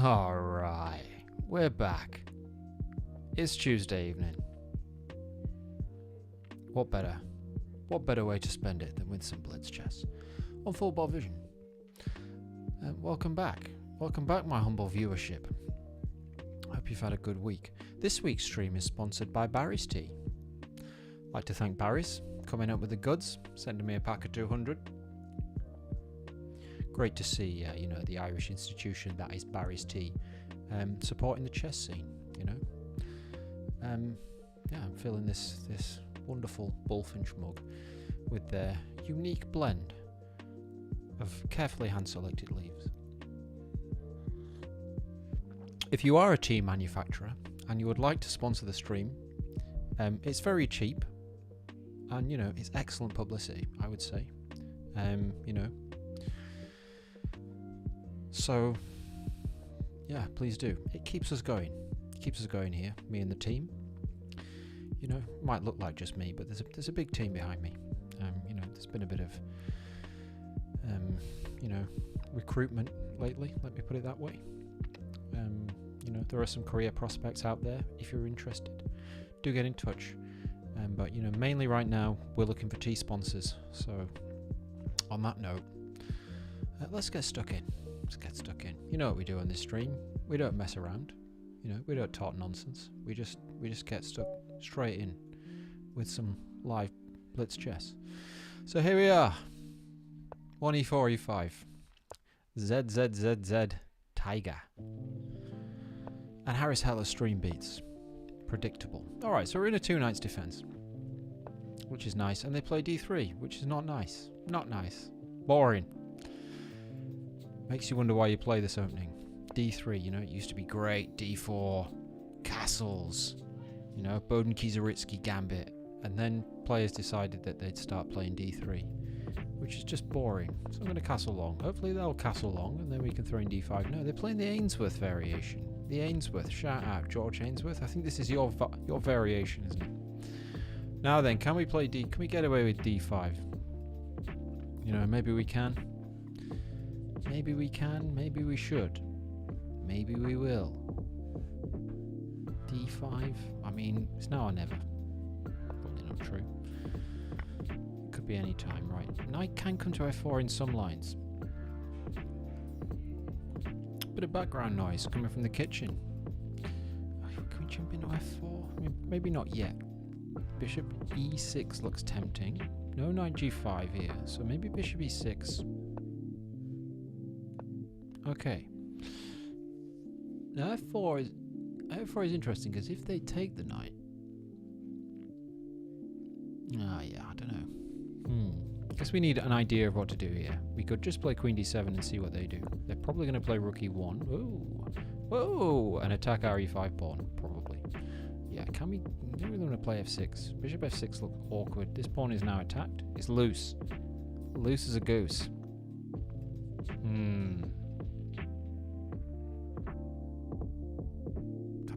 Alright, we're back. It's Tuesday evening. What better way to spend it than with some Blitz chess on Full Ball Vision? Welcome back, my humble viewership. Hope you've had a good week. This week's stream is sponsored by Barry's Tea. I'd like to thank Barry's coming up with the goods, sending me a pack of 200. Great to see, the Irish institution that is Barry's Tea, supporting the chess scene. I'm filling this wonderful Bullfinch mug with their unique blend of carefully hand-selected leaves. If you are a tea manufacturer and you would like to sponsor the stream, it's very cheap, and it's excellent publicity, I would say. So, yeah, please do. It keeps us going. It keeps us going here, me and the team. Might look like just me, but there's a big team behind me. There's been a bit of, recruitment lately. Let me put it that way. There are some career prospects out there. If you're interested, do get in touch. But mainly right now we're looking for tea sponsors. So, on that note, let's get stuck in. You know what we do on this stream. We don't mess around. We don't talk nonsense. We just get stuck straight in with some live Blitz chess. So here we are. 1e4, e5. Z, Tiger. And Harris Heller stream beats. Predictable. Alright, so we're in a 2 knights defense, which is nice. And they play d3, which is not nice. Not nice. Boring. Makes you wonder why you play this opening. d3, it used to be great. d4, castles, Boden Kizaritsky gambit. And then players decided that they'd start playing d3, which is just boring. So I'm going to castle long. Hopefully they'll castle long, and then we can throw in d5. No, they're playing the Ainsworth variation. The Ainsworth. Shout out, George Ainsworth. I think this is your variation, isn't it? Now then, can we play Can we get away with d5? Maybe we can. Maybe we can. Maybe we should. Maybe we will. d5. I mean, it's now or never. Probably not true. It could be any time, right? Knight can come to f4 in some lines. Bit of background noise coming from the kitchen. Can we jump into f4? I mean, maybe not yet. Bishop e6 looks tempting. No knight g5 here, so maybe bishop e6. Okay. Now f4 is interesting, because if they take the knight, I don't know. I guess we need an idea of what to do here. We could just play queen d7 and see what they do. They're probably going to play rook e1. Whoa, and attack our e5 pawn, probably. Yeah, can we? Maybe we want to play f6. Bishop f6 looks awkward. This pawn is now attacked. It's loose. Loose as a goose.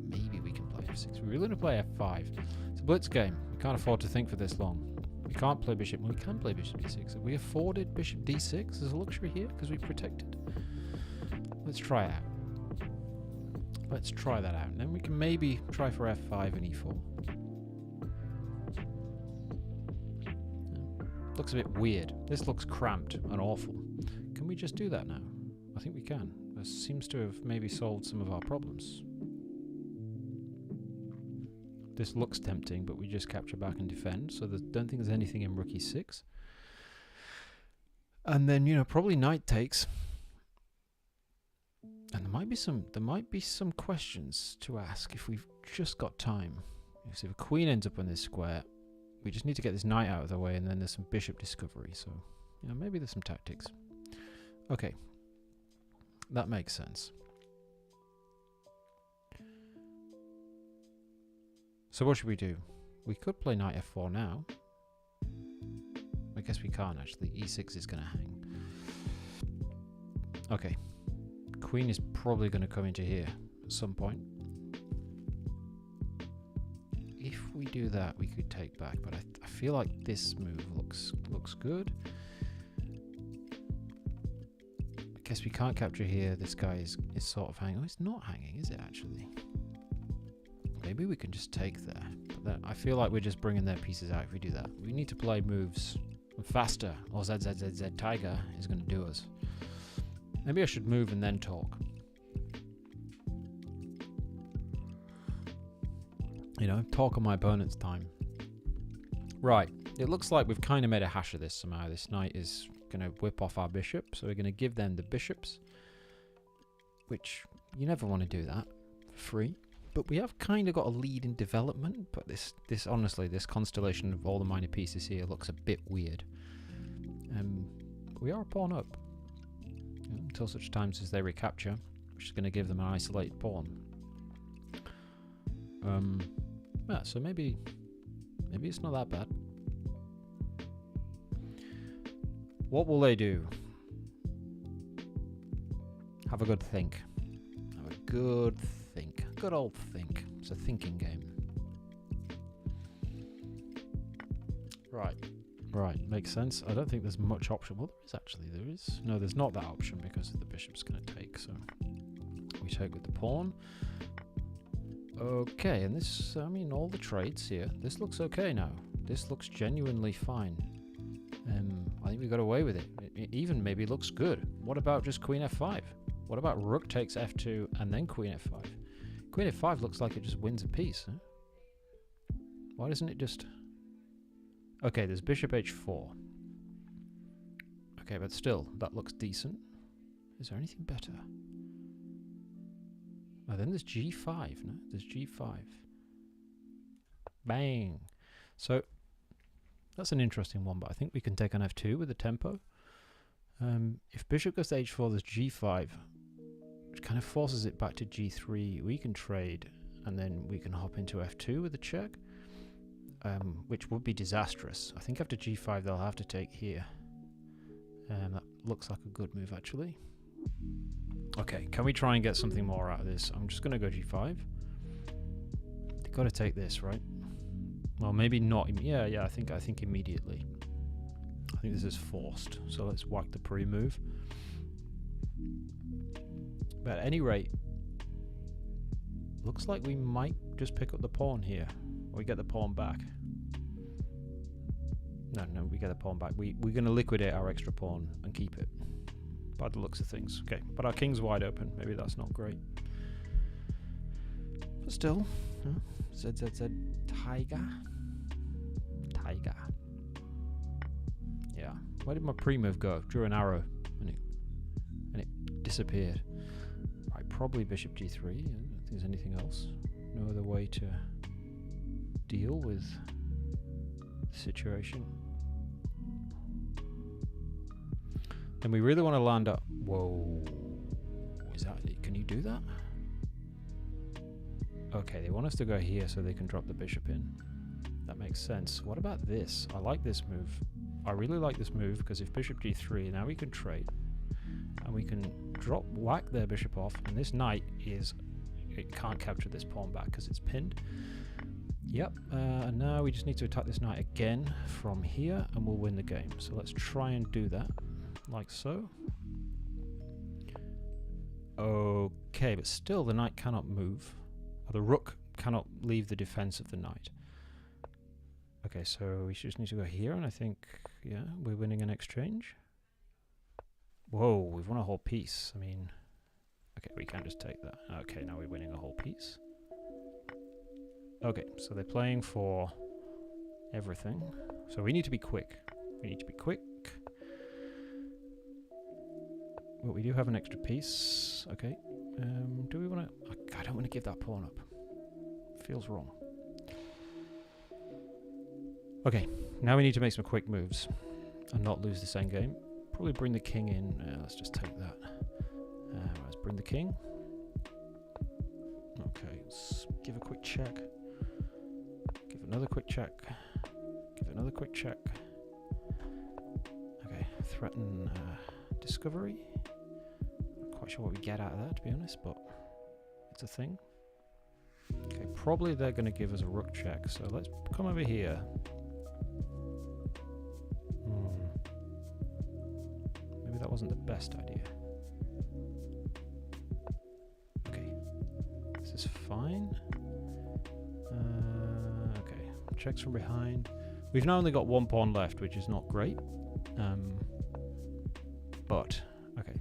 Maybe we can play f6. We're really going to play f5. It's a blitz game. We can't afford to think for this long. We can't play bishop. Well, we can play bishop d6. Have we afforded bishop d6 as a luxury here because we protected? Let's try it out. Let's try that out. And then we can maybe try for f5 and e4. Looks a bit weird. This looks cramped and awful. Can we just do that now? I think we can. This seems to have maybe solved some of our problems. This looks tempting, but we just capture back and defend, so I don't think there's anything in rook e6. And then, probably knight takes. And there might be some questions to ask if we've just got time. So if a queen ends up on this square, we just need to get this knight out of the way, and then there's some bishop discovery. So, maybe there's some tactics. Okay. That makes sense. So what should we do? We could play knight f4 now. I guess we can't actually. e6 is going to hang. Okay. Queen is probably going to come into here at some point. If we do that, we could take back, but I feel like this move looks good. guess we can't capture here. This guy is sort of hanging. Oh, it's not hanging, is it actually? Maybe we can just take there. But then I feel like we're just bringing their pieces out if we do that. We need to play moves faster, or ZZZZ Tiger is going to do us. Maybe I should move and then talk. You know, talk on my opponent's time. Right, it looks like we've kind of made a hash of this somehow. This knight is going to whip off our bishop, so we're going to give them the bishops, which you never want to do that for free. But we have kind of got a lead in development, but this honestly, this constellation of all the minor pieces here looks a bit weird. We are a pawn up, you know, until such times as they recapture, which is going to give them an isolated pawn. Yeah, so maybe it's not that bad. What will they do? Have a good think. Have a good think. Good old think. It's a thinking game. Right, makes sense. I don't think there's much option. Well, there is actually. There is. No, there's not that option because the bishop's going to take. So we take with the pawn. Okay, and this, I mean, all the trades here. This looks okay now. This looks genuinely fine. I think we got away with it. It even maybe looks good. What about just queen f5? What about rook takes f2 and then queen f5? Queen f5 looks like it just wins a piece. Huh? Why doesn't it just... Okay, there's bishop h4. Okay, but still, that looks decent. Is there anything better? Oh, then there's g5, no? There's g5. Bang! So, that's an interesting one, but I think we can take on f2 with the tempo. If bishop goes to h4, there's g5, which kind of forces it back to g3. We can trade, and then we can hop into f2 with a check, which would be disastrous. I think after g5, they'll have to take here. That looks like a good move, actually. Okay, can we try and get something more out of this? I'm just going to go g5. They've got to take this, right? Well, maybe not. Yeah, I think immediately. I think this is forced. So let's whack the pre-move. But at any rate, looks like we might just pick up the pawn here. Or we get the pawn back. No, we get the pawn back. We're going to liquidate our extra pawn and keep it. By the looks of things. Okay, but our king's wide open. Maybe that's not great. But still, ZZZ Tiger. Yeah. Where did my pre-move go? Drew an arrow and it disappeared. Right, probably bishop g3. I don't think there's anything else. No other way to deal with the situation. And we really want to land up. Whoa. Is that... Can you do that? Okay, they want us to go here so they can drop the bishop in. That makes sense. What about this? I like this move. I really like this move because if bishop g3, now we can trade. And we can whack their bishop off. And this knight is... It can't capture this pawn back because it's pinned. Yep. And now we just need to attack this knight again from here and we'll win the game. So let's try and do that. Like so. Okay, but still the knight cannot move. Or the rook cannot leave the defense of the knight. Okay, so we just need to go here, and I think, yeah, we're winning an exchange. Whoa, we've won a whole piece. I mean, okay, we can't just take that. Okay, now we're winning a whole piece. Okay, so they're playing for everything. So we need to be quick. We need to be quick. But we do have an extra piece. Okay. Do we want to... I don't want to give that pawn up. Feels wrong. Okay. Now we need to make some quick moves and not lose the same game. Probably bring the king in. Let's just take that. Let's bring the king. Okay. Let's give a quick check. Give another quick check. Give another quick check. Okay. Threaten discovery. Not sure what we get out of that, to be honest, but it's a thing. Okay, probably they're going to give us a rook check, so let's come over here. Maybe that wasn't the best idea. is fine. Okay, checks from behind. We've now only got one pawn left, which is not great. But, okay.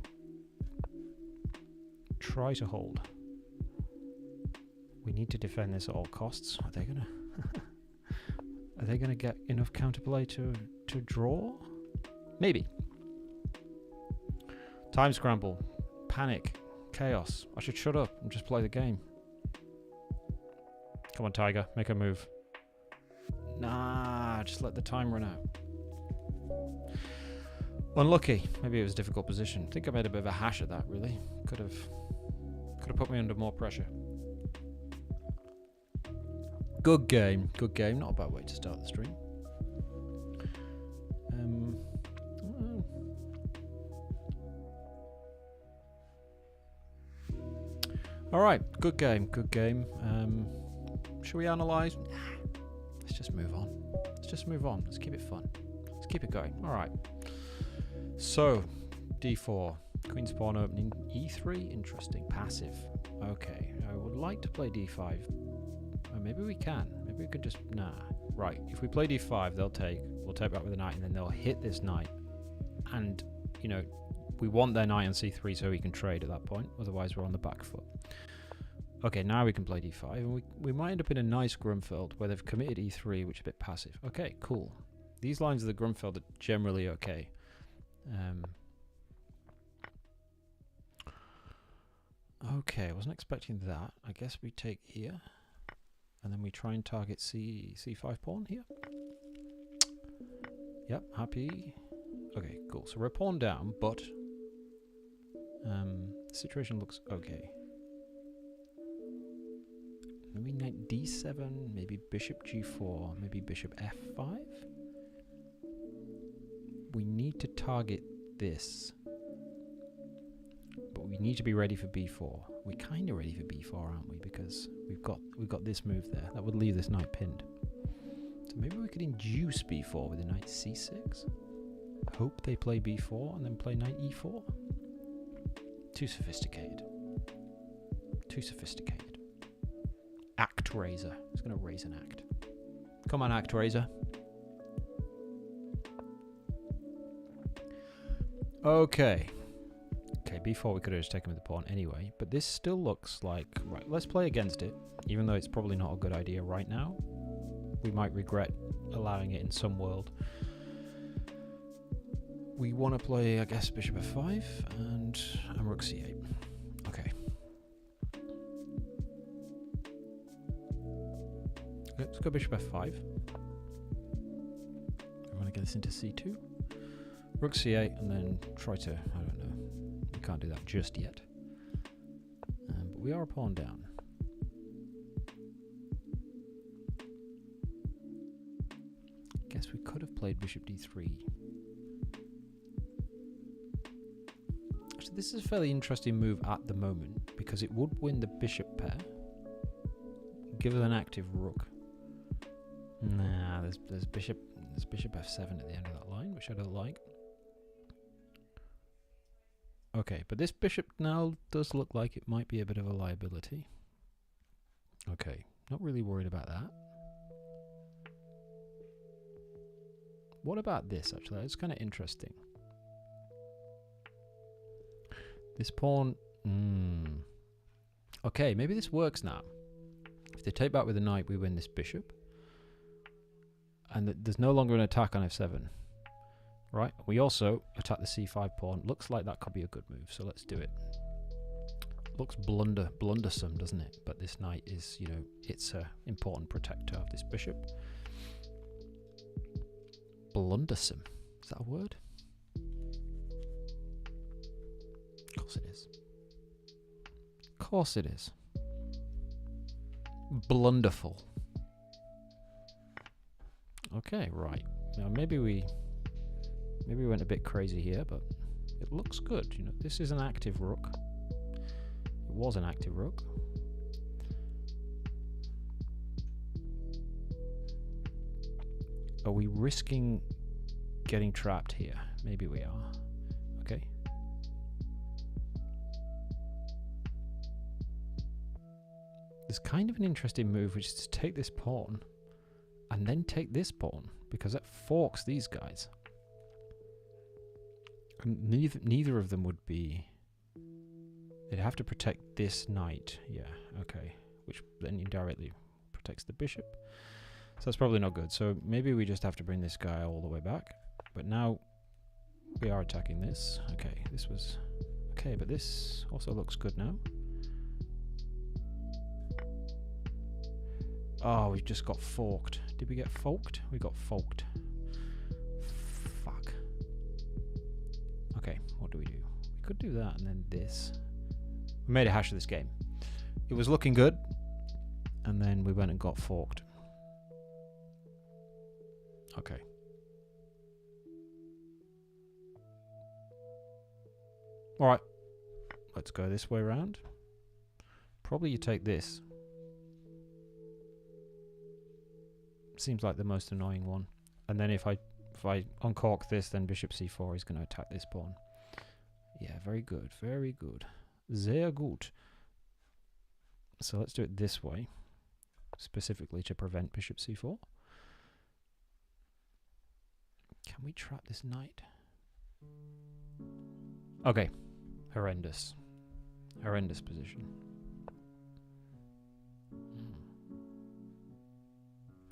Try to hold. We need to defend this at all costs. Are they gonna are they gonna get enough counterplay to draw? Maybe. Time scramble. Panic. Chaos. I should shut up and just play the game. Come on, Tiger. Make a move. Nah, just let the time run out. Unlucky. Maybe it was a difficult position. I think I made a bit of a hash of that, really. Could have put me under more pressure. Good game. Good game. Not a bad way to start the stream. All right. Good game. Good game. Should we analyse? Let's just move on. Let's just move on. Let's keep it fun. Let's keep it going. All right. So, d4. Queen's pawn opening. e3. Interesting. Passive. Okay. I would like to play d5. Maybe we can. Maybe we could just... Nah. Right. If we play d5, they'll take... We'll take back with a knight, and then they'll hit this knight. And, you know, we want their knight on c3 so we can trade at that point. Otherwise, we're on the back foot. Okay, now we can play d5. And we might end up in a nice Grunfeld where they've committed e3, which is a bit passive. Okay, cool. These lines of the Grunfeld are generally okay. Okay, I wasn't expecting that. I guess we take here. And then we try and target c5 pawn here. Yep, happy. Okay, cool. So we're a pawn down, but the situation looks okay. Maybe knight d7, maybe bishop g4, maybe bishop f5. We need to target this. But we need to be ready for b4. We're kind of ready for b4, aren't we? Because we've got this move there. That would leave this knight pinned. So maybe we could induce b4 with a knight c6. Hope they play b4 and then play knight e4. Too sophisticated. Too sophisticated. Act raiser. It's going to raise an act. Come on, act raiser. Okay. Okay, b4 we could have just taken with the pawn anyway, but this still looks like... Right, let's play against it, even though it's probably not a good idea right now. We might regret allowing it in some world. We want to play, I guess, bishop f5 and rook c8. Okay. Let's go bishop f5. I want to get this into c2. Rook c8 and then try to, I don't know. We can't do that just yet. But we are a pawn down. Guess we could have played bishop d3. Actually, this is a fairly interesting move at the moment because it would win the bishop pair. Give it an active rook. Nah, there's bishop f7 at the end of that line, which I don't like. Okay, but this bishop now does look like it might be a bit of a liability. Okay, not really worried about that. What about this, actually? It's kind of interesting. This pawn... Okay, maybe this works now. If they take back with a knight, we win this bishop. And there's no longer an attack on f7. Right, we also attack the c5 pawn. Looks like that could be a good move, so let's do it. Looks blundersome, doesn't it? But this knight is, you know, it's an important protector of this bishop. Blundersome. Is that a word? Of course it is. Of course it is. Blunderful. Okay, right. Now maybe we went a bit crazy here, but it looks good. You know, this is an active rook. It was an active rook. Are we risking getting trapped here? Maybe we are. Okay. There's kind of an interesting move, which is to take this pawn and then take this pawn, because that forks these guys. And neither of them would be... They'd have to protect this knight. Yeah, okay. Which then indirectly protects the bishop. So that's probably not good. So maybe we just have to bring this guy all the way back. But now we are attacking this. Okay, this was... Okay, but this also looks good now. Oh, we've just got forked. Did we get forked? We got forked. Fuck. Okay, what do? We could do that and then this. We made a hash of this game. It was looking good, and then we went and got forked. Okay. Alright. Let's go this way around. Probably you take this. Seems like the most annoying one. And then if I uncork this, then bishop c4 is going to attack this pawn. Yeah, very good. Very good. Sehr gut. So let's do it this way, specifically to prevent bishop c4. Can we trap this knight? Okay. Horrendous. Horrendous position.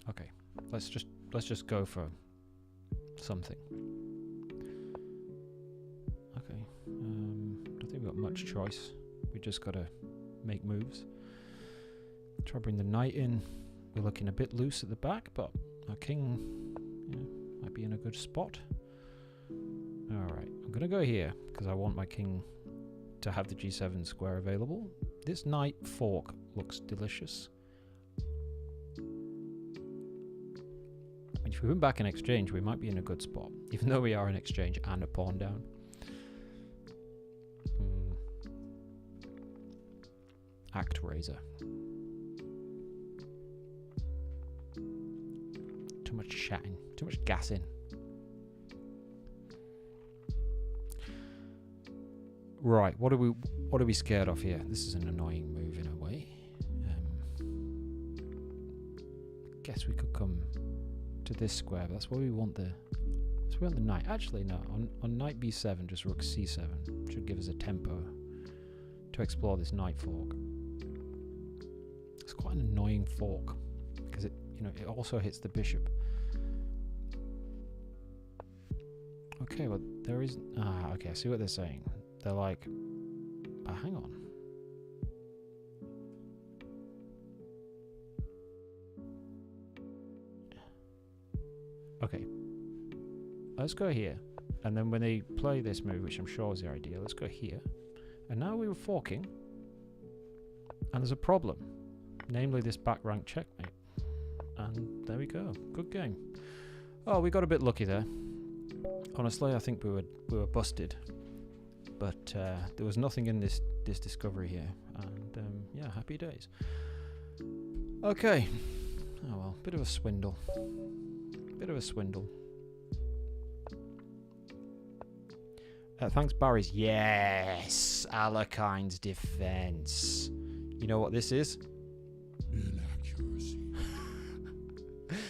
Okay. Let's just go for something. Okay. Don't think we've got much choice. We just gotta make moves. Try to bring the knight in. We're looking a bit loose at the back, but our king, you know, might be in a good spot. Alright, I'm gonna go here because I want my king to have the g7 square available. This knight fork looks delicious. If we went back in exchange, we might be in a good spot, even though we are in exchange and a pawn down. Act Razor. Too much chatting, too much gassing. Right, what are we scared of here? This is an annoying move in a way. Guess we could come to this square, but that's where we want the knight. Actually, no. On knight b7, just rook c7 should give us a tempo to explore this knight fork. It's quite an annoying fork because it also hits the bishop. Okay, well there is. Okay, I see what they're saying. They're like, hang on. Okay, let's go here, and then when they play this move, which I'm sure is the idea, let's go here. And now we were forking, and there's a problem, namely this back rank checkmate. And there we go, good game. Oh, we got a bit lucky there. Honestly, I think we were busted, but there was nothing in this discovery here, and yeah, happy days. Okay, oh well, bit of a swindle. Bit of a swindle. Thanks, Barry's. Yes! Alekine's defense. You know what this is? Inaccuracy.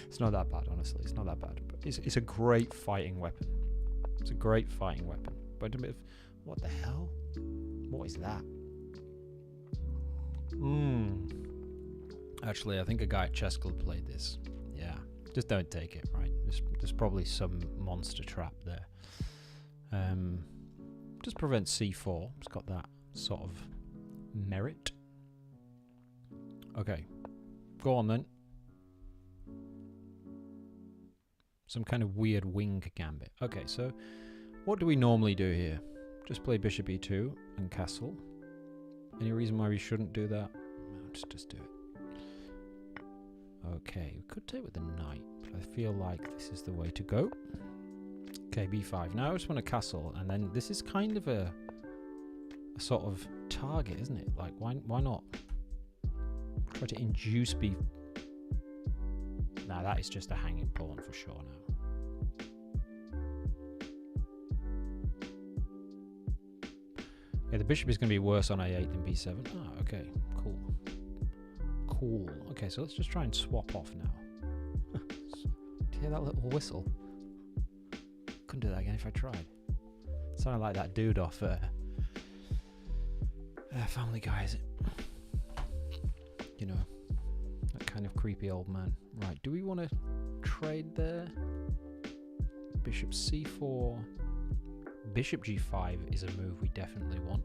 It's not that bad, honestly. It's not that bad. But it's a great fighting weapon. It's a great fighting weapon. But a bit of... What the hell? What is that? Actually, I think a guy at Chess Club played this. Yeah. Just don't take it, right? There's probably some monster trap there. Just prevent c4. It's got that sort of merit. Okay. Go on then. Some kind of weird wing gambit. Okay, so what do we normally do here? Just play bishop e2 and castle. Any reason why we shouldn't do that? No, just do it. Okay, we could take with the knight, but I feel like this is the way to go. Okay, b5. Now I just want a castle, and then this is kind of a sort of target, isn't it? Like, why not try to induce b... Nah, that is just a hanging pawn for sure now. Yeah, the bishop is going to be worse on a8 than b7. Ah, okay, cool. Cool. Okay, so let's just try and swap off now. Do you hear that little whistle? Couldn't do that again if I tried. Sounded like that dude off Family Guy, is it? You know, that kind of creepy old man. Right, do we want to trade there? Bishop c4. Bishop g5 is a move we definitely want.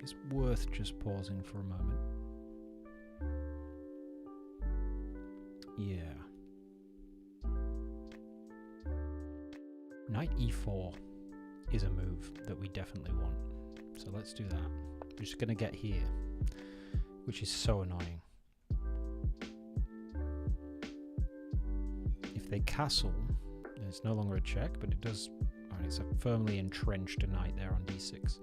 It's worth just pausing for a moment. Yeah. Knight e4 is a move that we definitely want. So let's do that. We're just going to get here, which is so annoying. If they castle, it's no longer a check, but it does. Alright, it's a firmly entrenched knight there on d6,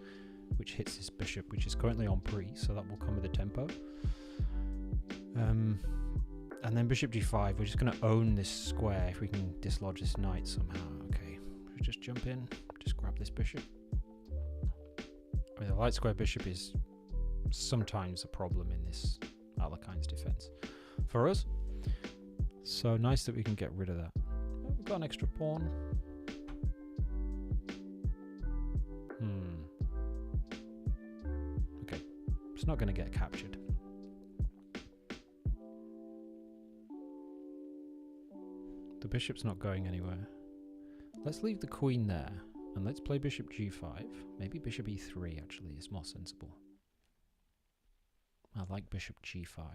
which hits this bishop, which is currently on pre, so that will come with a tempo. And then bishop g5, we're just going to own this square if we can dislodge this knight somehow. Okay, we just jump in, just grab this bishop. I mean, the light square bishop is sometimes a problem in this Alekhine's defense for us. So nice that we can get rid of that. Oh, we've got an extra pawn. Okay, it's not going to get captured. The bishop's not going anywhere. Let's leave the queen there and let's play bishop g5. Maybe bishop e3 actually is more sensible. I like bishop g5.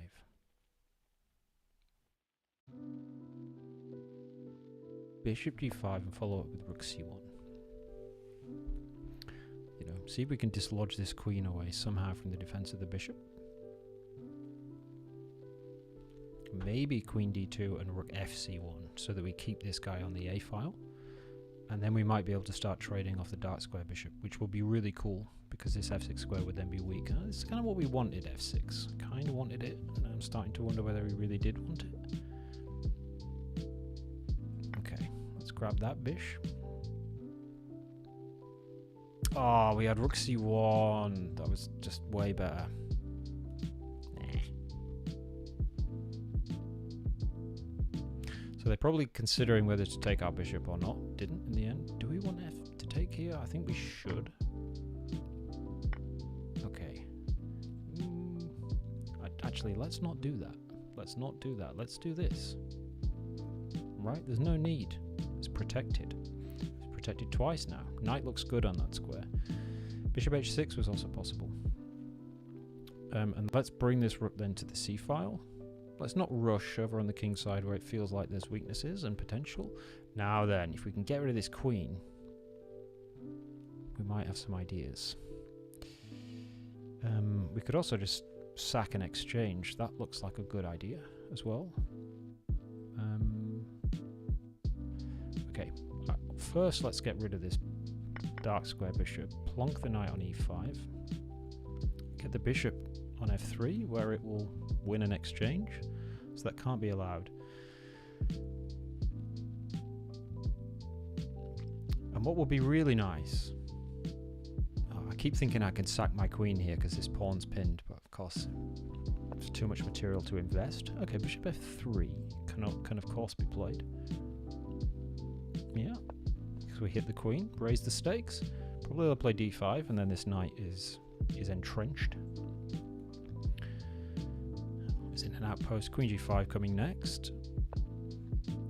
Bishop g5 and follow up with rook c1. You know, see if we can dislodge this queen away somehow from the defense of the bishop. Maybe queen d2 and rook fc1 so that we keep this guy on the a file. And then we might be able to start trading off the dark square bishop, which will be really cool because this f6 square would then be weak. This is kind of what we wanted, f6. Kind of wanted it, and I'm starting to wonder whether we really did want it. Okay, let's grab that bish. Oh, we had rook c1. That was just way better. So they're probably considering whether to take our bishop or not. Didn't in the end. Do we want f to take here? I think we should. Okay. Actually, let's not do that. Let's not do that. Let's do this. Right? There's no need. It's protected. It's protected twice now. Knight looks good on that square. Bishop h6 was also possible. And let's bring this rook then to the c file. Let's not rush over on the king side where it feels like there's weaknesses and potential. Now then, if we can get rid of this queen, we might have some ideas. We could also just sack and exchange. That looks like a good idea as well. Okay, first let's get rid of this dark square bishop. Plonk the knight on e5. Get the bishop on f3 where it will win an exchange, so that can't be allowed. And what will be really nice, I keep thinking I can sack my queen here because this pawn's pinned, but of course it's too much material to invest. Okay, bishop f3 can of course be played. Yeah, because we hit the queen, raise the stakes. Probably they'll play d5 and then this knight is entrenched. Is in an outpost. Queen g5 coming next.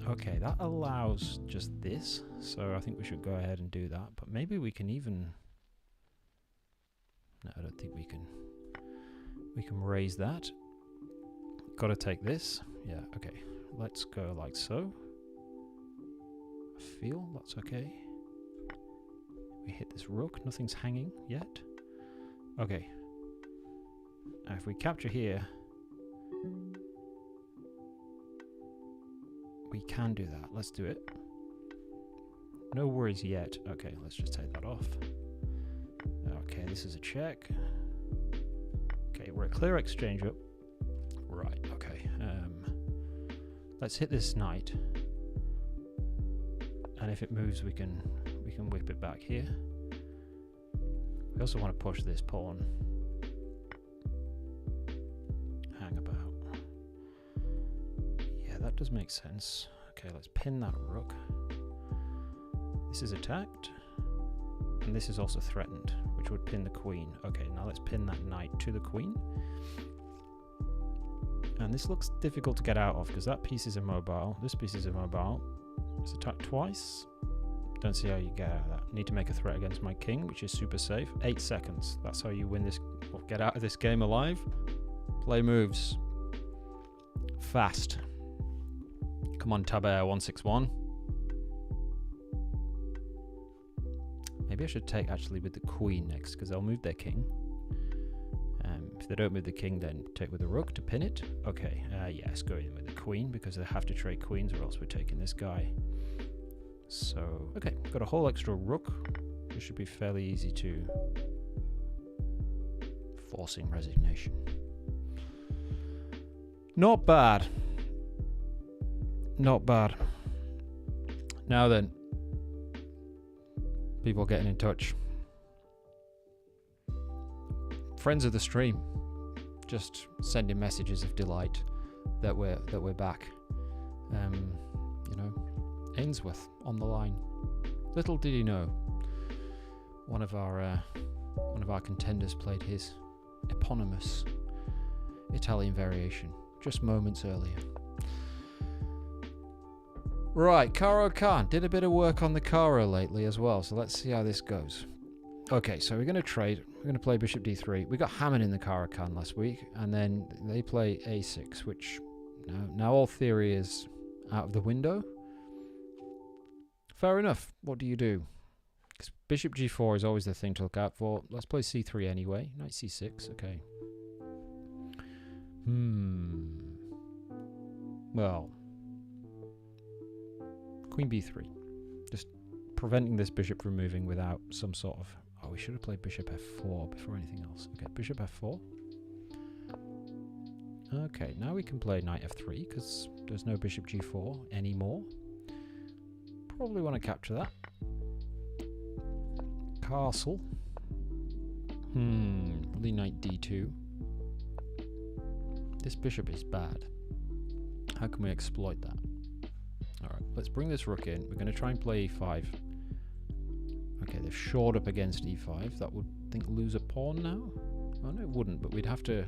Okay, that allows just this, so I think we should go ahead and do that. But maybe we can even. No, I don't think we can. We can raise that. Got to take this. Yeah. Okay. Let's go like so. I feel that's okay. We hit this rook. Nothing's hanging yet. Okay. Now if we capture here. We can do that. Let's do it. No worries yet. Okay, let's just take that off. Okay, this is a check. Okay, we're a clear exchange up. Right, okay. Let's hit this knight. And if it moves we can whip it back here. We also want to push this pawn. Hang about. Yeah, that does make sense. Okay, let's pin that rook. This is attacked. And this is also threatened, which would pin the queen. Okay, now let's pin that knight to the queen. And this looks difficult to get out of because that piece is immobile. This piece is immobile. It's attacked twice. Don't see how you get out of that. Need to make a threat against my king, which is super safe. 8 seconds. That's how you win this, or get out of this game alive. Play moves. Fast. Come on, Taber 161. Maybe I should take actually with the queen next, because they'll move their king. If they don't move the king, then take with the rook to pin it. Okay, yes, go in with the queen, because they have to trade queens, or else we're taking this guy. So, okay, got a whole extra rook. This should be fairly easy to... Forcing resignation. Not bad. Not bad. Now then. People getting in touch. Friends of the stream. Just sending messages of delight that we're back. You know, Ainsworth on the line. Little did he know, one of our contenders played his eponymous Italian variation just moments earlier. Right, Caro Khan did a bit of work on the Caro lately as well, so let's see how this goes. Okay, so we're going to trade. We're going to play Bishop D3. We got Hammond in the Caro Khan last week, and then they play A6, which now all theory is out of the window. Fair enough. What do you do? Because Bishop G4 is always the thing to look out for. Let's play C3 anyway. Knight C6. Okay. Well. Queen B3. Just preventing this bishop from moving without some sort of... Oh, we should have played Bishop F4 before anything else. Okay, Bishop F4. Okay, now we can play Knight F3 because there's no Bishop G4 anymore. Probably want to capture that. Castle. Probably Knight D2. This bishop is bad. How can we exploit that? Alright, let's bring this rook in. We're going to try and play E5. Okay, they've shored up against E5. That would, I think, lose a pawn now? Oh no, it wouldn't, but we'd have to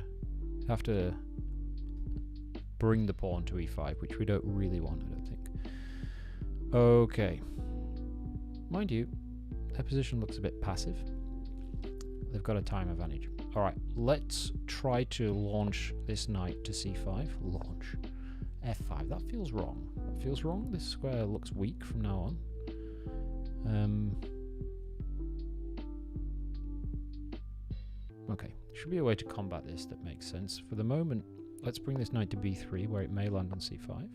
bring the pawn to E5, which we don't really want, I don't think. Okay. Mind you, their position looks a bit passive. They've got a time advantage. Alright, let's try to launch this knight to C5. Launch. F5. That feels wrong. That feels wrong. This square looks weak from now on. Okay. Should be a way to combat this that makes sense. For the moment, let's bring this knight to B3, where it may land on C5.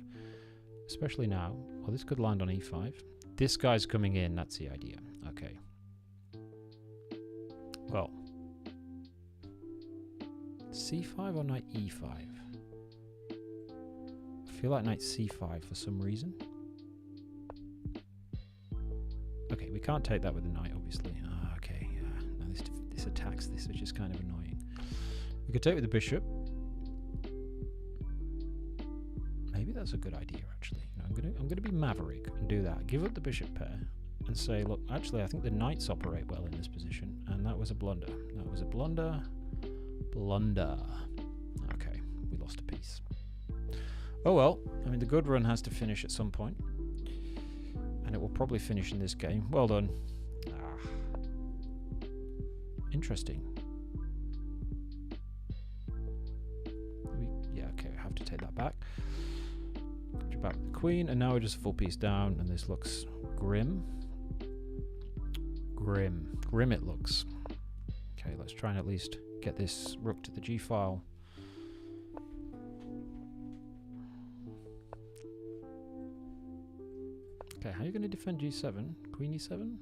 Especially now. Well, this could land on E5. This guy's coming in. That's the idea. Okay. Well. C5 or knight E5? I feel like knight C5 for some reason. Okay, we can't take that with the knight, obviously. Okay, now this attacks this, which is kind of annoying. We could take with the bishop. Maybe that's a good idea, actually. No, I'm gonna be maverick and do that. Give up the bishop pair and say, look, actually, I think the knights operate well in this position, and that was a blunder. That was a blunder. Blunder. Okay, we lost a piece. Oh well, I mean, the good run has to finish at some point. And it will probably finish in this game. Well done. Interesting. Yeah, okay, I have to take that back. Capture back with the queen, and now we're just a full piece down, and this looks grim. Grim. Grim it looks. Okay, let's try and at least get this rook to the G file. Okay, how are you going to defend G7? Queen E7?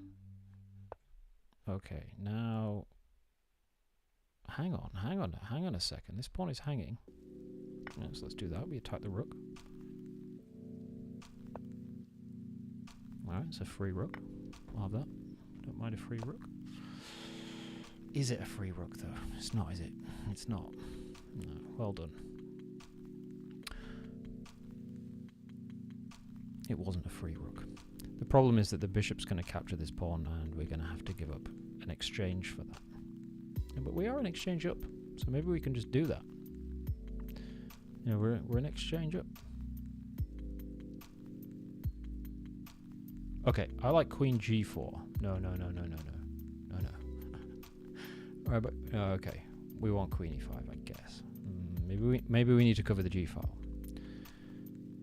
Okay, now... Hang on a second. This pawn is hanging. Yeah, so let's do that. We attack the rook. Alright, it's a free rook. I'll have that. Don't mind a free rook. Is it a free rook, though? It's not, is it? It's not. No. Well done. It wasn't a free rook. The problem is that the bishop's going to capture this pawn, and we're going to have to give up an exchange for that. Yeah, but we are an exchange up, so maybe we can just do that. You know, we're an exchange up. Okay, I like queen g4. No. All right, but okay, we want queen e5, I guess. Maybe we need to cover the g file,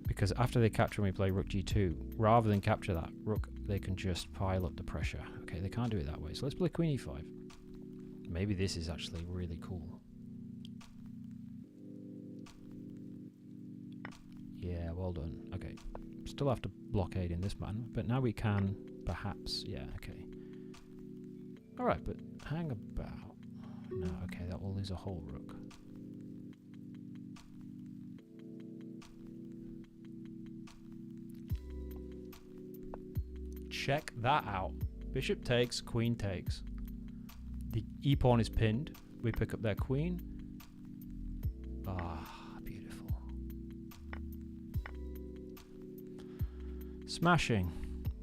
because after they capture and we play rook g2, rather than capture that rook, they can just pile up the pressure. Okay, they can't do it that way, so let's play queen e5. Maybe this is actually really cool. Yeah, well done. Okay, still have to blockade in this man, but now we can perhaps. Yeah, okay. All right, but hang about. No, okay, that will lose a whole rook. Check that out. Bishop takes, queen takes. The e-pawn is pinned. We pick up their queen. Ah, beautiful. Smashing.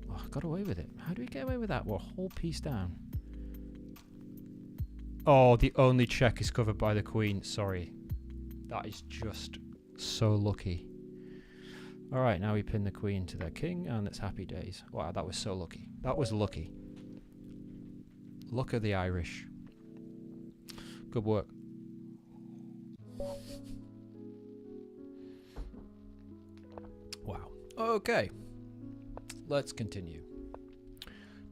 Oh, I got away with it. How do we get away with that? We're a whole piece down. Oh, the only check is covered by the queen. Sorry. That is just so lucky. All right, now we pin the queen to their king, and it's happy days. Wow, that was so lucky. That was lucky. Luck of the Irish. Good work. Wow. Okay. Let's continue.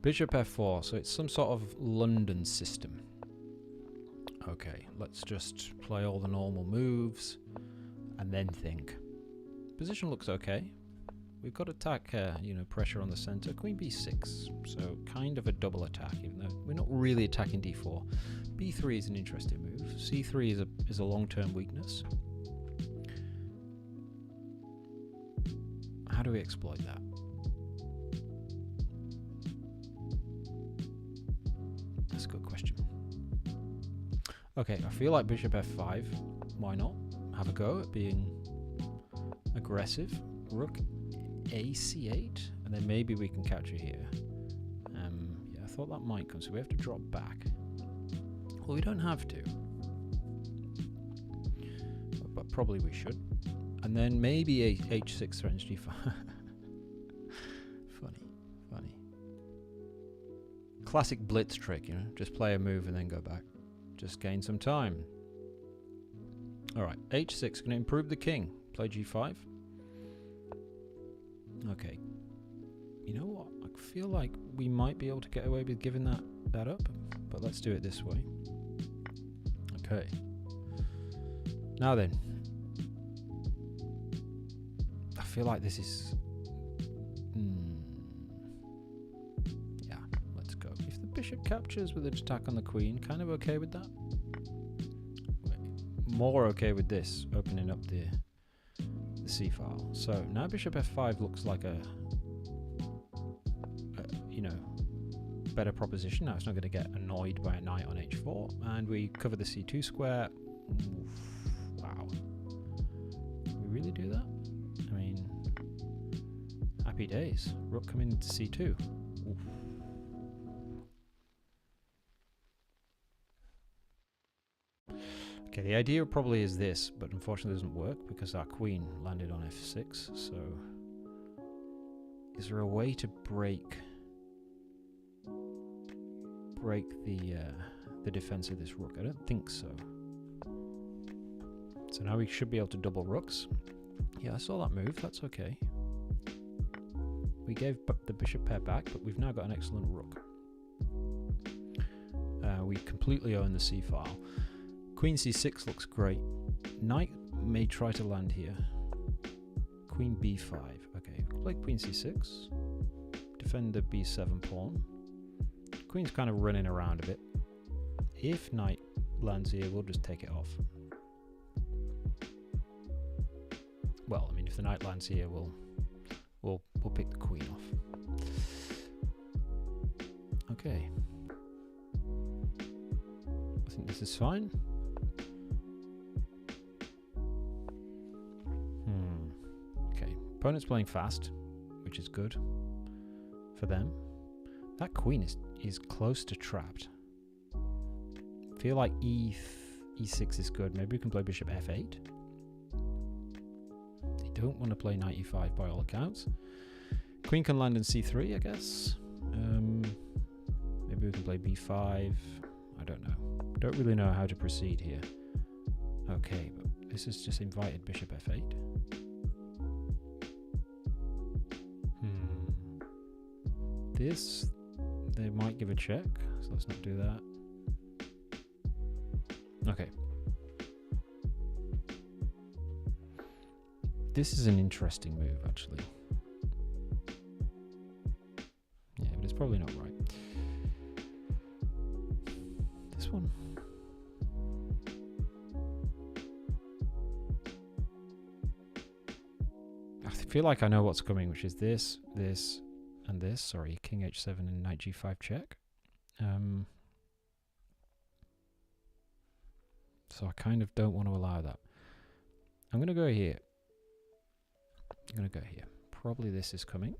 Bishop f4. So it's some sort of London system. Okay, let's just play all the normal moves and then think. Position looks okay. We've got attack, pressure on the center. Queen b6, so kind of a double attack, even though we're not really attacking d4. b3 is an interesting move. c3 is a long-term weakness. How do we exploit that? That's a good question. Okay, I feel like bishop f5. Why not? Have a go at being aggressive. Rook ac8, and then maybe we can capture here. Yeah, I thought that might come, so we have to drop back. Well, we don't have to, but probably we should. And then maybe h6 threatens g5. Funny. Classic blitz trick, just play a move and then go back. Just gain some time. All right, h6, going to improve the king. Play g5. Okay. You know what? I feel like we might be able to get away with giving that up, but let's do it this way. Okay. Now then. I feel like this is... Yeah, let's go. If the bishop captures with an attack on the queen, kind of okay with that? More okay with this, opening up the c-file. So now bishop f5 looks like a better proposition. Now it's not going to get annoyed by a knight on h4, and we cover the c2 square. Oof, wow. Can we really do that? I mean, happy days. Rook coming into c2. Oof. Okay, the idea probably is this, but unfortunately it doesn't work because our queen landed on f6, so is there a way to break the defense of this rook? I don't think so. So now we should be able to double rooks. Yeah, I saw that move, that's okay. We gave the bishop pair back, but we've now got an excellent rook. We completely own the c-file. Queen c6 looks great. Knight may try to land here. Queen b5. Okay, play queen c6. Defend the b7 pawn. Queen's kind of running around a bit. If knight lands here, we'll just take it off. Well, I mean, if the knight lands here, we'll pick the queen off. Okay. think this is fine. Okay, opponent's playing fast, which is good for them. That queen is close to trapped. Feel like e6 is good. Maybe we can play bishop f8. They don't want to play knight e5 by all accounts. Queen can land in c3, I guess. Maybe we can play b5. I don't know. Don't really know how to proceed here. Okay, but this has just invited bishop f8. This, they might give a check, so let's not do that. Okay. This is an interesting move, actually. Yeah, but it's probably not right. This one. I feel like I know what's coming, which is this, this, and this. Sorry, king h7 and knight g5 check. So I kind of don't want to allow that. I'm going to go here. I'm going to go here. Probably this is coming.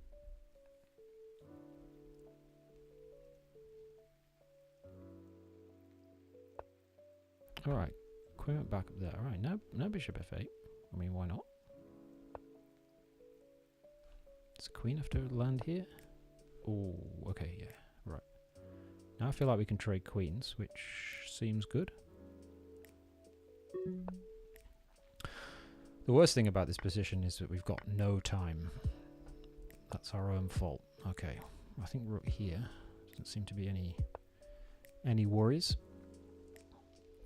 Alright, queen went back up there. Alright, now bishop f8. I mean, why not? Does queen have to land here? Oh, okay, yeah, right. Now I feel like we can trade queens, which seems good. The worst thing about this position is that we've got no time. That's our own fault. Okay, I think rook here. Doesn't seem to be any worries.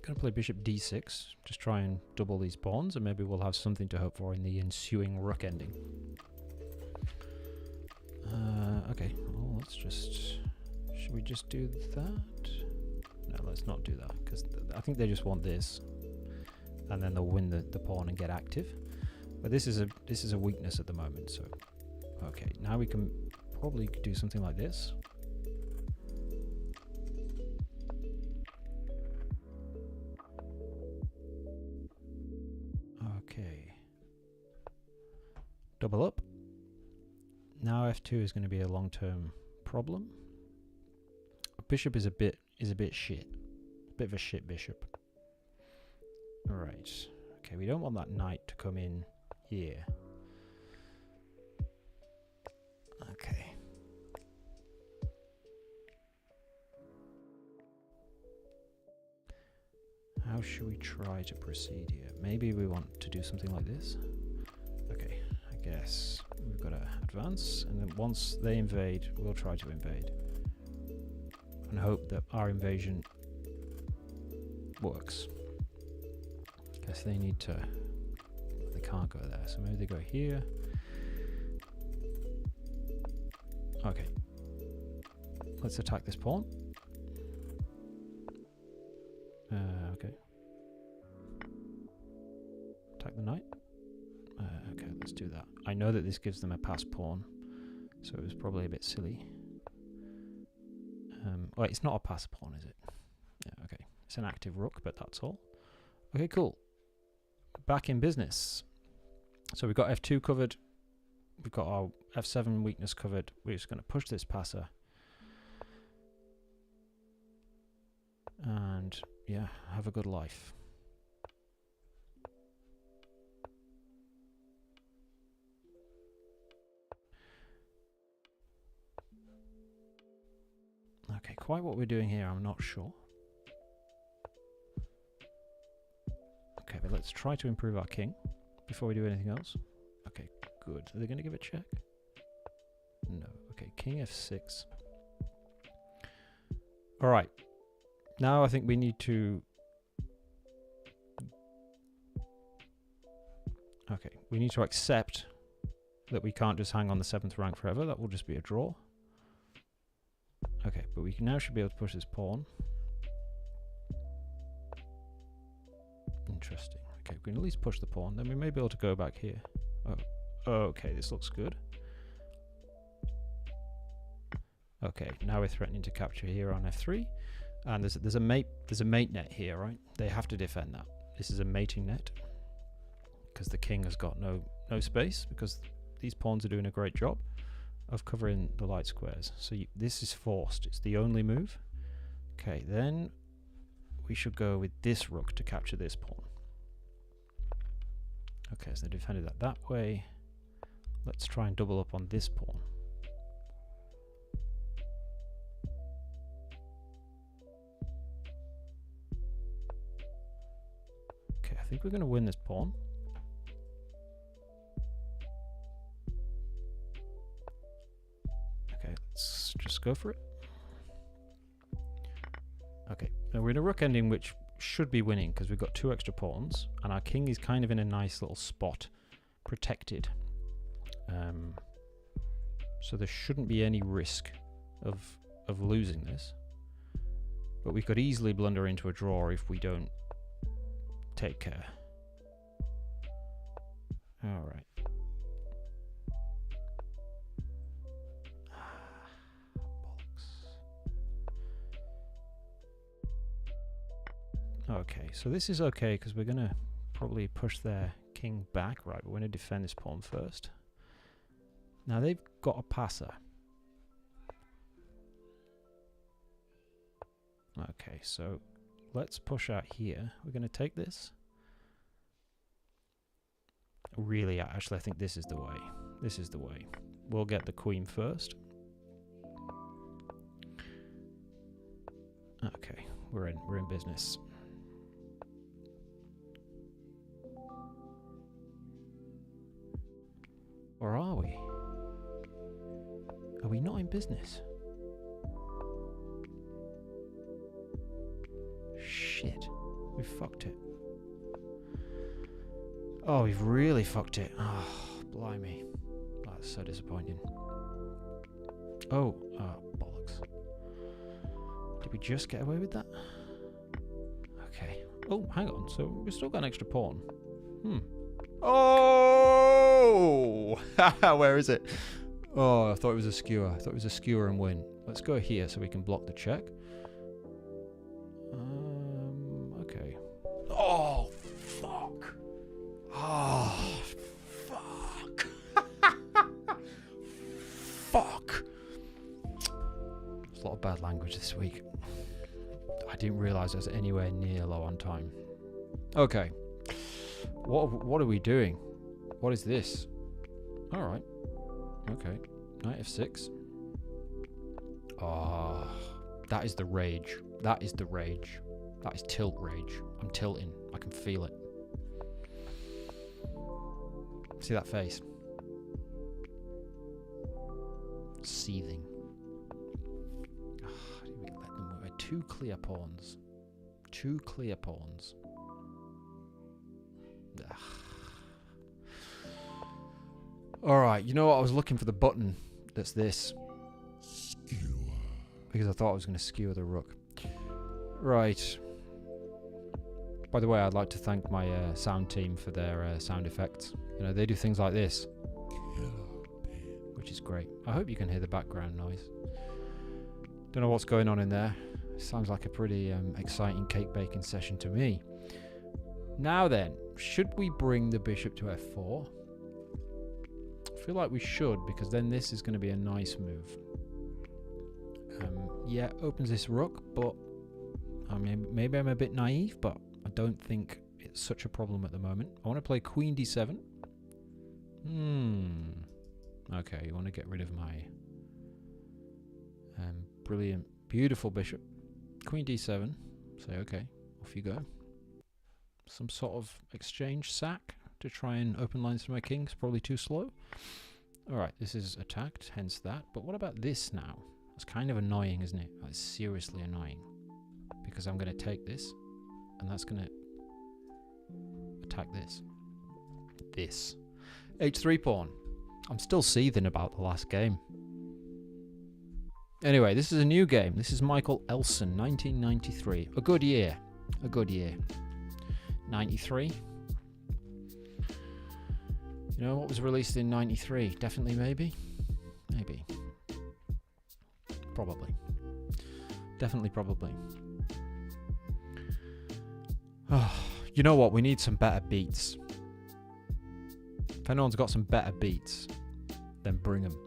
Gonna play bishop d6. Just try and double these pawns, and maybe we'll have something to hope for in the ensuing rook ending. Okay, well, let's just... Should we just do that? No, let's not do that, because I think they just want this. And then they'll win the pawn and get active. But this is a weakness at the moment, so... Okay, now we can probably do something like this. Okay. Double up. Now f2 is going to be a long-term problem. Bishop is a bit shit. A bit of a shit bishop. Alright. Okay, we don't want that knight to come in here. Okay. How should we try to proceed here? Maybe we want to do something like this. Okay, I guess we've got to advance, and then once they invade, we'll try to invade. And hope that our invasion works. Guess they need to... They can't go there, so maybe they go here. Okay. Let's attack this pawn. Okay. Attack the knight. Okay, let's do that. I know that this gives them a passed pawn, so it was probably a bit silly. Wait, it's not a passed pawn, is it? Yeah, okay. It's an active rook, but that's all. Okay, cool. Back in business. So we've got f2 covered. We've got our f7 weakness covered. We're just going to push this passer. And, yeah, have a good life. Okay, quite what we're doing here, I'm not sure. Okay, but let's try to improve our king before we do anything else. Okay, good. Are they going to give a check? No. Okay, king f6. All right. Now I think we need to... Okay, we need to accept that we can't just hang on the 7th rank forever. That will just be a draw. Okay, but we now should be able to push this pawn. Interesting. Okay, we can at least push the pawn. Then we may be able to go back here. Oh, okay, this looks good. Okay, now we're threatening to capture here on f3. And there's a mate net here, right? They have to defend that. This is a mating net because the king has got no space, because these pawns are doing a great job of covering the light squares. So this is forced. It's the only move. Okay, then we should go with this rook to capture this pawn. Okay, so they defended that way. Let's try and double up on this pawn. Okay, I think we're going to win this pawn. Okay, let's just go for it. Okay, now we're in a rook ending, which should be winning because we've got 2 extra pawns, and our king is kind of in a nice little spot, protected. So there shouldn't be any risk of losing this, but we could easily blunder into a draw if we don't take care. All right. Okay, so this is okay because we're going to probably push their king back. Right, we're going to defend this pawn first. Now they've got a passer. Okay, so let's push out here. We're going to take this. Really, actually, I think this is the way. This is the way. We'll get the queen first. Okay, we're in business. Or are we? Are we not in business? Shit. We've fucked it. Oh, we've really fucked it. Oh, blimey. That's so disappointing. Oh, bollocks. Did we just get away with that? Okay. Oh, hang on. So we've still got an extra pawn. Oh! Where is it? Oh, I thought it was a skewer. I thought it was a skewer and win. Let's go here so we can block the check. Okay. Oh, fuck. Oh, fuck. Fuck. There's a lot of bad language this week. I didn't realise I was anywhere near low on time. Okay. What are we doing? What is this? Alright. Okay. Knight f6. Ah, that is the rage. That is the rage. That is tilt rage. I'm tilting. I can feel it. See that face? Seething. Did we let them away? 2 clear pawns. 2 clear pawns. Alright, you know what? I was looking for the button that's this. Skewer. Because I thought I was going to skewer the rook. Right. By the way, I'd like to thank my sound team for their sound effects. You know, they do things like this. Which is great. I hope you can hear the background noise. Don't know what's going on in there. Sounds like a pretty exciting cake baking session to me. Now then, should we bring the bishop to f4? I feel like we should, because then this is going to be a nice move. Yeah, opens this rook, but I mean, maybe I'm a bit naive, but I don't think it's such a problem at the moment. I want to play queen d7. Okay, you want to get rid of my brilliant, beautiful bishop. Queen d7. Say, okay, off you go. Some sort of exchange sack to try and open lines for my king. It's probably too slow. Alright, this is attacked, hence that. But what about this now? It's kind of annoying, isn't it? That's seriously annoying. Because I'm going to take this, and that's going to attack this. This. h3 pawn. I'm still seething about the last game. Anyway, this is a new game. This is Michael Elson, 1993. A good year. A good year. 93. You know what was released in 93? Definitely maybe? Maybe. Probably. Definitely probably. You know what? We need some better beats. If anyone's got some better beats, then bring them.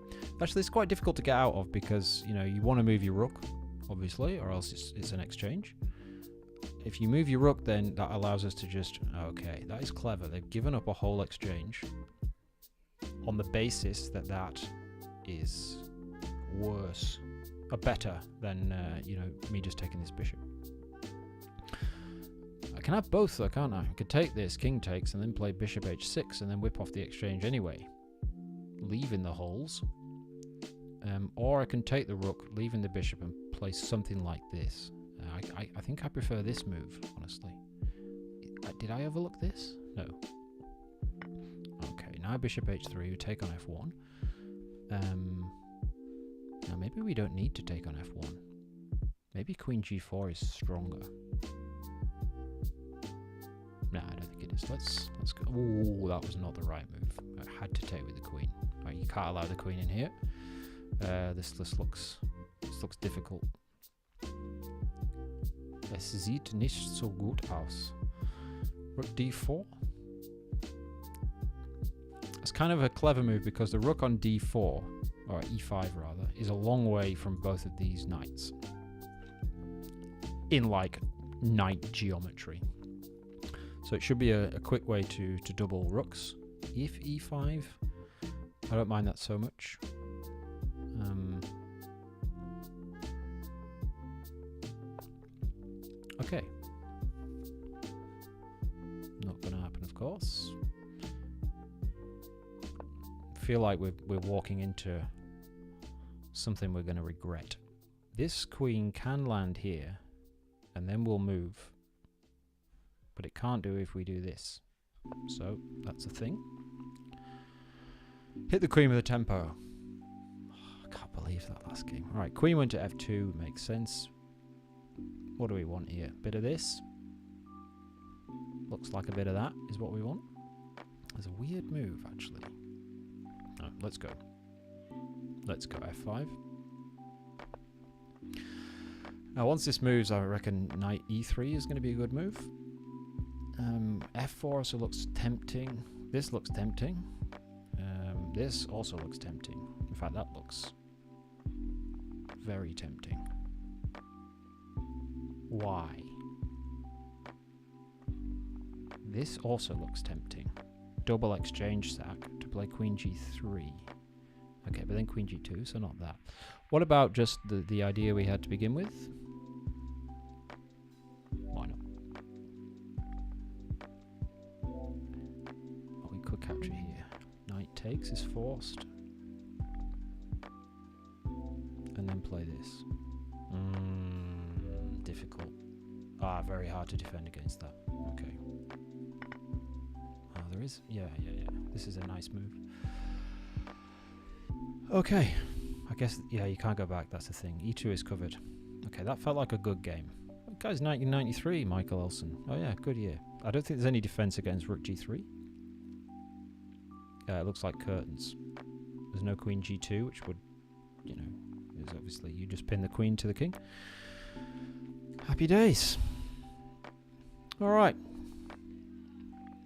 Actually, it's quite difficult to get out of because, you know, you want to move your rook, obviously, or else it's an exchange. If you move your rook, then that allows us to just... Okay, that is clever. They've given up a whole exchange on the basis that that is worse, or better than, you know, me just taking this bishop. I can have both though, can't I? I could take this, king takes, and then play bishop h6, and then whip off the exchange anyway, leaving the holes. Or I can take the rook, leaving the bishop, and play something like this. I think I prefer this move, honestly. Did I overlook this? No. Okay, now bishop h3, we take on f1. Now maybe we don't need to take on f1. Maybe queen g4 is stronger. No, I don't think it is. Let's go. Oh, that was not the right move. I had to take with the queen. Right, you can't allow the queen in here. This looks difficult. Es sieht nicht so gut aus. Rook d4. It's kind of a clever move because the rook on d4, or e5 rather, is a long way from both of these knights. In like knight geometry. So it should be a quick way to double rooks. If e5, I don't mind that so much. Okay. Not going to happen, of course. Feel like we're walking into something we're going to regret. This queen can land here, and then we'll move. But it can't do if we do this. So, that's a thing. Hit the queen with a tempo. Oh, I can't believe that last game. Alright, queen went to f2, makes sense. What do we want here? Bit of this. Looks like a bit of that is what we want. There's a weird move, actually. Oh, let's go. Let's go f5. Now, once this moves, I reckon knight e3 is going to be a good move. F4 also looks tempting. This looks tempting. This also looks tempting. In fact, that looks very tempting. Why? This also looks tempting. Double exchange sack to play queen g3. Okay, but then queen g2, so not that. What about just the idea we had to begin with? Why not? Oh, we could capture here. Knight takes is forced. And then play this. Difficult. Very hard to defend against that. Okay. Oh, there is? Yeah. This is a nice move. Okay. I guess, yeah, you can't go back. That's the thing. E2 is covered. Okay, that felt like a good game. That guy's 1993, Michael Elson. Oh, yeah, good year. I don't think there's any defense against rook g3. It looks like curtains. There's no queen g2, which would, you know, is obviously you just pin the queen to the king. Happy days. All right.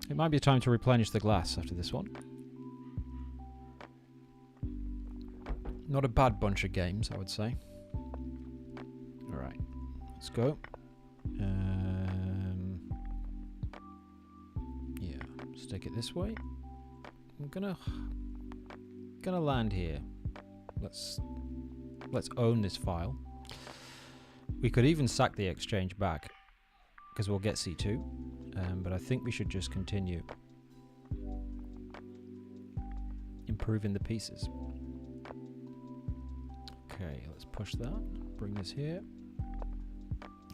It might be time to replenish the glass after this one. Not a bad bunch of games, I would say. All right. Let's go. Yeah, stick it this way. I'm gonna land here. Let's own this file. We could even sack the exchange back because we'll get c2, but I think we should just continue improving the pieces. Okay, let's push that. Bring this here.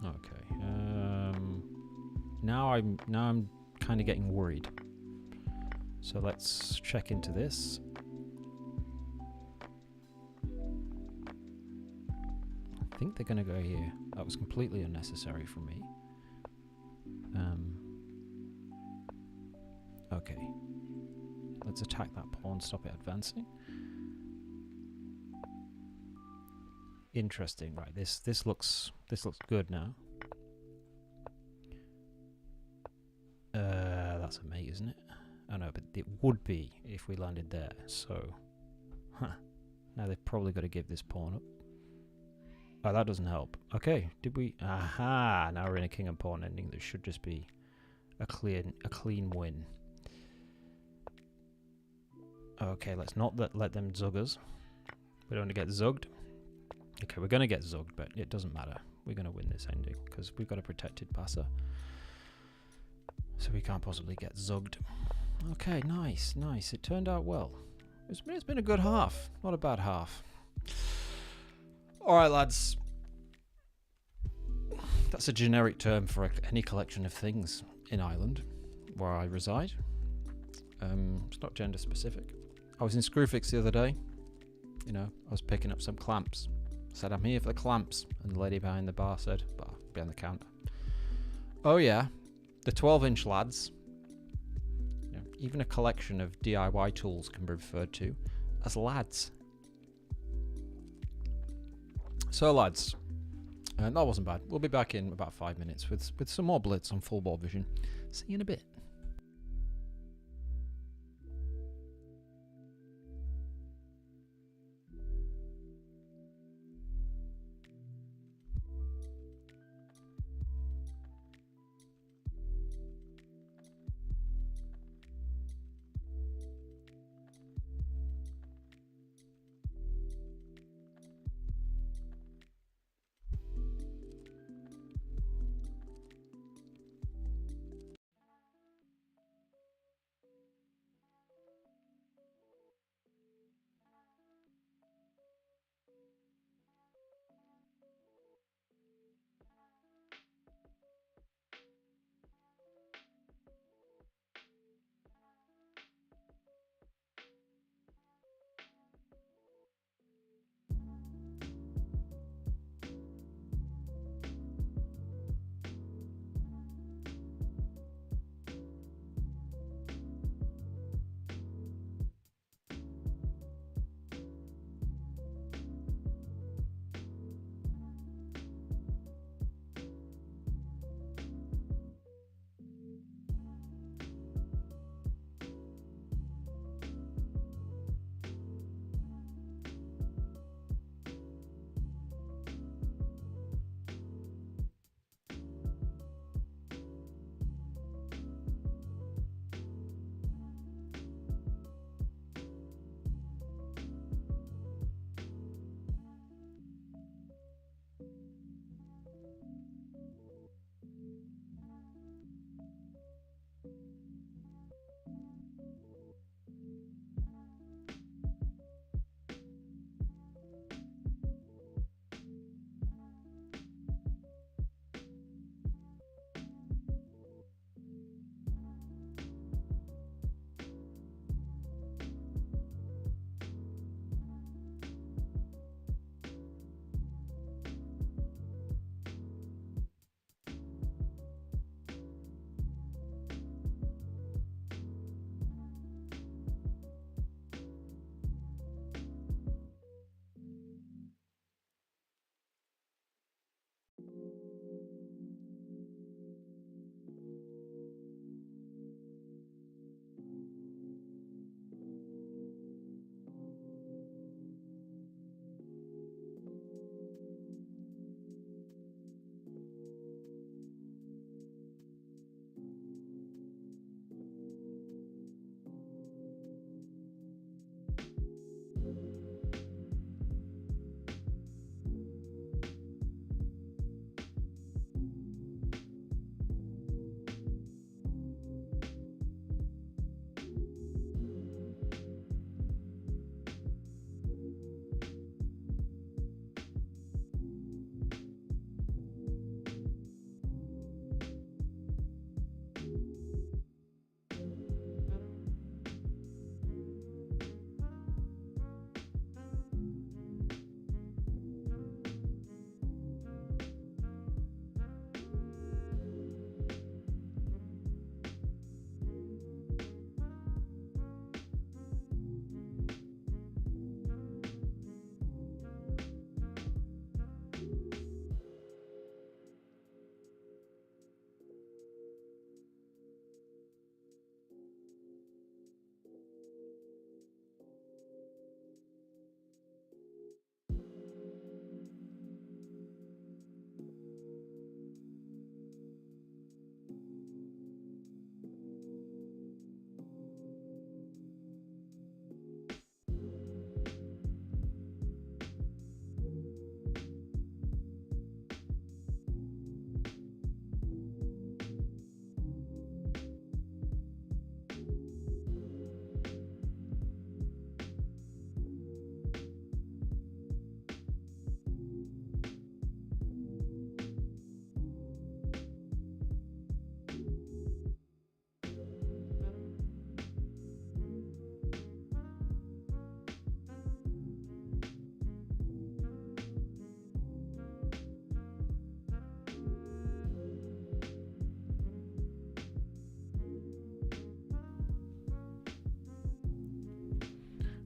Okay. Now I'm kind of getting worried. So let's check into this. I think they're going to go here. That was completely unnecessary for me. Okay. Let's attack that pawn, stop it advancing. Interesting, right? This looks good now. that's a mate, isn't it? I know, but it would be if we landed there. So, now they've probably got to give this pawn up. Oh, that doesn't help. Okay, did we? Aha! Now we're in a king and pawn ending. That should just be a clean win. Okay, let's not let them zug us. We don't want to get zugged. Okay, we're going to get zugged, but it doesn't matter. We're going to win this ending because we've got a protected passer. So we can't possibly get zugged. Okay, nice, nice. It turned out well. It's been a good half. Not a bad half. Alright, lads. That's a generic term for any collection of things in Ireland where I reside. It's not gender specific. I was in Screwfix the other day. You know, I was picking up some clamps. I said, I'm here for the clamps. And the lady behind the bar said, behind the counter, oh yeah, the 12-inch lads. You know, even a collection of DIY tools can be referred to as lads. So lads, that wasn't bad. We'll be back in about 5 minutes with some more Blitz on full board vision. See you in a bit.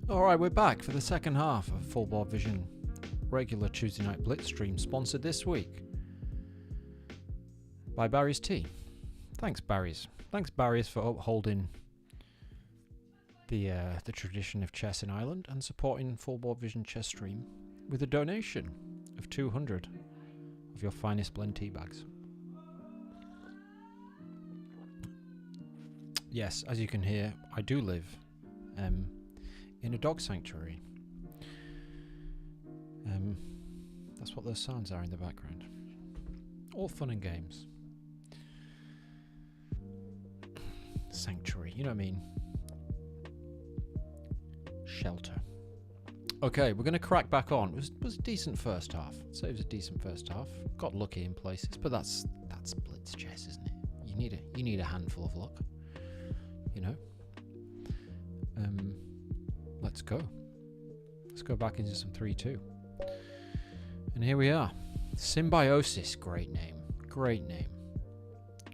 Alright, we're back for the second half of Full Board Vision regular Tuesday night Blitz stream, sponsored this week by Barry's Tea. Thanks, Barry's. Thanks, Barry's, for upholding the tradition of chess in Ireland and supporting Full Board Vision chess stream with a donation of 200 of your finest blend tea bags. Yes, as you can hear, I do live in a dog sanctuary. That's what those sounds are in the background. All fun and games. Sanctuary, you know what I mean? Shelter. Okay, we're going to crack back on. It was a decent first half. I'd say it was a decent first half. Got lucky in places, but that's blitz chess, isn't it? You need a handful of luck. You know? Let's go. Let's go back into some 3-2. And here we are. Symbiosis. Great name. Great name.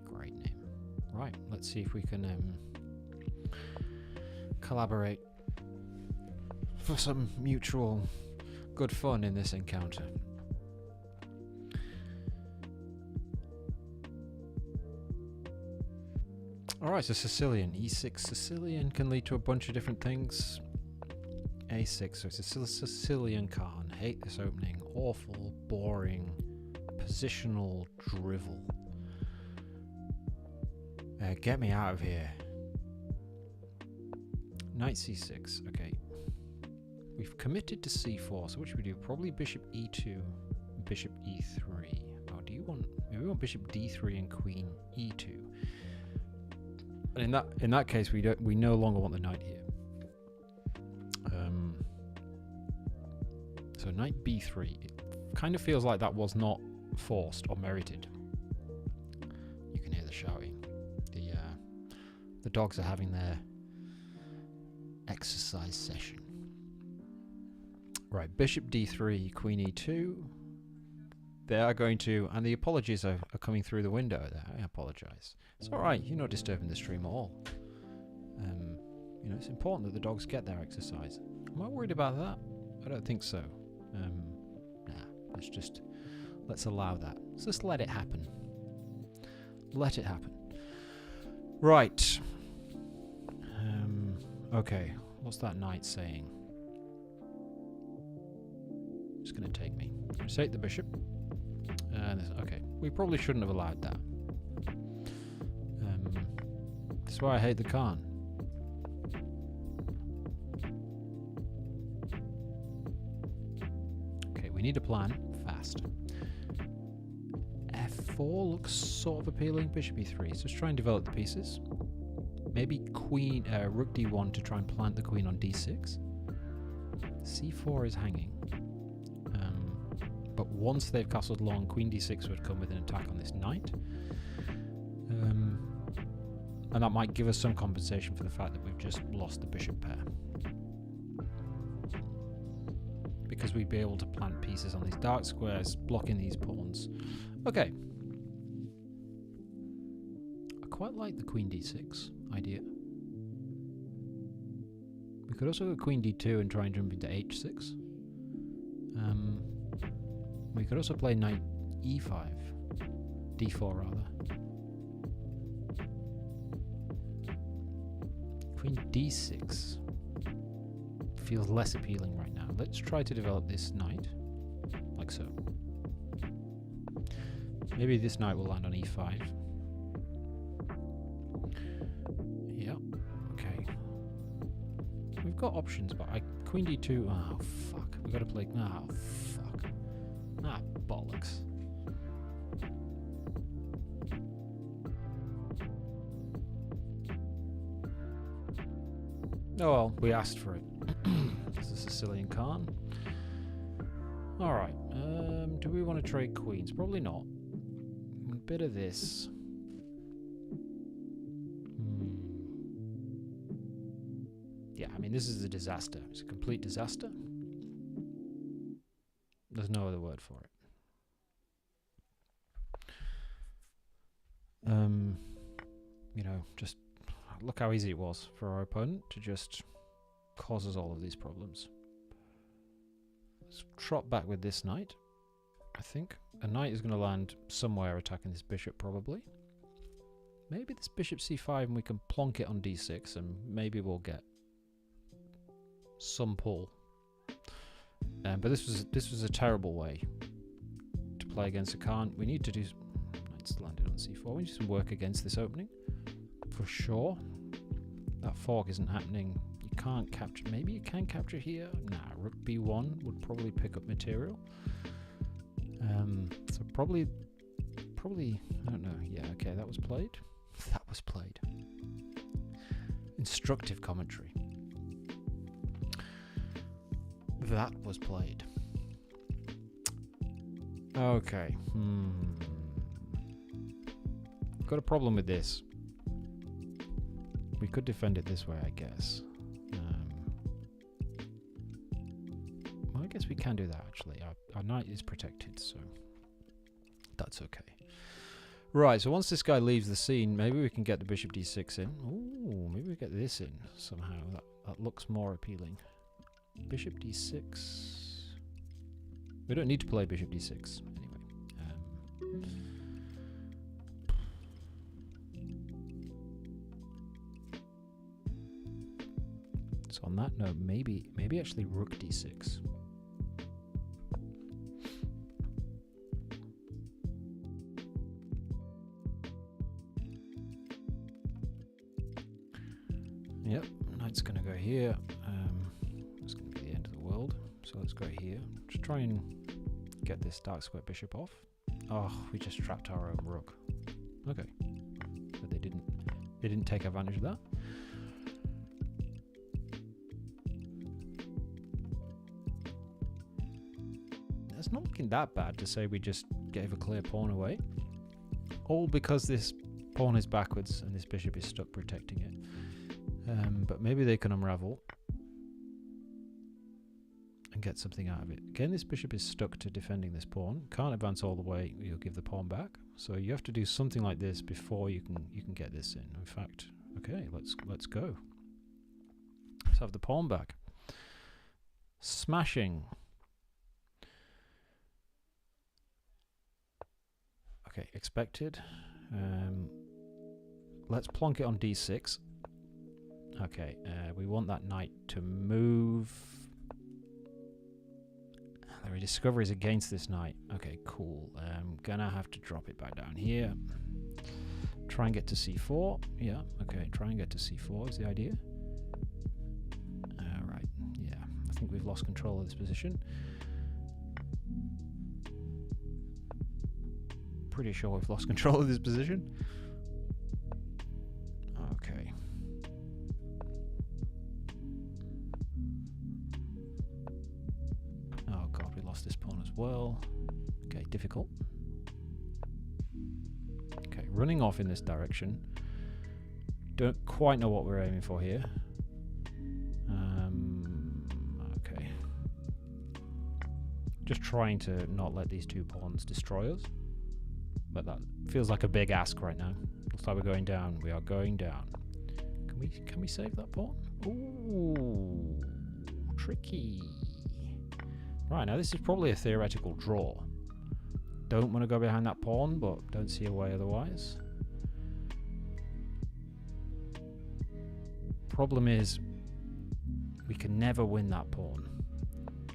Great name. Right, let's see if we can collaborate for some mutual good fun in this encounter. Alright, so Sicilian. E6 Sicilian can lead to a bunch of different things. A6, so it's a Sicilian Khan. Hate this opening. Awful, boring, positional drivel. Get me out of here. Knight C6, okay. We've committed to C4, so what should we do? Probably Bishop E2, Bishop E3. Oh, do you want... Maybe we want Bishop D3 and Queen E2. And in that case, we no longer want the knight here. So knight b3, it kind of feels like that was not forced or merited. You can hear the shouting. The dogs are having their exercise session. Right, bishop d3, queen e2. They are going to, and the apologies are coming through the window there. I apologize. It's all right. You're not disturbing the stream at all. You know, it's important that the dogs get their exercise. Am I worried about that? I don't think so. Nah, let's allow that. Let's just let it happen. Let it happen. Right. Okay. What's that knight saying? It's going to take me. Take the bishop. Okay. We probably shouldn't have allowed that. That's why I hate the Khan. Okay, we need a plan fast. F4 looks sort of appealing. Bishop E3. So let's try and develop the pieces. Maybe queen, rook D1 to try and plant the queen on D6. C4 is hanging. But once they've castled long, queen D6 would come with an attack on this knight. And that might give us some compensation for the fact that we've just lost the bishop pair. Because we'd be able to plant pieces on these dark squares, blocking these pawns. Okay. I quite like the queen D6 idea. We could also go queen D2 and try and jump into H6. We could also play knight E5. D4 rather. Queen D6 feels less appealing right now. Let's try to develop this knight, like so. Maybe this knight will land on E5. Yeah, okay. We've got options, but Queen D2, oh fuck. We've got to play, oh fuck. Ah, bollocks. Oh well, we asked for it. This is a Sicilian Khan. Alright, do we want to trade queens? Probably not. A bit of this. Yeah, I mean, this is a disaster. It's a complete disaster. There's no other word for it. You know, just look how easy it was for our opponent to just causes all of these problems. Let's trot back with this knight, I think. A knight is going to land somewhere attacking this bishop, probably. Maybe this bishop c5 and we can plonk it on d6 and maybe we'll get some pull. But this was a terrible way to play against a Khan. We need to do... Knight's landed on c4. We need some work against this opening, for sure. That fork isn't happening. You can't capture... Maybe you can capture here. Nah, rook b1 would probably pick up material. So probably... I don't know. Yeah, okay, that was played. That was played. Instructive commentary. That was played. Okay. Got a problem with this. We could defend it this way, I guess. Well, I guess we can do that, actually. Our knight is protected, so that's okay. Right, so once this guy leaves the scene, maybe we can get the bishop d6 in. Ooh, maybe we get this in somehow. That looks more appealing. Bishop d6. We don't need to play bishop d6 anyway. So on that note, maybe actually rook d6. Yep, knight's going to go here. It's going to be the end of the world. So let's go here. Just try and get this dark square bishop off. Oh, we just trapped our own rook. Okay, but they didn't take advantage of that. It's not looking that bad to say we just gave a clear pawn away. All because this pawn is backwards and this bishop is stuck protecting it. But maybe they can unravel and get something out of it. Again, this bishop is stuck to defending this pawn. Can't advance all the way. You'll give the pawn back. So you have to do something like this before you can get this in. In fact, okay, let's go. Let's have the pawn back. Smashing. Okay, expected. Let's plonk it on d6. Okay, we want that knight to move. The rediscovery is against this knight. Okay, cool. Gonna have to drop it back down here. Try and get to c4. Yeah, okay, try and get to c4 is the idea. Right, yeah. I think we've lost control of this position. Pretty sure we've lost control of this position. Okay. Oh god, we lost this pawn as well. Okay, difficult. Okay, running off in this direction. Don't quite know what we're aiming for here. Okay. Just trying to not let these two pawns destroy us. But that feels like a big ask right now. Looks like we're going down. We are going down. Can we save that pawn? Ooh, tricky. Right, now this is probably a theoretical draw. Don't want to go behind that pawn, but don't see a way otherwise. Problem is, we can never win that pawn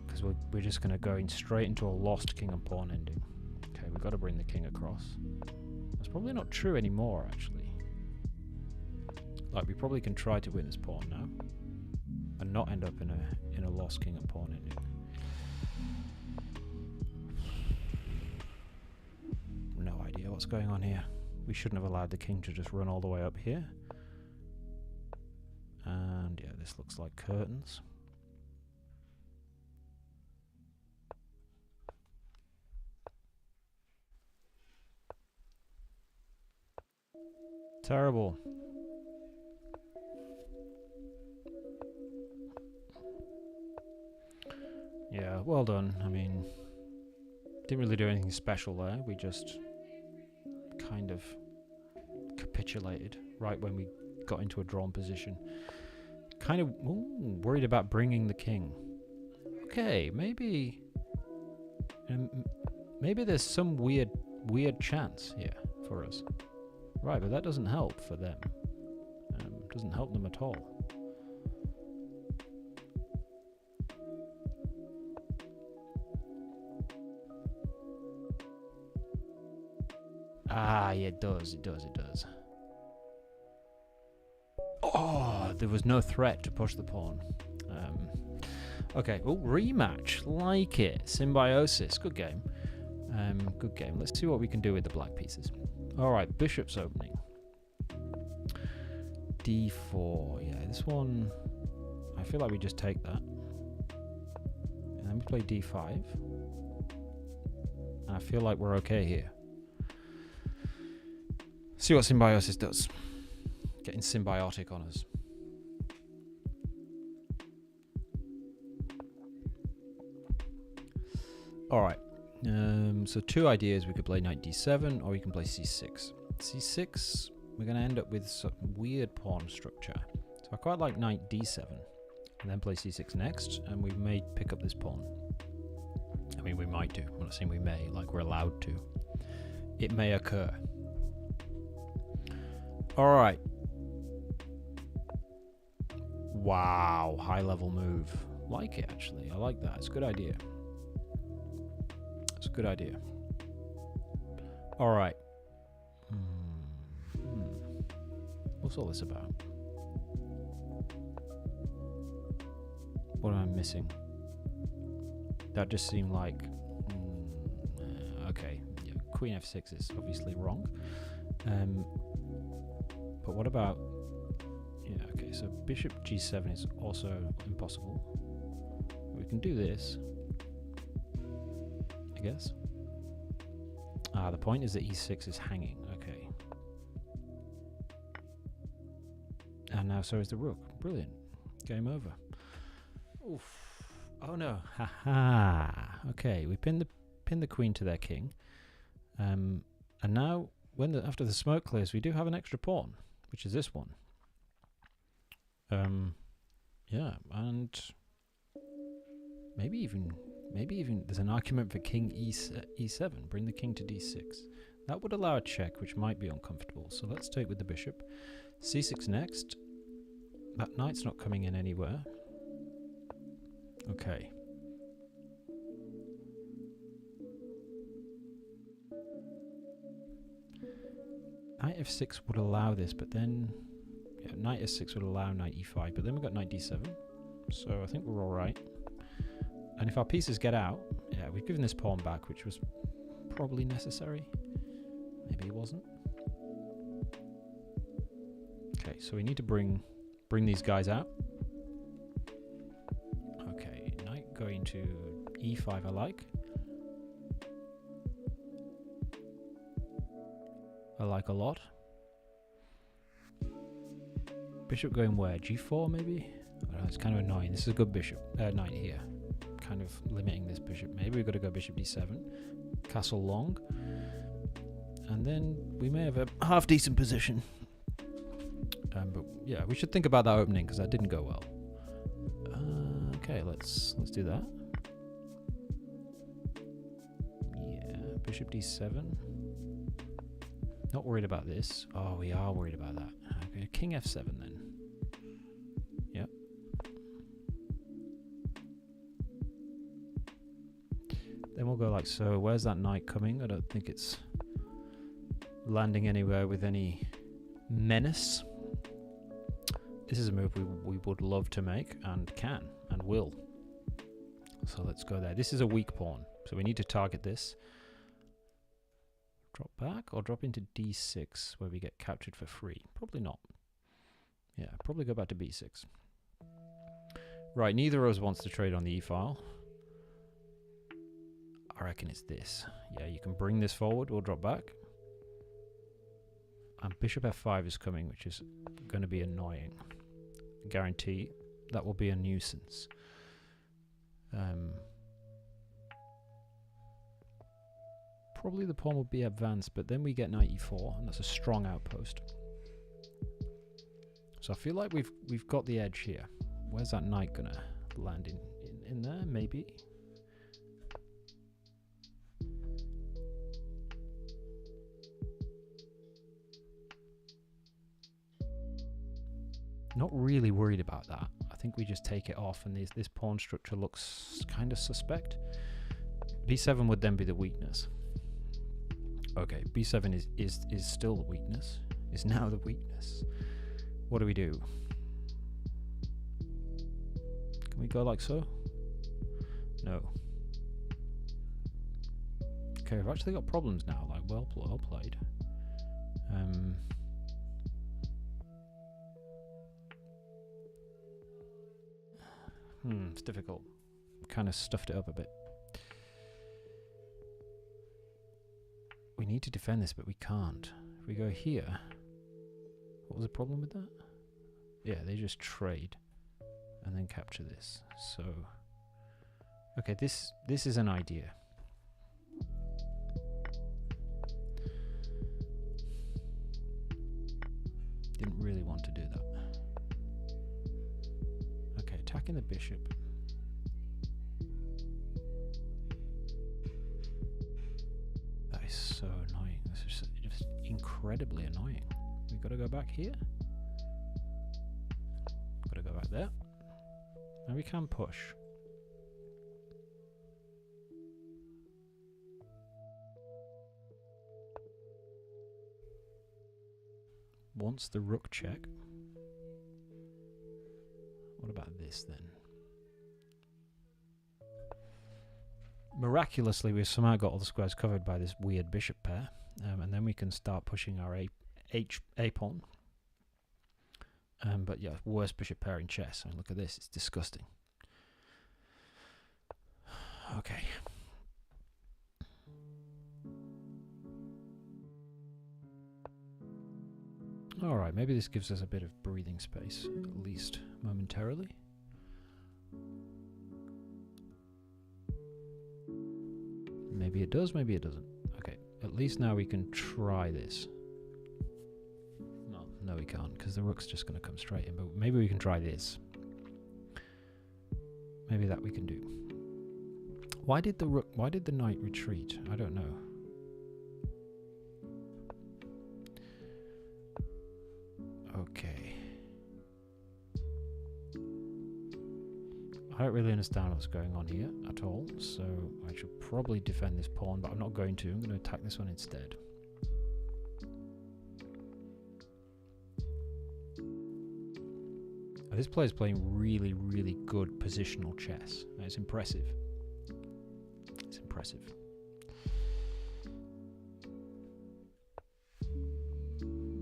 because we're just going to go in straight into a lost king and pawn ending. Okay, we've got to bring the king across. That's probably not true anymore, actually. Like, we probably can try to win this pawn now and not end up in a lost king and pawn ending. No idea what's going on here. We shouldn't have allowed the king to just run all the way up here. And yeah, this looks like curtains. Terrible. Yeah, well done. I mean, didn't really do anything special there. We just kind of capitulated right when we got into a drawn position. Kind of worried about bringing the king. Okay, maybe maybe there's some weird chance here for us. Right, but that doesn't help for them. Doesn't help them at all. Ah, yeah, it does. Oh, there was no threat to push the pawn. Okay, oh, rematch. Like it. Symbiosis. Good game. Good game. Let's see what we can do with the black pieces. Alright, bishop's opening. D4. Yeah, this one... I feel like we just take that. And then we play D5. I feel like we're okay here. See what Symbiosis does. Getting symbiotic on us. Alright. So two ideas. We could play knight d7 or we can play c6. c6, we're going to end up with some weird pawn structure. So I quite like knight d7 and then play c6 next, and we may pick up this pawn. I mean, we might do. I'm not saying we may, like we're allowed to. It may occur. Alright. Wow, high level move. Like it, actually. I like that. It's a good idea. It's a good idea. Alright. What's all this about? What am I missing? That just seemed like... okay. Yeah, Queen f6 is obviously wrong. But what about... Yeah, okay, so bishop g7 is also impossible. We can do this, I guess. Ah, the point is that e6 is hanging. Okay. And now so is the rook. Brilliant. Game over. Oof. Oh no. Haha. Okay, we pin the queen to their king. And now after the smoke clears, we do have an extra pawn, which is this one. Yeah, and maybe even there's an argument for king e7. Bring the king to d6. That would allow a check, which might be uncomfortable. So let's take with the bishop. c6 next. That knight's not coming in anywhere. Okay. Knight f6 would allow this, but then... Yeah, knight s6 would allow knight e5, but then we've got knight d7. So I think we're alright. And if our pieces get out... Yeah, we've given this pawn back, which was probably necessary. Maybe it wasn't. Okay, so we need to bring these guys out. Okay, knight going to e5 I like. I like a lot. Bishop going where? G4 maybe? I don't know, it's kind of annoying. This is a good bishop. Knight here. Kind of limiting this bishop. Maybe we've got to go bishop d7. Castle long. And then we may have a half decent position. But yeah, we should think about that opening because that didn't go well. Okay, let's do that. Yeah, bishop d7. Not worried about this. Oh, we are worried about that. Okay, king f7 then. Yep. Then we'll go like so. Where's that knight coming? I don't think it's landing anywhere with any menace. This is a move we would love to make and can and will. So let's go there. This is a weak pawn, so we need to target this. Drop back or drop into d6 where we get captured for free? Probably not. Yeah, probably go back to b6. Right, neither of us wants to trade on the e-file. I reckon it's this. Yeah, you can bring this forward. We'll drop back. And bishop f5 is coming, which is going to be annoying. Guarantee that will be a nuisance. Probably the pawn will be advanced, but then we get knight e4, and that's a strong outpost. So I feel like we've got the edge here. Where's that knight gonna land in there? Maybe. Not really worried about that. I think we just take it off, and this pawn structure looks kind of suspect. b7 would then be the weakness. Okay, b7 is still the weakness. Is now the weakness. What do we do? Can we go like so? No. Okay, we've actually got problems now. Like, well played. It's difficult. Kind of stuffed it up a bit. We need to defend this, but we can't. If we go here, what was the problem with that? Yeah, they just trade and then capture this. So, okay, this is an idea. Didn't really want to do that. Okay, attacking the bishop. That is so annoying. This is just incredibly annoying. We've got to go back here. Got to go back there. Now we can push. Wants the rook check. What about this then? Miraculously, we've somehow got all the squares covered by this weird bishop pair, and then we can start pushing our A pawn. But yeah, worst bishop pair in chess. I mean, look at this; it's disgusting. Okay. All right, maybe this gives us a bit of breathing space, at least momentarily. Maybe it does, maybe it doesn't. Okay, at least now we can try this. No, we can't, because the rook's just going to come straight in, but maybe we can try this. Maybe that we can do. Why did the knight retreat? I don't know. Okay. I don't really understand what's going on here at all, so I should probably defend this pawn, but I'm not going to. I'm going to attack this one instead. This player is playing really, really good positional chess. It's impressive. It's impressive.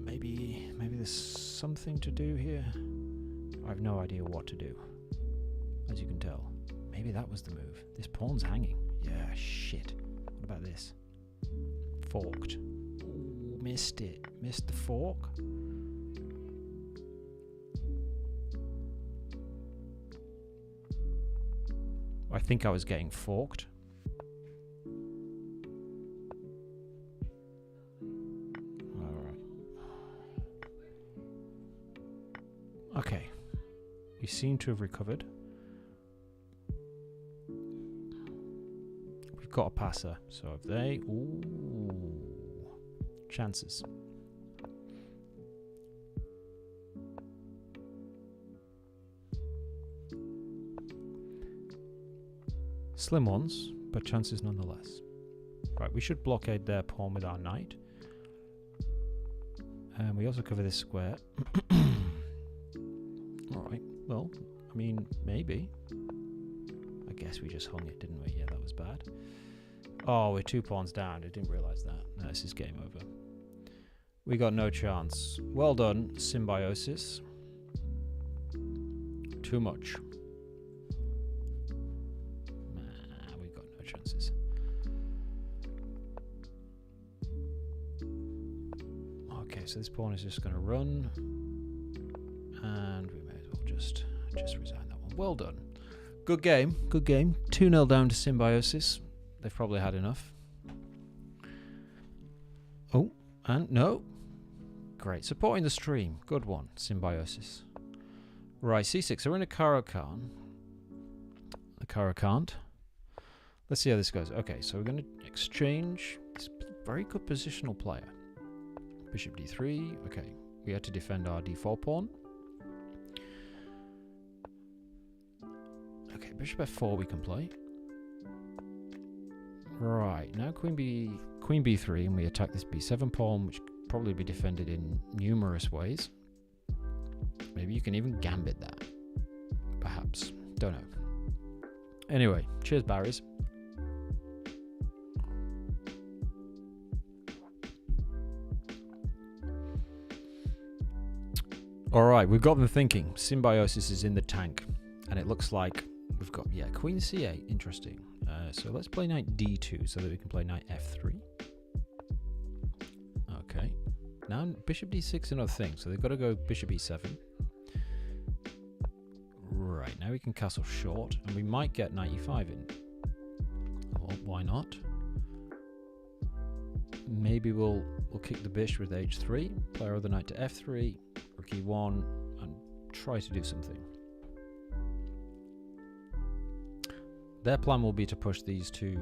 Maybe there's something to do here. I have no idea what to do, as you can tell. Maybe that was the move. This pawn's hanging. Yeah, shit. What about this? Forked. Ooh, missed it. Missed the fork. I think I was getting forked. Alright. Okay. We seem to have recovered. We've got a passer. So if they... Ooh. Chances. Slim ones, but chances nonetheless. Right, we should blockade their pawn with our knight. And we also cover this square. Alright, well, I mean, maybe. I guess we just hung it, didn't we? Yeah, that was bad. Oh, we're 2 pawns down. I didn't realise that. No, this is game over. We got no chance. Well done, Symbiosis. Too much. Chances. Okay, so this pawn is just going to run, and we may as well just resign that one. Well done. Good game. Good game. 2-0 down to Symbiosis. They've probably had enough. Oh, and no. great. Supporting the stream. Good one. Symbiosis. Right, c6. So we're in a Caro-Kann. The Caro-Can't. Let's see how this goes. Okay, so we're going to exchange. This very good positional player. Bishop d3. Okay, we had to defend our d4 pawn. Okay, bishop f4 we can play. Right, now queen b3, and we attack this b7 pawn, which could probably be defended in numerous ways. Maybe you can even gambit that. Perhaps. Don't know. Anyway, cheers, Barrys. Alright, we've got them thinking. Symbiosis is in the tank. And it looks like we've got, yeah, queen c8. Interesting. So let's play knight d2 so that we can play knight f3. Okay. Now bishop d6 another thing. So they've got to go bishop e7. Right, now we can castle short. And we might get knight e5 in. Well, why not? Maybe we'll kick the bishop with h3. Play our other knight to f3. Rook e1. And try to do something. Their plan will be to push these two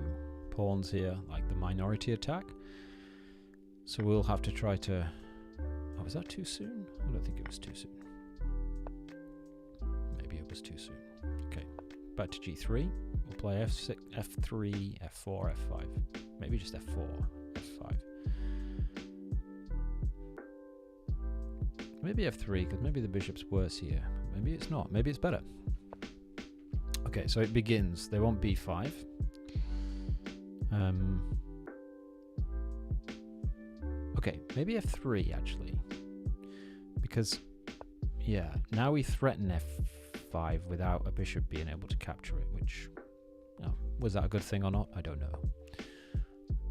pawns here, like the minority attack. So we'll have to try to... Oh, was that too soon? I don't think it was too soon. Maybe it was too soon. Okay, back to g3. We'll play f6, f3, f4, f5. Maybe just f4, f5. Maybe f3, because maybe the bishop's worse here. Maybe it's not. Maybe it's better. Okay, so it begins. They want b5. Okay, maybe f3 actually. Because, yeah, now we threaten f5 without a bishop being able to capture it, which, was that a good thing or not? I don't know.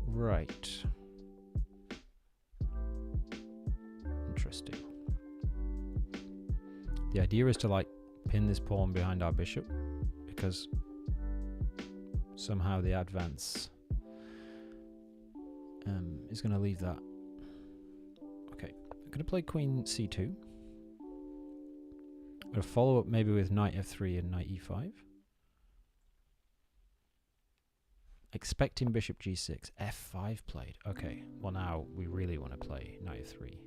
Right. Interesting. The idea is to, like, pin this pawn behind our bishop. Because somehow the advance is going to leave that. Okay, I'm going to play queen c2. I'm going to follow up maybe with knight f3 and knight e5. Expecting bishop g6. f5 played. Okay, well now we really want to play knight f3.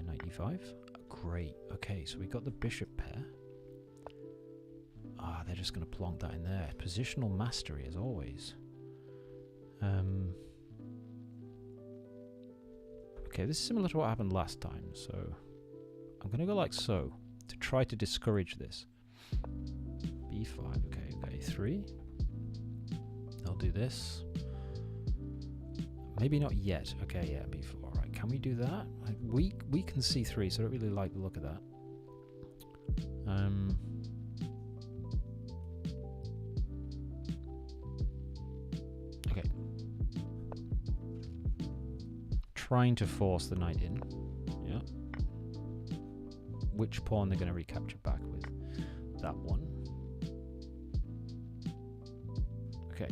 Knight e5. Great. Okay, so we got the bishop pair. Ah, they're just going to plonk that in there. Positional mastery, as always. Okay, this is similar to what happened last time, so I'm going to go like so to try to discourage this. b5, okay, 3. I'll do this. Maybe not yet. Okay, yeah, b4. All right, can we do that? Like, we can c3, so I don't really like the look of that. Trying to force the knight in. Yeah. Which pawn they're going to recapture back with? That one. Okay.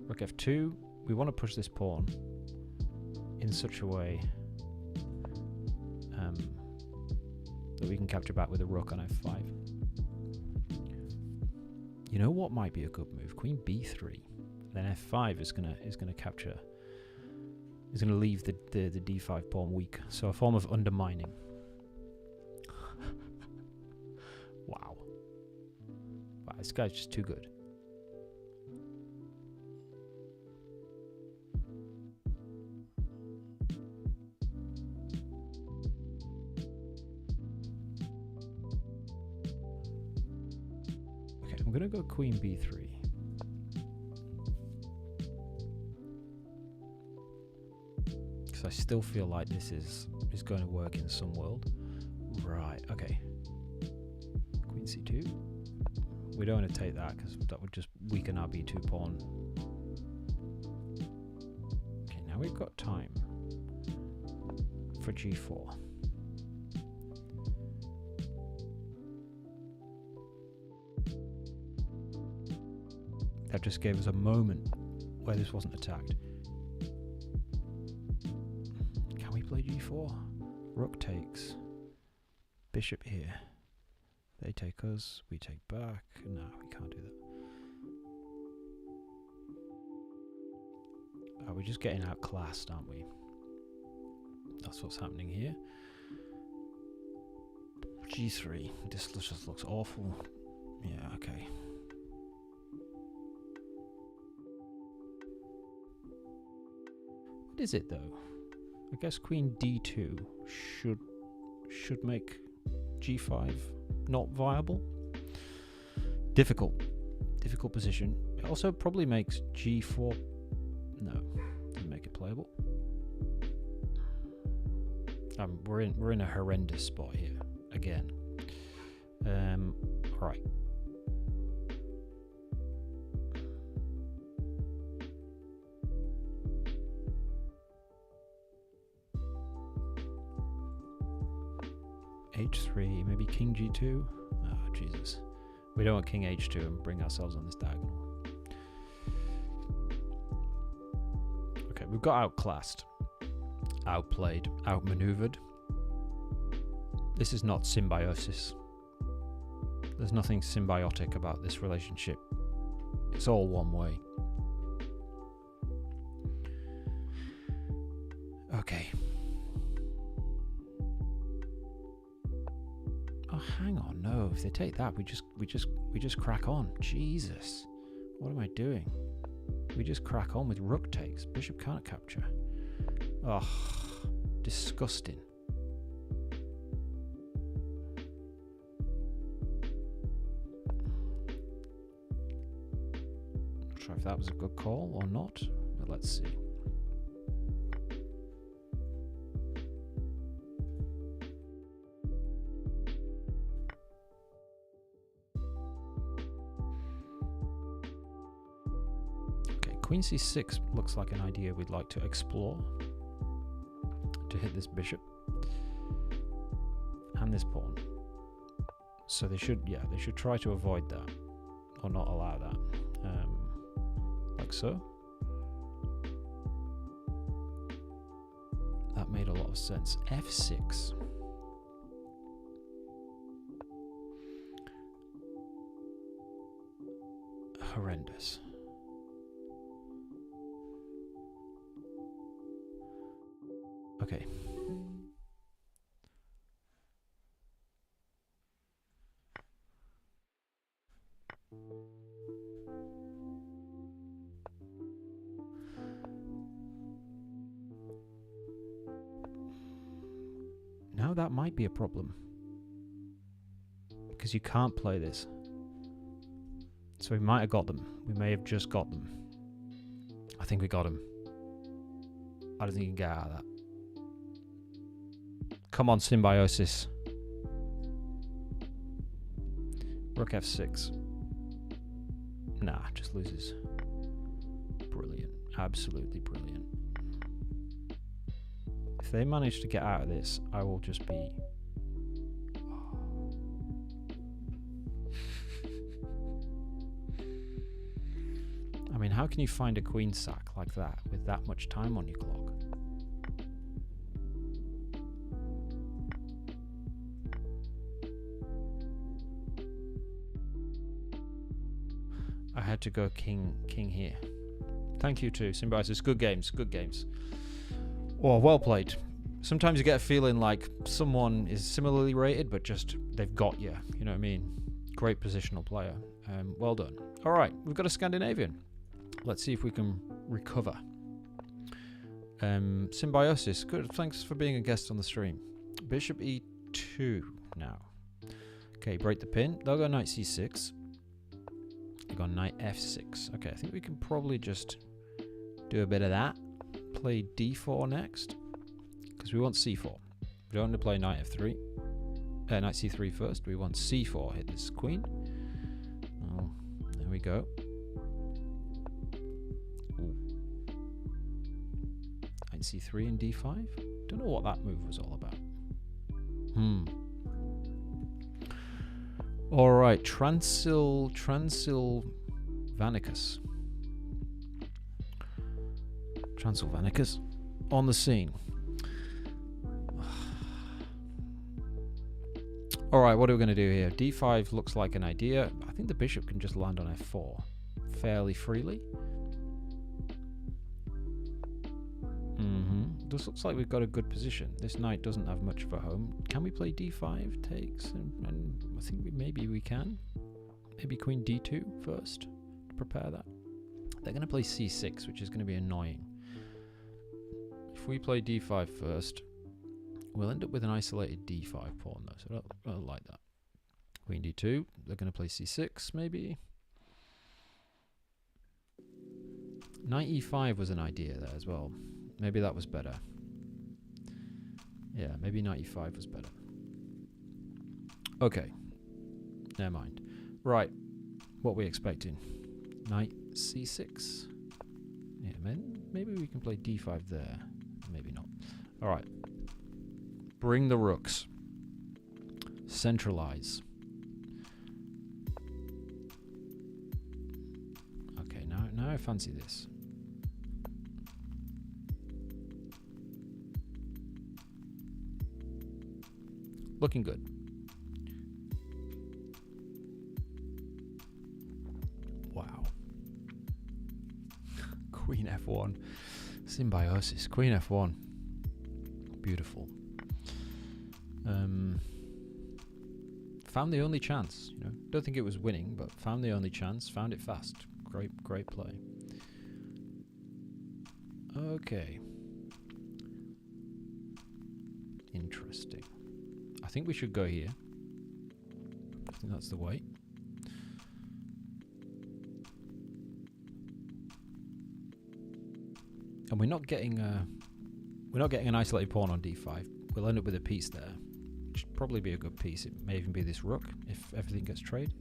Rook f2. We want to push this pawn in such a way that we can capture back with a rook on f5. You know what might be a good move? Queen b3. Then f5 is gonna capture. Is going to leave the d5 pawn weak. So a form of undermining. Wow. Wow, this guy's just too good. Okay, I'm going to go queen b3. I still feel like this is going to work in some world. Right, okay. Queen c2. We don't want to take that because that would just weaken our b2 pawn. Okay, now we've got time for g4. That just gave us a moment where this wasn't attacked. Play g4. Rook takes. Bishop here. They take us. We take back. No, we can't do that. Oh, we're just getting outclassed, aren't we? That's what's happening here. G3. This just looks awful. Yeah, okay. What is it though? I guess Queen D2 should make G5 not viable. Difficult position. It also probably makes G4. No, doesn't make it playable. We're in a horrendous spot here again. Right. H3, maybe King G2. Oh, Jesus. We don't want King H2 and bring ourselves on this diagonal. Okay, we've got outclassed, outplayed, outmaneuvered. This is not symbiosis. There's nothing symbiotic about this relationship. It's all one way. Okay. Oh, hang on. No, if they take that, we just crack on. Jesus. What am I doing? We just crack on with rook takes. Bishop can't capture. Oh, disgusting. Not sure if that was a good call or not, but let's see. Queen c6 looks like an idea we'd like to explore to hit this bishop and this pawn. So they should try to avoid that or not allow that, like so. That made a lot of sense. F6. Horrendous. Okay. Now that might be a problem, because you can't play this. So we might have got them. We may have just got them. I think we got him. I don't think you can get out of that. Come on, symbiosis. Rook f6. Nah, just loses. Brilliant. Absolutely brilliant. If they manage to get out of this, I will just be... I mean, how can you find a queen sack like that with that much time on your clock? I had to go king here. Thank you too, Symbiosis. Good games, good games. Oh, well played. Sometimes you get a feeling like someone is similarly rated, but just they've got you. You know what I mean? Great positional player. Well done. All right, we've got a Scandinavian. Let's see if we can recover. Symbiosis. Good. Thanks for being a guest on the stream. Bishop e2 now. Okay, break the pin. They'll go knight c6. They've got knight f6. Okay, I think we can probably just do a bit of that. Play d4 next, because we want c4. We don't want to play knight f3. Knight c3 first. We want c4. Hit this queen. Oh, there we go. Ooh. Knight c3 and d5. Don't know what that move was all about. All right, Transylvanicus. Transylvanicus on the scene. Alright, what are we going to do here? d5 looks like an idea. I think the bishop can just land on f4 fairly freely. This looks like we've got a good position. This knight doesn't have much of a home. Can we play d5 takes? And I think maybe we can. Maybe queen d2 first to prepare that. They're going to play c6, which is going to be annoying. If we play d5 first, we'll end up with an isolated d5 pawn though, so I don't like that. Queen d2, they're going to play c6 maybe. Knight e5 was an idea there as well. Maybe that was better. Yeah, maybe knight e5 was better. Okay. Never mind. Right. What are we expecting? Knight c6. Yeah, maybe we can play d5 there. Maybe not. Alright. Bring the rooks. Centralize. Okay, now I fancy this. Looking good. Wow. Queen f1. Symbiosis. Queen f1. Beautiful. Found the only chance, you know. Don't think it was winning, but found the only chance. Found it fast. Great play. Okay. Interesting. I think we should go here. I think that's the way. And we're not getting an isolated pawn on d5. We'll end up with a piece there, which would probably be a good piece. It may even be this rook if everything gets traded.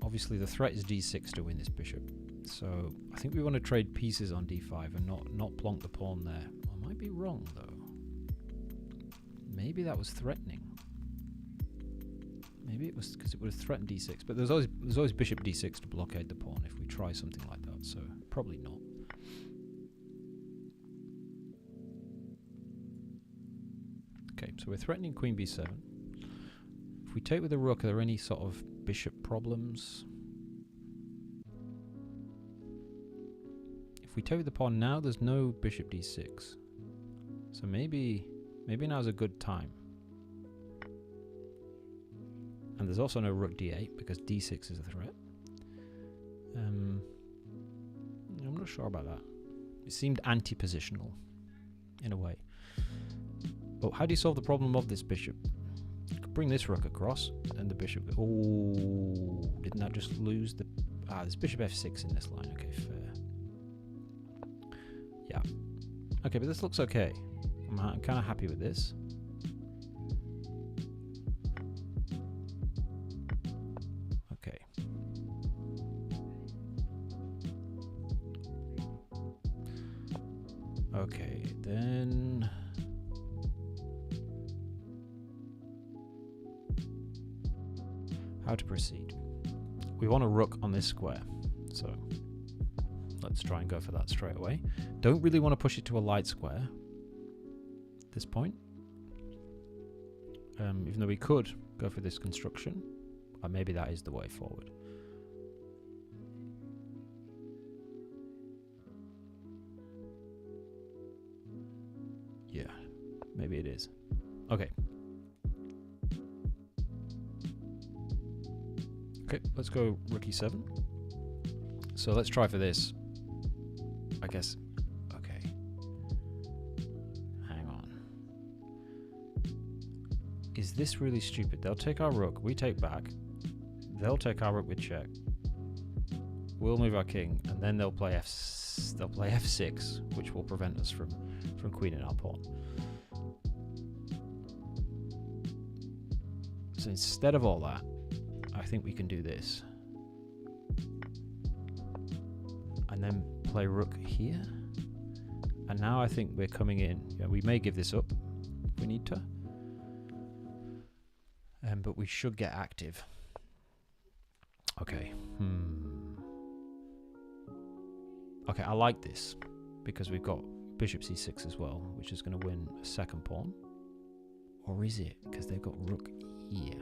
Obviously the threat is d6 to win this bishop. So I think we want to trade pieces on d5 and not plonk the pawn there. I might be wrong though. Maybe that was threatening. Maybe it was because it would have threatened d6. But there's always bishop d6 to blockade the pawn if we try something like that. So probably not. Okay, so we're threatening queen b7. If we take with the rook, are there any sort of bishop problems? If we take with the pawn now, there's no bishop d6. So maybe now's a good time. And there's also no rook d8 because d6 is a threat. I'm not sure about that. It seemed anti-positional in a way. But how do you solve the problem of this bishop? You could bring this rook across and the bishop... Oh, didn't that just lose the... there's bishop f6 in this line. Okay, fair. Yeah. Okay, but this looks okay. I'm kind of happy with this. Okay. Okay, then... How to proceed? We want a rook on this square, so let's try and go for that straight away. Don't really want to push it to a light square at this point, even though we could go for this construction, or maybe that is the way forward. Yeah, maybe it is. Okay. Okay, let's go rook e7. So let's try for this. I guess. Okay. Hang on. Is this really stupid? They'll take our rook. We take back. They'll take our rook with check. We'll move our king, and then they'll play f6, which will prevent us from queening our pawn. So instead of all that, I think we can do this. And then play rook here. And now I think we're coming in. Yeah, we may give this up if we need to. But we should get active. Okay. Okay, I like this. Because we've got bishop c6 as well, which is going to win a second pawn. Or is it? Because they've got rook here.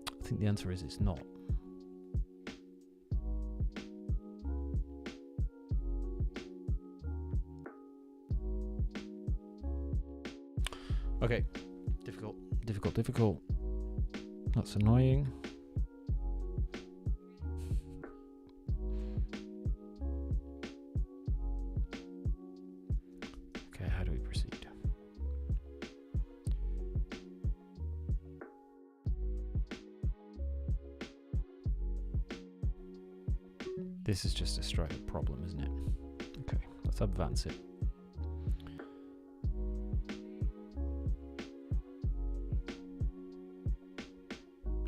I think the answer is it's not. Okay. Difficult. Difficult, difficult. That's annoying. Okay, how do we proceed? This is just a straight up problem, isn't it? Okay, let's advance it.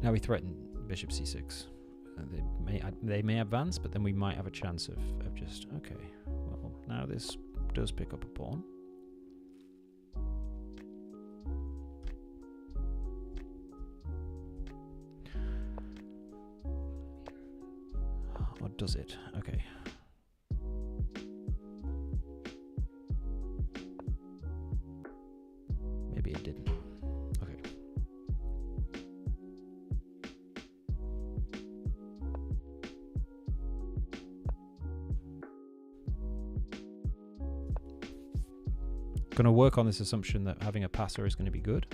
Now we threaten bishop c6. They may advance, but then we might have a chance of just... Okay, well, now this does pick up a pawn. Or does it? Okay. Maybe it didn't. Okay. Going to work on this assumption that having a passer is going to be good.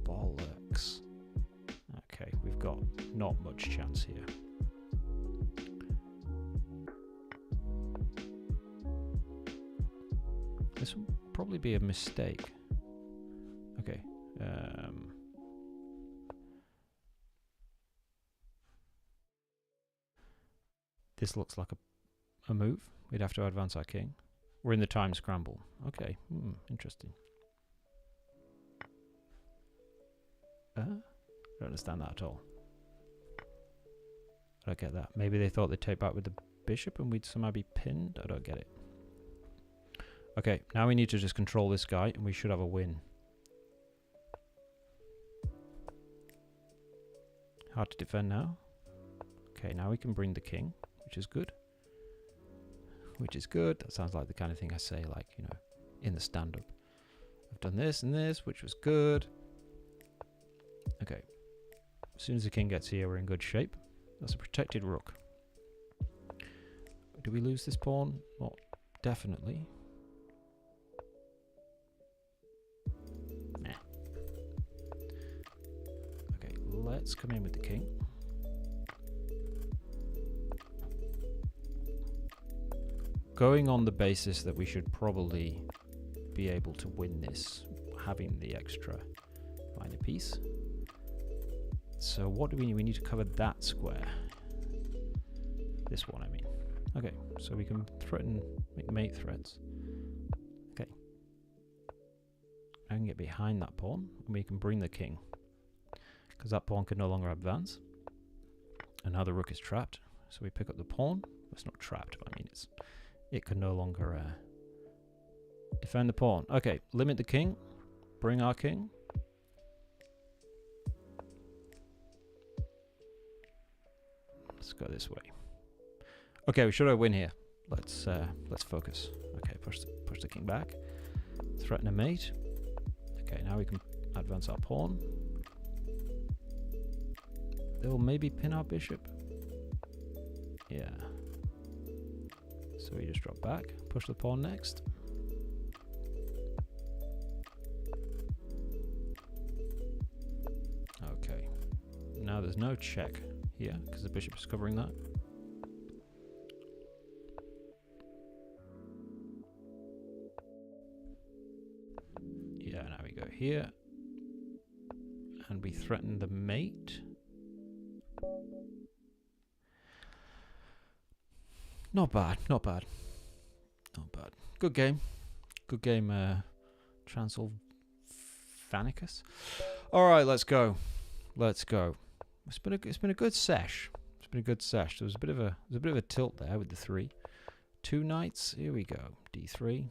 Bollocks. Okay, we've got not much chance here. This will probably be a mistake. Okay. This looks like a move. We'd have to advance our king. We're in the time scramble. Okay, interesting. I don't understand that at all. I don't get that. Maybe they thought they'd take back with the bishop and we'd somehow be pinned. I don't get it. Okay, now we need to just control this guy and we should have a win. Hard to defend now. Okay, now we can bring the king, which is good. Which is good. That sounds like the kind of thing I say, like, you know, in the stand-up. I've done this and this, which was good. Okay. As soon as the king gets here, we're in good shape. That's a protected rook. Do we lose this pawn? Well, definitely. Nah. Okay, let's come in with the king. Going on the basis that we should probably be able to win this, having the extra minor piece. So what do we need? We need to cover that square. This one, I mean. Okay, so we can threaten, make mate threats. Okay. I can get behind that pawn, and we can bring the king. Because that pawn can no longer advance. And now the rook is trapped. So we pick up the pawn. It's not trapped, but I mean it can no longer defend the pawn. Okay, limit the king. Bring our king. Let's go this way. Okay, we should have a win here. Let's focus. Okay, push the king back. Threaten a mate. Okay, now we can advance our pawn. They'll maybe pin our bishop. Yeah. So we just drop back, push the pawn next. Okay. Now there's no check here because the bishop is covering that. Yeah, now we go here. And we threaten the mate. Not bad, not bad. Not bad. Good game. Good game, Transylvanicus. Alright, let's go. Let's go. It's been a good sesh. It's been a good sesh. There was a bit of a tilt there with the 3. 2 knights. Here we go. D3.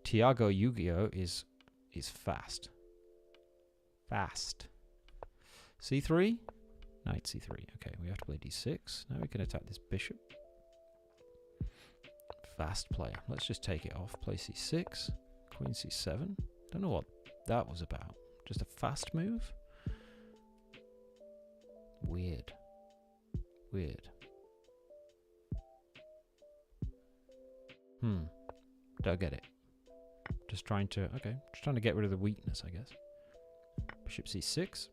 Tiago Yu-Gi-Oh is fast. Fast. C3. Knight c3. Okay, we have to play d6. Now we can attack this bishop. Fast player. Let's just take it off. Play c6. Queen c7. Don't know what that was about. Just a fast move? Weird. Weird. Don't get it. Just trying to get rid of the weakness, I guess. Bishop c6.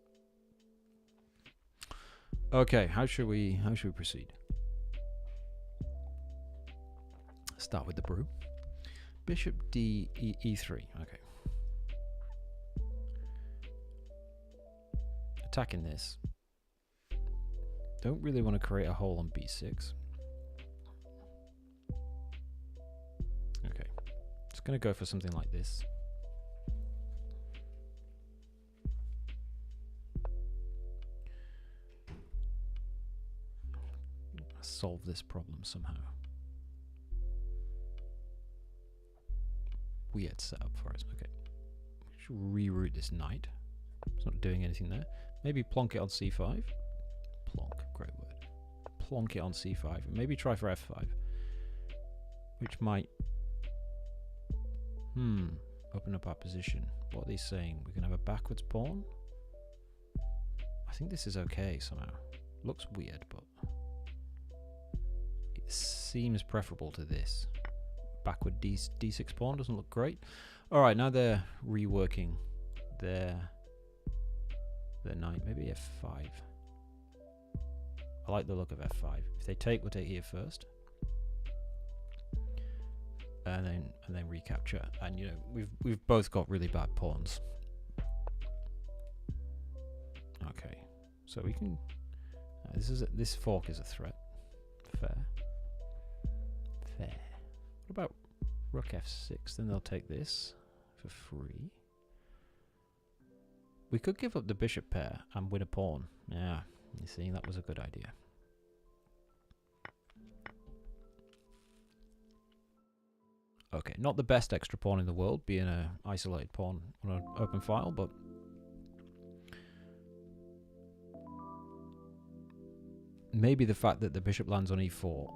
Okay, how should we proceed? Start with the brew. Bishop e3. Okay. Attacking this. Don't really want to create a hole on b6. Okay. Just going to go for something like this. Solve this problem somehow. Weird setup for us. Okay. We should reroute this knight. It's not doing anything there. Maybe plonk it on c5. Plonk, great word. Plonk it on c5. Maybe try for f5. Which might open up our position. What are they saying? We can have a backwards pawn? I think this is okay somehow. Looks weird, but it seems preferable to this. Backward d6 pawn doesn't look great. Alright, now they're reworking their knight. Maybe f5. I like the look of f5. If they take, we'll take here first. And then recapture. And you know, we've both got really bad pawns. Okay. So we can this fork is a threat. Fair. What about rook f6? Then they'll take this for free. We could give up the bishop pair and win a pawn. Yeah, you see, that was a good idea. Okay, not the best extra pawn in the world, being an isolated pawn on an open file, but maybe the fact that the bishop lands on e4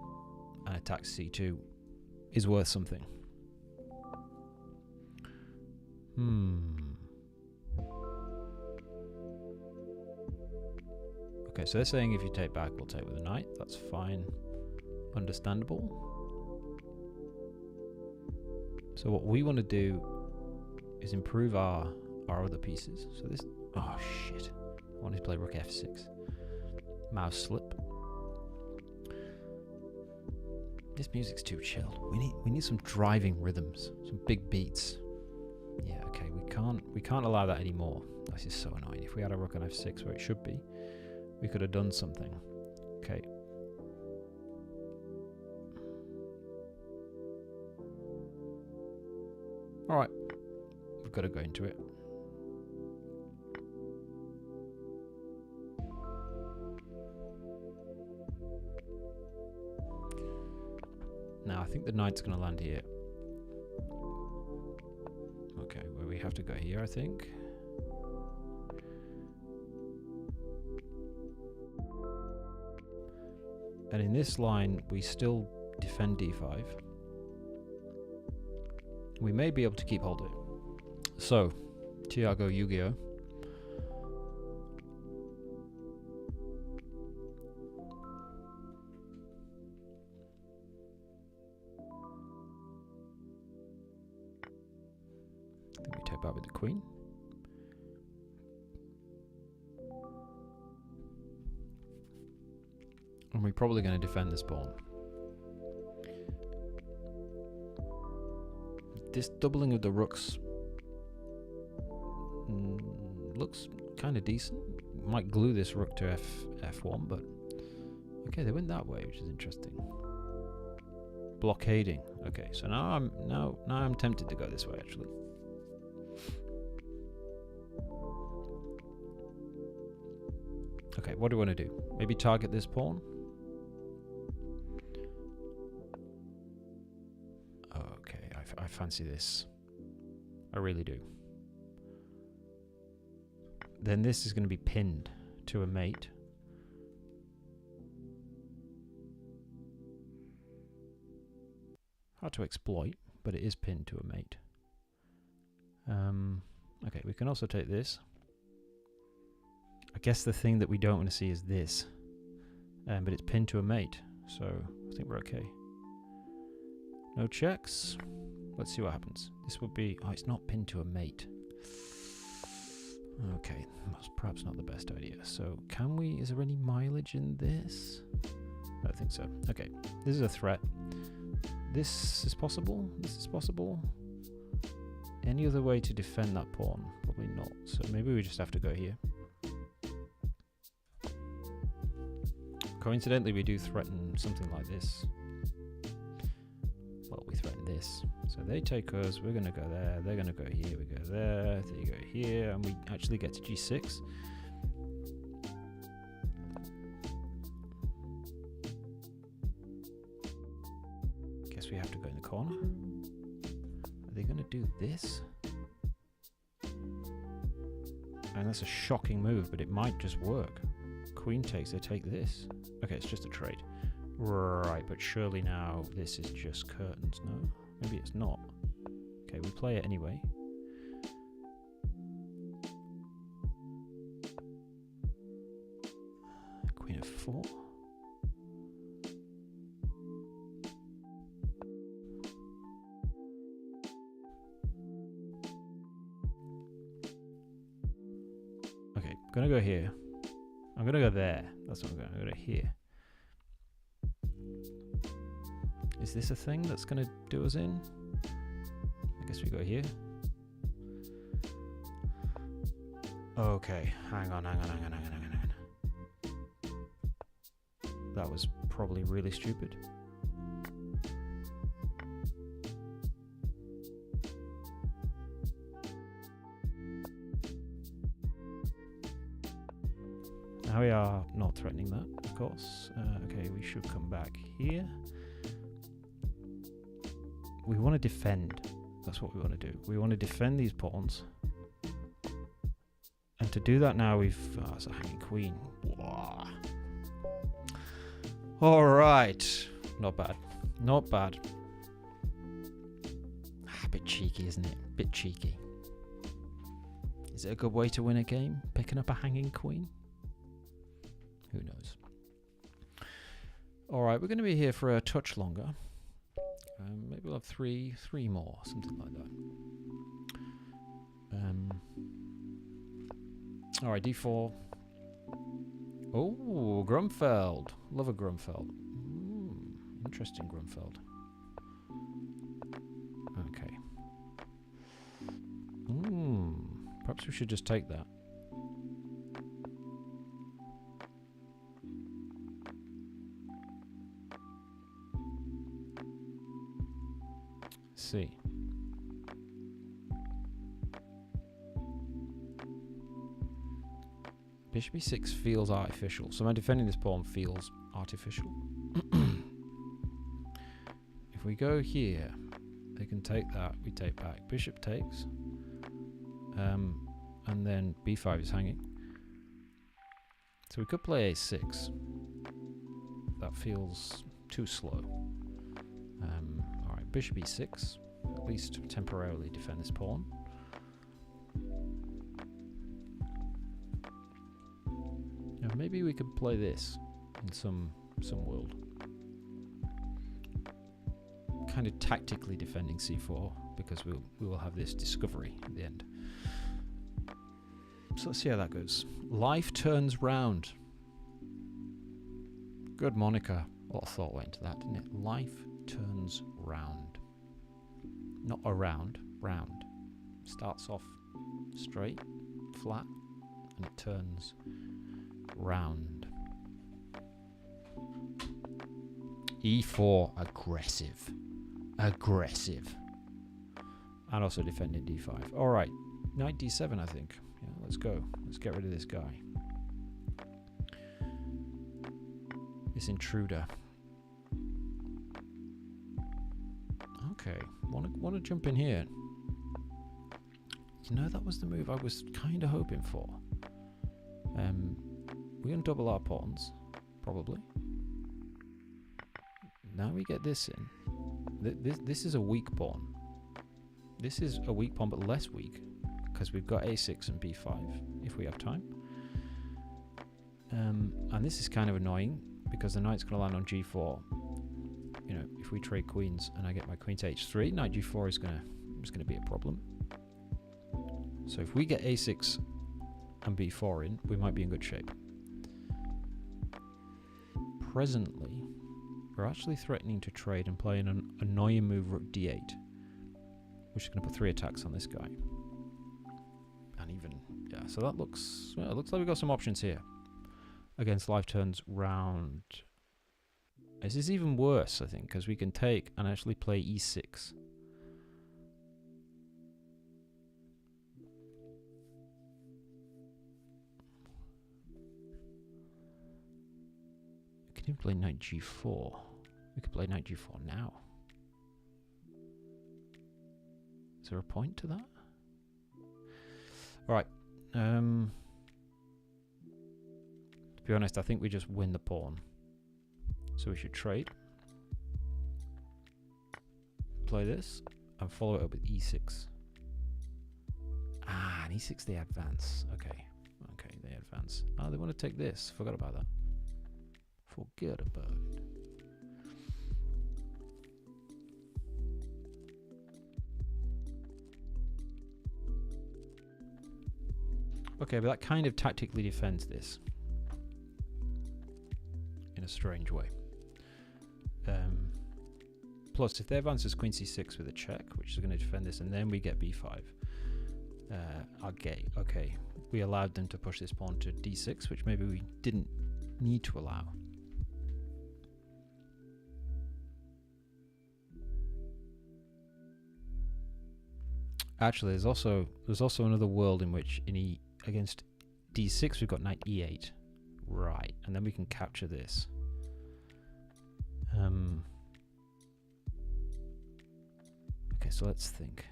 and attacks c2 is worth something. Okay, so they're saying if you take back, we'll take with a knight. That's fine. Understandable. So what we want to do is improve our other pieces. So this... Oh, shit. I wanted to play rook f6. Mouse slip. This music's too chilled. We need some driving rhythms, some big beats. Yeah, okay, we can't allow that anymore. This is so annoying. If we had a rook on f6 where it should be, we could have done something. Okay. Alright. We've got to go into it. Now, I think the knight's going to land here. Okay, well, we have to go here, I think. And in this line, we still defend d5. We may be able to keep hold of it. So, Thiago Yu-Gi-Oh! I think we take back with the queen. And we're probably going to defend this pawn. This doubling of the rooks looks kind of decent. Might glue this rook to f1, but okay, they went that way, which is interesting. Blockading. Okay, so now I'm tempted to go this way actually. Okay, what do I want to do? Maybe target this pawn. I fancy this. I really do. Then this is going to be pinned to a mate. Hard to exploit, but it is pinned to a mate. Okay, we can also take this. I guess the thing that we don't want to see is this. But it's pinned to a mate, so I think we're okay. No checks. Let's see what happens. This would be... Oh, it's not pinned to a mate. Okay, that's perhaps not the best idea. So, can we... Is there any mileage in this? I don't think so. Okay, this is a threat. This is possible. This is possible. Any other way to defend that pawn? Probably not. So maybe we just have to go here. Coincidentally, we do threaten something like this. Well, we threaten this. So they take us, we're going to go there, they're going to go here, we go there, they go here, and we actually get to g6. Guess we have to go in the corner. Are they going to do this? And that's a shocking move, but it might just work. Queen takes, they take this. Okay, it's just a trade. Right, but surely now this is just curtains, no? Maybe it's not. Okay, we play it anyway. Queen of 4. Okay, I'm gonna go here. I'm gonna go there. That's what I'm going to go to here. Is this a thing that's going to do us in? I guess we go here. Okay, hang on. That was probably really stupid. Now we are not threatening that, of course. Okay, we should come back here. We want to defend. That's what we want to do. We want to defend these pawns. And to do that now, we've... Oh, it's a hanging queen. Whoa. All right. Not bad. Not bad. A bit cheeky, isn't it? A bit cheeky. Is it a good way to win a game? Picking up a hanging queen? Who knows? All right, we're going to be here for a touch longer. Maybe we'll have three more, something like that. All right, d4. Oh, Grunfeld. Love a Grunfeld. Interesting Grunfeld. Okay. Perhaps we should just take that. See. Bishop e6 feels artificial. So my defending this pawn feels artificial. If we go here, they can take that, we take back. Bishop takes. And then b5 is hanging. So we could play a6. That feels too slow. Alright, bishop e6. At least temporarily defend this pawn. Now maybe we could play this in some world. Kind of tactically defending c4 because we will have this discovery at the end. So let's see how that goes. Life turns round. Good Monica. A lot of thought went into that, didn't it? Life turns round. Not around, round. Starts off straight, flat, and it turns round. e4, aggressive. Aggressive. And also defending d5. Alright, knight d7 I think. Yeah, let's go. Let's get rid of this guy. This intruder. Okay, want to jump in here. You know, that was the move I was kind of hoping for. We're going to double our pawns, probably. Now we get this in. This is a weak pawn. This is a weak pawn, but less weak, because we've got a6 and b5 if we have time. And this is kind of annoying because the knight's going to land on g4. You know, if we trade queens and I get my queen to h3, knight g4 is going to be a problem. So if we get a6 and b4 in, we might be in good shape. Presently, we're actually threatening to trade and play an annoying move rook d8, which is going to put 3 attacks on this guy. And even, yeah, so that looks, well, it looks like we've got some options here against live turns round. This is even worse, I think, because we can take and actually play e6. We can even play knight g4. We could play knight g4 now. Is there a point to that? Alright. To be honest, I think we just win the pawn. So we should trade. Play this and follow it up with e6. Ah, and e6 they advance. Okay. Okay, they advance. Oh, they want to take this. Forgot about that. Forget about it. Okay, but that kind of tactically defends this in a strange way. Plus, if they advance as queen c6 with a check, which is going to defend this, and then we get b5, okay, we allowed them to push this pawn to d6, which maybe we didn't need to allow. Actually, there's also another world in which against d6 we've got knight e8, right, and then we can capture this. Okay, so let's think.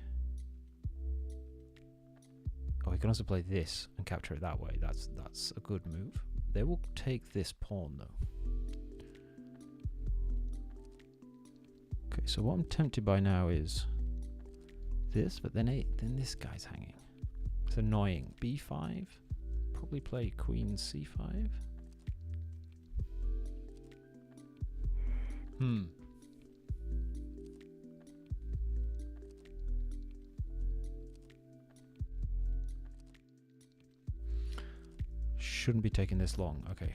Oh, we can also play this and capture it that way. That's a good move. They will take this pawn though. Okay, so what I'm tempted by now is this, but then this guy's hanging. It's annoying. b5. Probably play queen c5. Shouldn't be taking this long. Okay.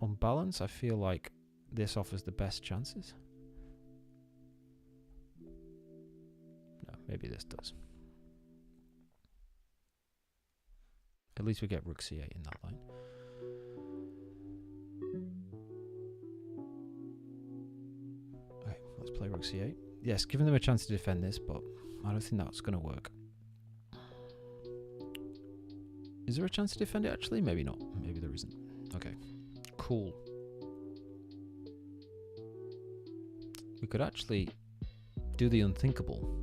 On balance, I feel like this offers the best chances. No, maybe this does. At least we get rook c8 in that line. Okay, let's play rook c8. Yes, giving them a chance to defend this, but I don't think that's going to work. Is there a chance to defend it actually? Maybe not. Maybe there isn't. Okay, cool. We could actually do the unthinkable.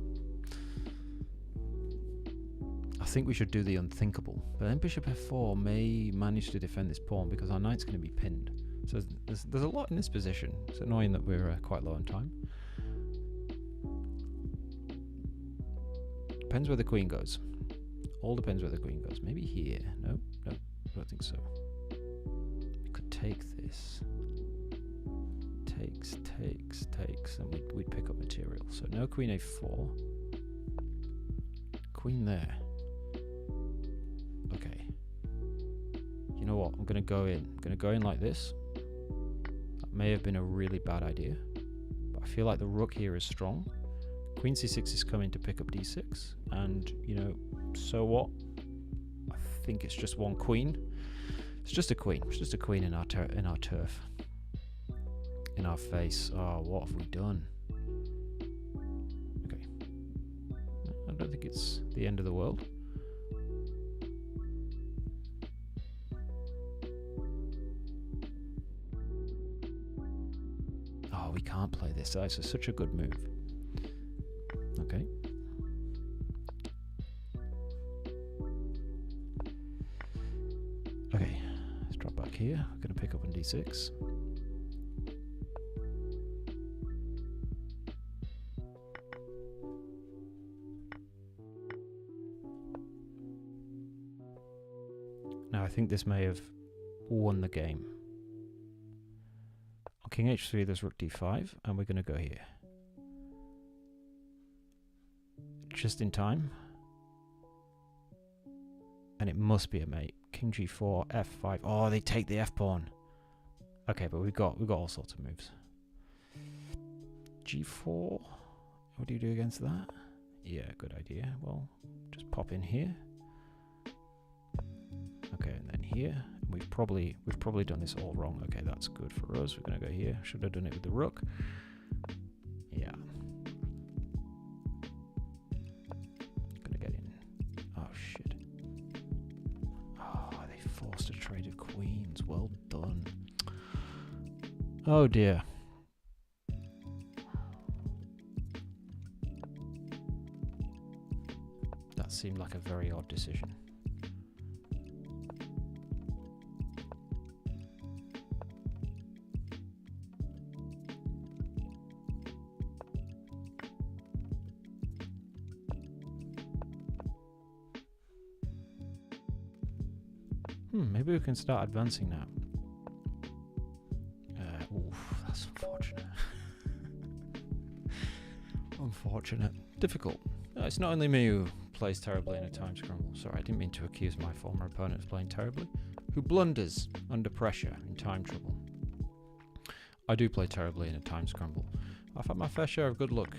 I think we should do the unthinkable. But then bishop f4 may manage to defend this pawn because our knight's going to be pinned. So there's a lot in this position. It's annoying that we're quite low on time. Depends where the queen goes. All depends where the queen goes. Maybe here. No, I don't think so. We could take this. Takes, and we'd pick up material. So no queen a4. Queen there. Okay. You know what? I'm going to go in. I'm going to go in like this. That may have been a really bad idea. But I feel like the rook here is strong. Queen c6 is coming to pick up d6. And, you know, so what? I think it's just one queen. It's just a queen. It's just a queen in our turf. In our face. Oh, what have we done? Okay. I don't think it's the end of the world. Oh, we can't play this. This is such a good move. Okay. Okay, let's drop back. black here. We're going to pick up on d6. Now I think this may have won the game. On king h3 there's rook d5, and we're going to go here. Just in time. And it must be a mate. King g4, f5. Oh, they take the f-pawn. Okay, but we've got all sorts of moves. g4. What do you do against that? Yeah, good idea. Well, just pop in here. Okay, and then here. We've probably done this all wrong. Okay, that's good for us. We're gonna go here. Should have done it with the rook. Yeah. Gonna get in. Oh shit. Oh, they forced a trade of queens. Well done. Oh dear. That seemed like a very odd decision. Maybe we can start advancing now. Oof, that's unfortunate. Unfortunate. Difficult. It's not only me who plays terribly in a time scramble. Sorry, I didn't mean to accuse my former opponent of playing terribly. Who blunders under pressure in time trouble. I do play terribly in a time scramble. I've had my fair share of good luck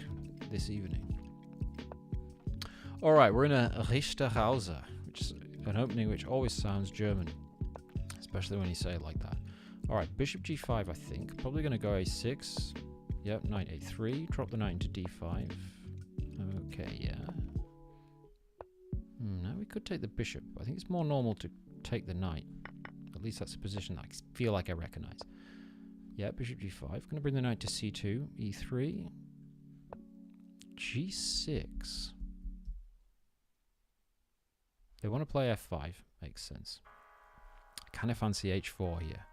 this evening. Alright, we're in a Richterhause, which is an opening which always sounds German, especially when you say it like that. Alright, bishop g5, I think. Probably going to go a6. Yep, knight a3. Drop the knight into d5. Okay, yeah. Now we could take the bishop. I think it's more normal to take the knight. At least that's a position that I feel like I recognize. Yeah, bishop g5. Going to bring the knight to c2. e3. g6. They want to play f5. Makes sense. I kind of fancy h4 here.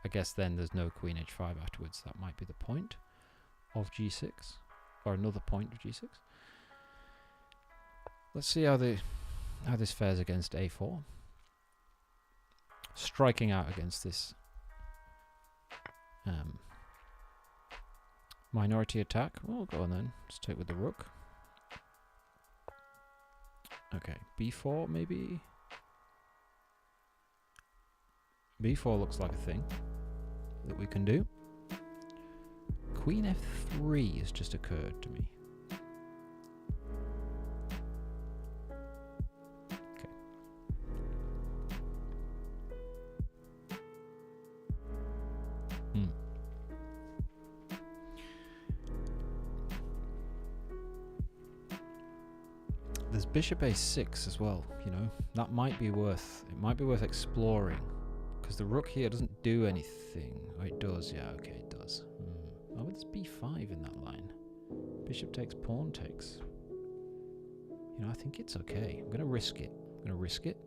I guess then there's no queen h5 afterwards. That might be the point of g6. Or another point of g6. Let's see how this fares against a4. Striking out against this minority attack. Well, go on then. Let's take with the rook. Okay, b4 maybe. b4 looks like a thing that we can do. Queen f3 has just occurred to me. Okay. There's bishop a6 as well, you know. That might be worth exploring. Because the rook here doesn't do anything. Oh, it does, yeah, okay, it does. Oh, there's b5 in that line. Bishop takes, pawn takes. You know, I think it's okay. I'm going to risk it. I'm going to risk it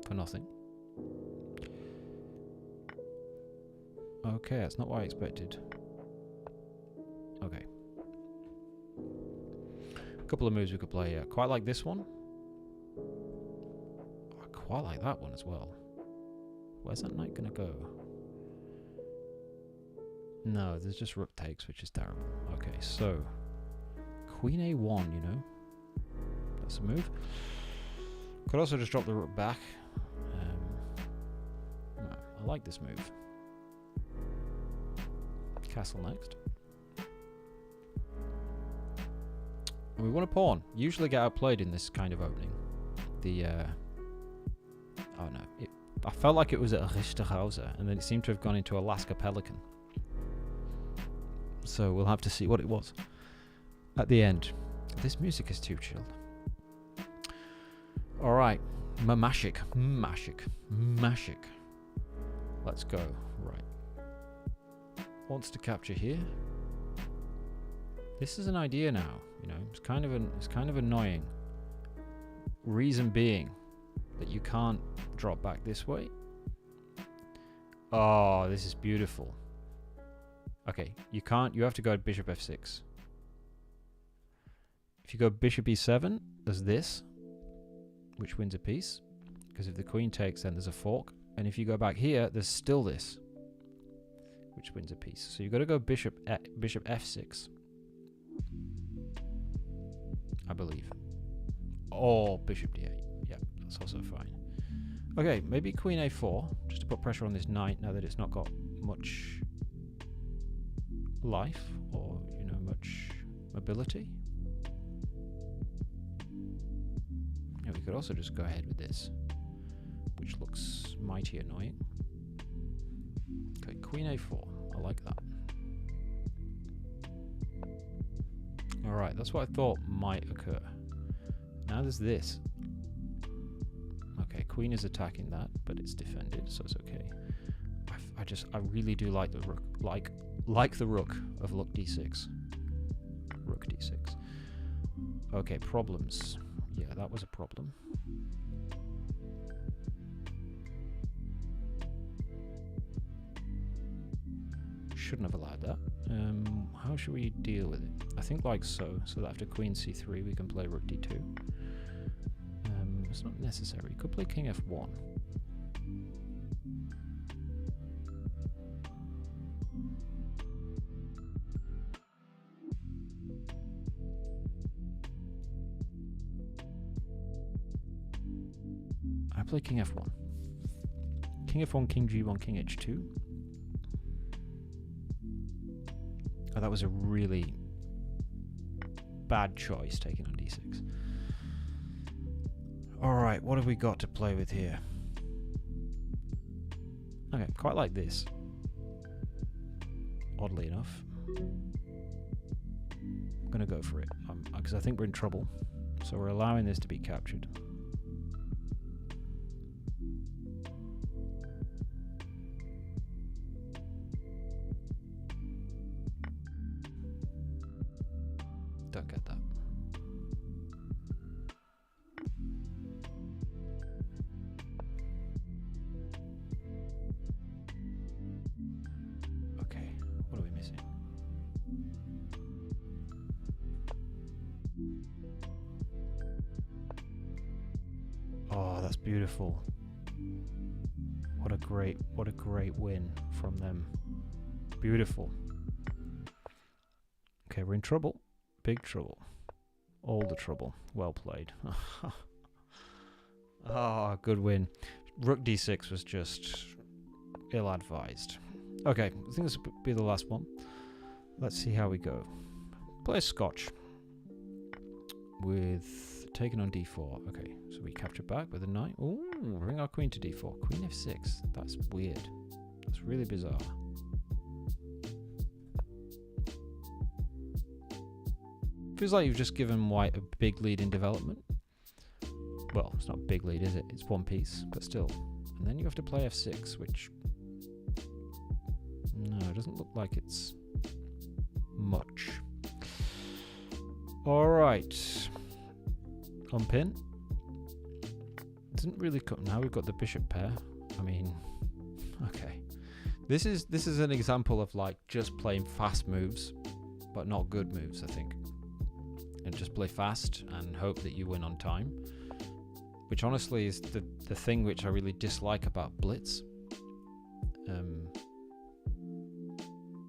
for nothing. Okay, that's not what I expected. Okay. A couple of moves we could play here. Quite like this one. I quite like that one as well. Where's that knight going to go? No, there's just rook takes, which is terrible. Okay, so queen a1, you know. That's a move. Could also just drop the rook back. No, I like this move. Castle next. And we want a pawn. Usually get outplayed in this kind of opening. The oh no, I felt like it was at a Richterhause, and then it seemed to have gone into Alaska Pelican. So we'll have to see what it was at the end. This music is too chilled. Alright, Mashik. Let's go. Right. Wants to capture here. This is an idea now, you know. It's kind of annoying. Reason being that you can't drop back this way. Oh, this is beautiful. Okay, you can't. You have to go bishop f6. If you go bishop e7, there's this, which wins a piece. Because if the queen takes, then there's a fork. And if you go back here, there's still this, which wins a piece. So you've got to go bishop f6, I believe. Or bishop d8. Yeah, that's also fine. Okay, maybe queen a4, just to put pressure on this knight now that it's not got much life or, you know, much mobility. Yeah, we could also just go ahead with this, which looks mighty annoying. Okay, queen a4. I like that. Alright, that's what I thought might occur. Now there's this. Okay, queen is attacking that, but it's defended, so it's okay. I really do like the rook. Like the rook of rook d6. Rook d6. Okay, problems. Yeah, that was a problem. Shouldn't have allowed that. How should we deal with it? I think like so. So that after queen c3 we can play rook d2. It's not necessary. Could play king f1. I play king f1. King f1, king g1, king h2. Oh, that was a really bad choice, taking on d6. Alright, what have we got to play with here? Okay, quite like this. Oddly enough. I'm going to go for it, because I think we're in trouble. So we're allowing this to be captured. Don't get that. Okay, what are we missing? Oh, that's beautiful. What a great win from them. Beautiful. Okay, we're in trouble. Big trouble. All the trouble. Well played. Ah, good win. Rook d6 was just ill-advised. Okay, I think this will be the last one. Let's see how we go. Play a Scotch with taking on d4. Okay, so we capture back with a knight. Ooh, bring our queen to d4. Queen f6. That's weird. That's really bizarre. Feels like you've just given white a big lead in development. Well, it's not a big lead, is it? It's one piece, but still. And then you have to play f6, which... no, it doesn't look like it's much. Alright. Unpin. Didn't really cut. Now we've got the bishop pair. I mean, okay. This is an example of like just playing fast moves, but not good moves, I think. And just play fast and hope that you win on time. Which honestly is the thing which I really dislike about Blitz.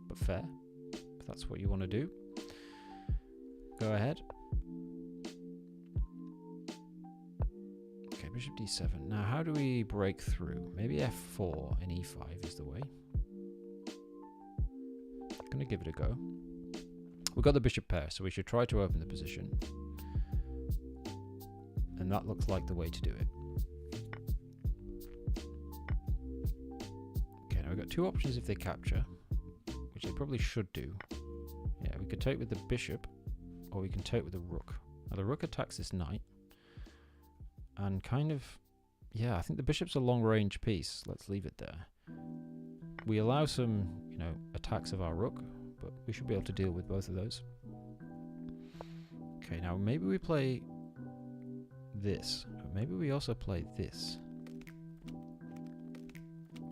But fair. If that's what you want to do. Go ahead. Okay, bishop d7. Now how do we break through? Maybe f4 and e5 is the way. Gonna give it a go. We've got the bishop pair, so we should try to open the position. And that looks like the way to do it. Okay, now we've got two options if they capture, which they probably should do. Yeah, we could take with the bishop, or we can take with the rook. Now the rook attacks this knight. And kind of, yeah, I think the bishop's a long-range piece. Let's leave it there. We allow some, you know, attacks of our rook, but we should be able to deal with both of those. Okay, now maybe we play this. Maybe we also play this.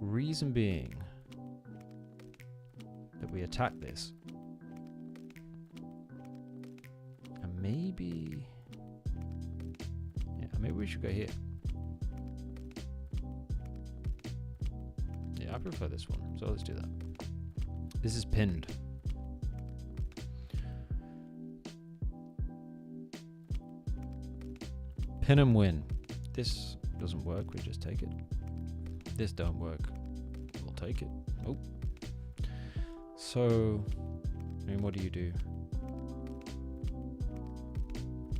Reason being that we attack this. And maybe... yeah, maybe we should go here. Yeah, I prefer this one, so let's do that. This is pinned. Pin and win. This doesn't work, we just take it. This don't work, we'll take it. Oh. So, I mean, what do you do?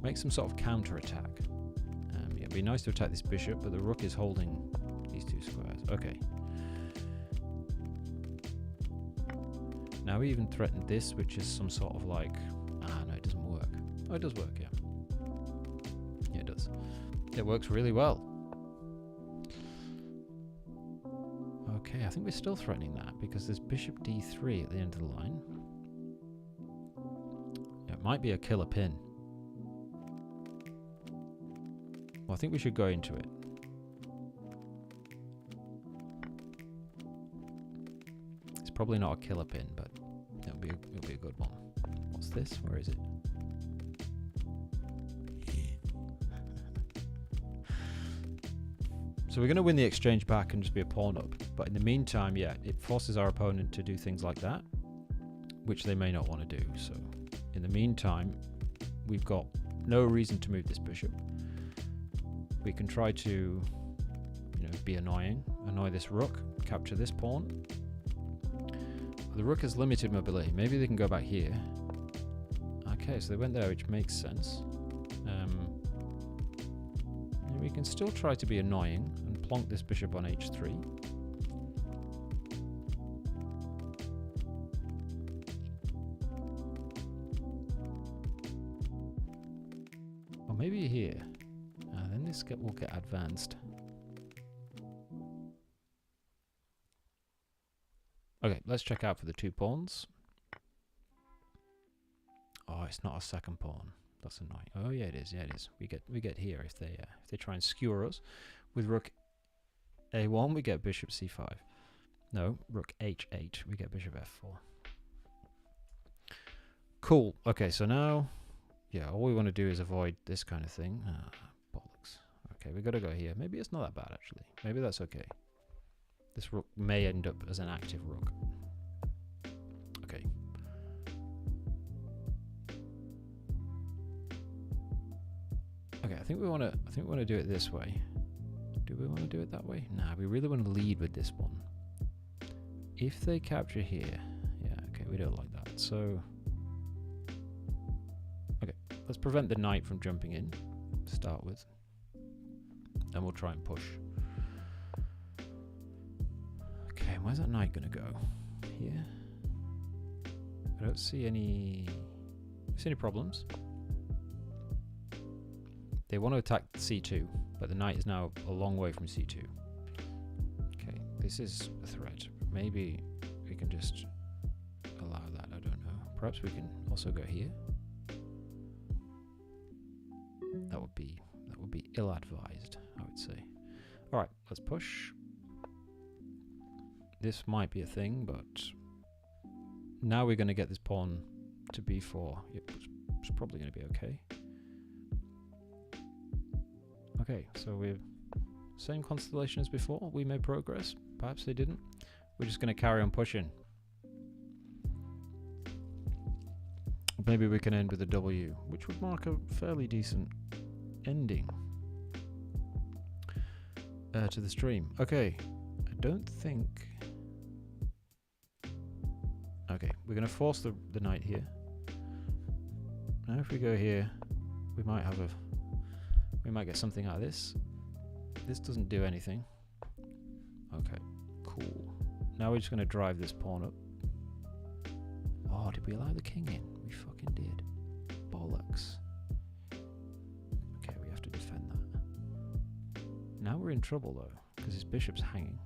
Make some sort of counter attack. Yeah, it'd be nice to attack this bishop, but the rook is holding these two squares. Okay. Now we even threatened this, which is some sort of like... ah, no, it doesn't work. Oh, it does work, yeah. Yeah, it does. It works really well. Okay, I think we're still threatening that, because there's bishop d3 at the end of the line. Yeah, it might be a killer pin. Well, I think we should go into it. It's probably not a killer pin, but it'll be a good one. What's this? Where is it? So we're going to win the exchange back and just be a pawn up. But in the meantime, yeah, it forces our opponent to do things like that, which they may not want to do. So in the meantime, we've got no reason to move this bishop. We can try to, you know, be annoying, annoy this rook, capture this pawn. The rook has limited mobility. Maybe they can go back here. Okay, so they went there, which makes sense. We can still try to be annoying and plonk this bishop on h3. Or maybe here. Then this will get advanced. Okay, let's check out for the 2 pawns. Oh, it's not a second pawn. That's annoying. Oh yeah, it is. Yeah, it is. We get here if they try and skewer us with rook a1. We get bishop c5. No, rook h8. We get bishop f4. Cool. Okay, so now, yeah, all we want to do is avoid this kind of thing. Bollocks. Okay, we got to go here. Maybe it's not that bad actually. Maybe that's okay. This rook may end up as an active rook. Okay. Okay, I think we want to do it this way. Do we want to do it that way? Nah, we really want to lead with this one. If they capture here, yeah, okay, we don't like that. So, okay, let's prevent the knight from jumping in to start with. Then we'll try and push. Okay, where's that knight going to go? Here? I don't see any problems. They want to attack c2, but the knight is now a long way from c2. Okay, this is a threat. Maybe we can just allow that, I don't know. Perhaps we can also go here. That would be ill-advised, I would say. Alright, let's push. This might be a thing, but now we're going to get this pawn to b4. Yep, it's probably going to be okay. Okay, so we're same constellation as before. We made progress. Perhaps they didn't. We're just going to carry on pushing. Maybe we can end with a W, which would mark a fairly decent ending to the stream. Okay, I don't think... Okay, we're going to force the knight here. Now if we go here, we might get something out of this. This doesn't do anything. Okay, cool. Now we're just going to drive this pawn up. Oh, did we allow the king in? We fucking did. Bollocks. Okay, we have to defend that. Now we're in trouble though, because his bishop's hanging.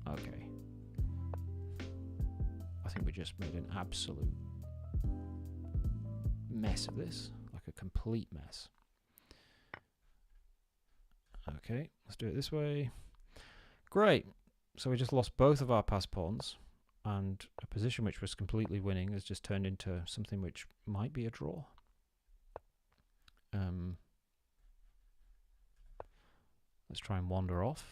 Okay. I think we just made an absolute mess of this, like a complete mess. Okay, let's do it this way. Great. So we just lost both of our pass pawns, and a position which was completely winning has just turned into something which might be a draw. Let's try and wander off.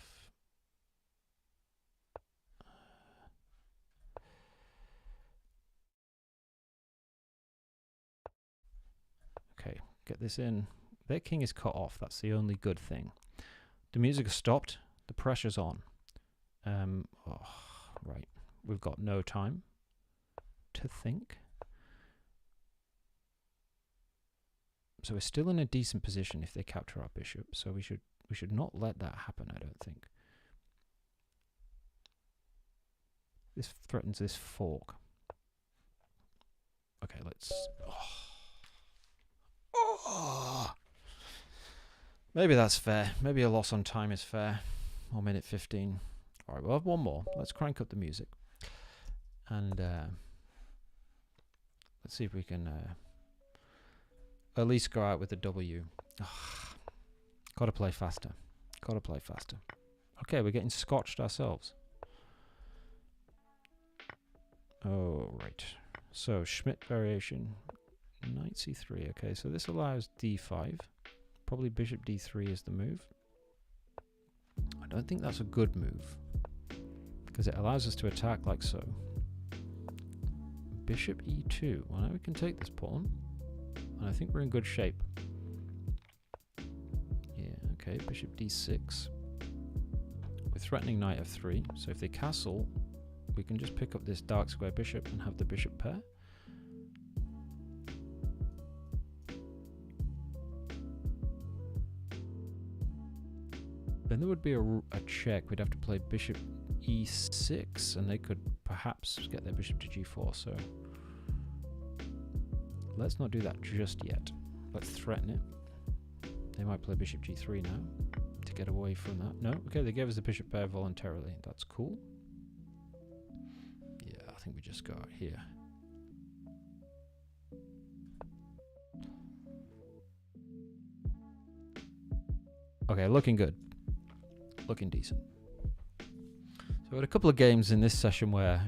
Okay, get this in. Their king is cut off. That's the only good thing. The music has stopped. The pressure's on. Right. We've got no time to think. So we're still in a decent position if they capture our bishop. So we should not let that happen, I don't think. This threatens this fork. Okay, let's... Maybe that's fair. Maybe a loss on time is fair. Or minute 15. Alright, we'll have one more. Let's crank up the music. And let's see if we can at least go out with a W. Gotta play faster. Gotta play faster. Okay, we're getting scotched ourselves. Oh, right. So, Schmidt variation. Knight c3. Okay, so this allows d5. Probably bishop d3 is the move. I don't think that's a good move, because it allows us to attack like so. Bishop e2. Well, now we can take this pawn, and I think we're in good shape. Yeah, okay, bishop d6. We're threatening knight f3, so if they castle, we can just pick up this dark square bishop and have the bishop pair. Then there would be a check. We'd have to play bishop e6, and they could perhaps get their bishop to g4. So let's not do that just yet. Let's threaten it. They might play bishop g3 now to get away from that. No, okay, they gave us the bishop pair voluntarily. That's cool. Yeah, I think we just go out here. Okay, looking good. Looking decent. So we had a couple of games in this session where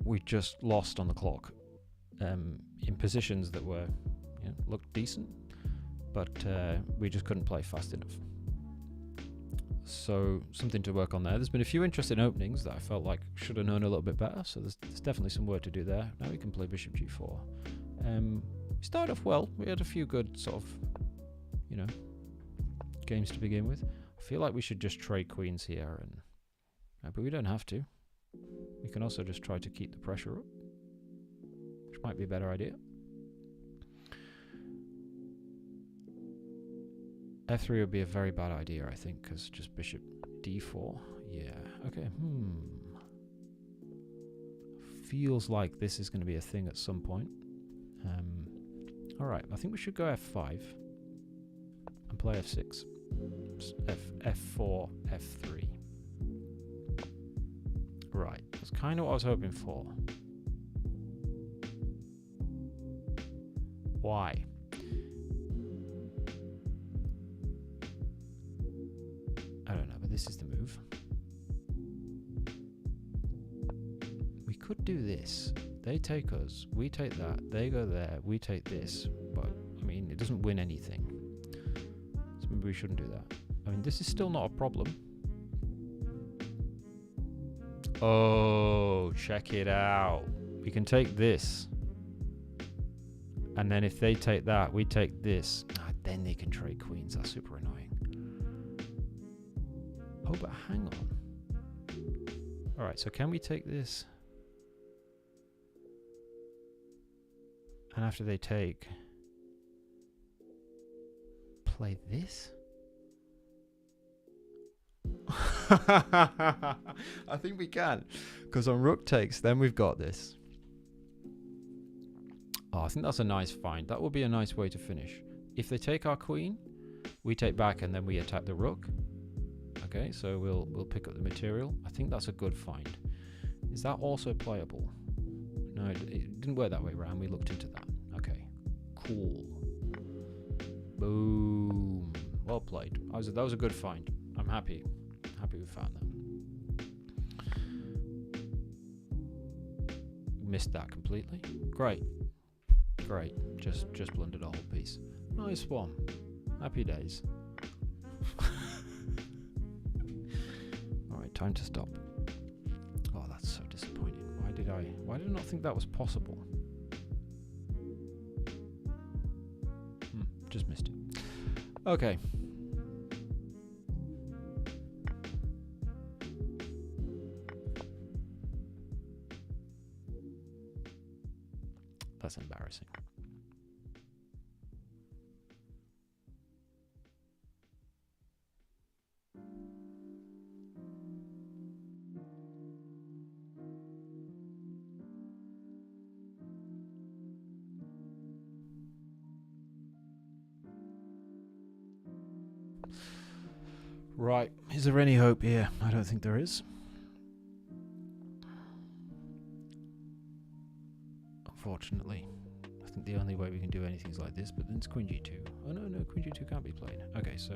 we just lost on the clock in positions that were, looked decent, but we just couldn't play fast enough. So something to work on there. There's been a few interesting openings that I felt like should have known a little bit better, so there's definitely some work to do there. Now we can play bishop g4. We started off well. We had a few good sort of, games to begin with. I feel like we should just trade queens here, but we don't have to. We can also just try to keep the pressure up, which might be a better idea. F3 would be a very bad idea, I think, because just bishop d4. Yeah, okay. Feels like this is going to be a thing at some point. Alright, I think we should go f5 and play f6. F4, F3. Right, that's kind of what I was hoping for. Why? I don't know, but this is the move. We could do this. They take us, we take that, they go there, we take this, but I mean, it doesn't win anything. So maybe we shouldn't do that. I mean, this is still not a problem. Oh, check it out. We can take this. And then if they take that, we take this. Then they can trade queens. That's super annoying. Oh, but hang on. All right, so can we take this? And after they take, play this? I think we can, because on rook takes, then we've got this. Oh, I think that's a nice find. That would be a nice way to finish. If they take our queen, we take back and then we attack the rook. Okay, so we'll pick up the material. I think that's a good find. Is that also playable? No, it didn't work that way around. We looked into that. Okay, cool. Boom. Well well played. That was a good find. I'm happy we found that. Missed that completely. Great. Just blundered a whole piece. Nice one. Happy days. Alright, time to stop. Oh, that's so disappointing. Why did I not think that was possible? Just missed it. Okay. That's embarrassing. Right, is there any hope here? I don't think there is. Unfortunately. I think the only way we can do anything is like this, but then it's Queen G2. Oh no, Queen G2 can't be played. Okay, so...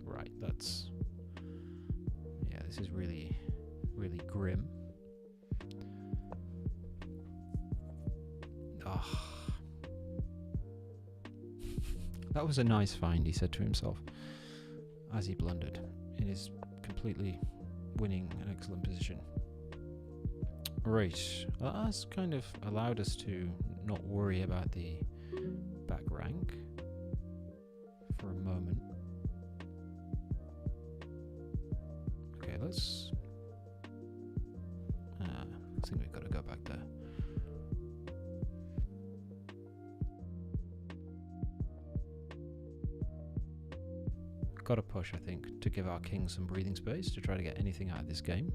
Right, that's... Yeah, this is really, really grim. Oh. That was a nice find, he said to himself, as he blundered in his completely winning an excellent position. Right, that's kind of allowed us to not worry about the back rank for a moment. Okay, let's... I think we've got to go back there. Got to push, I think, to give our king some breathing space to try to get anything out of this game.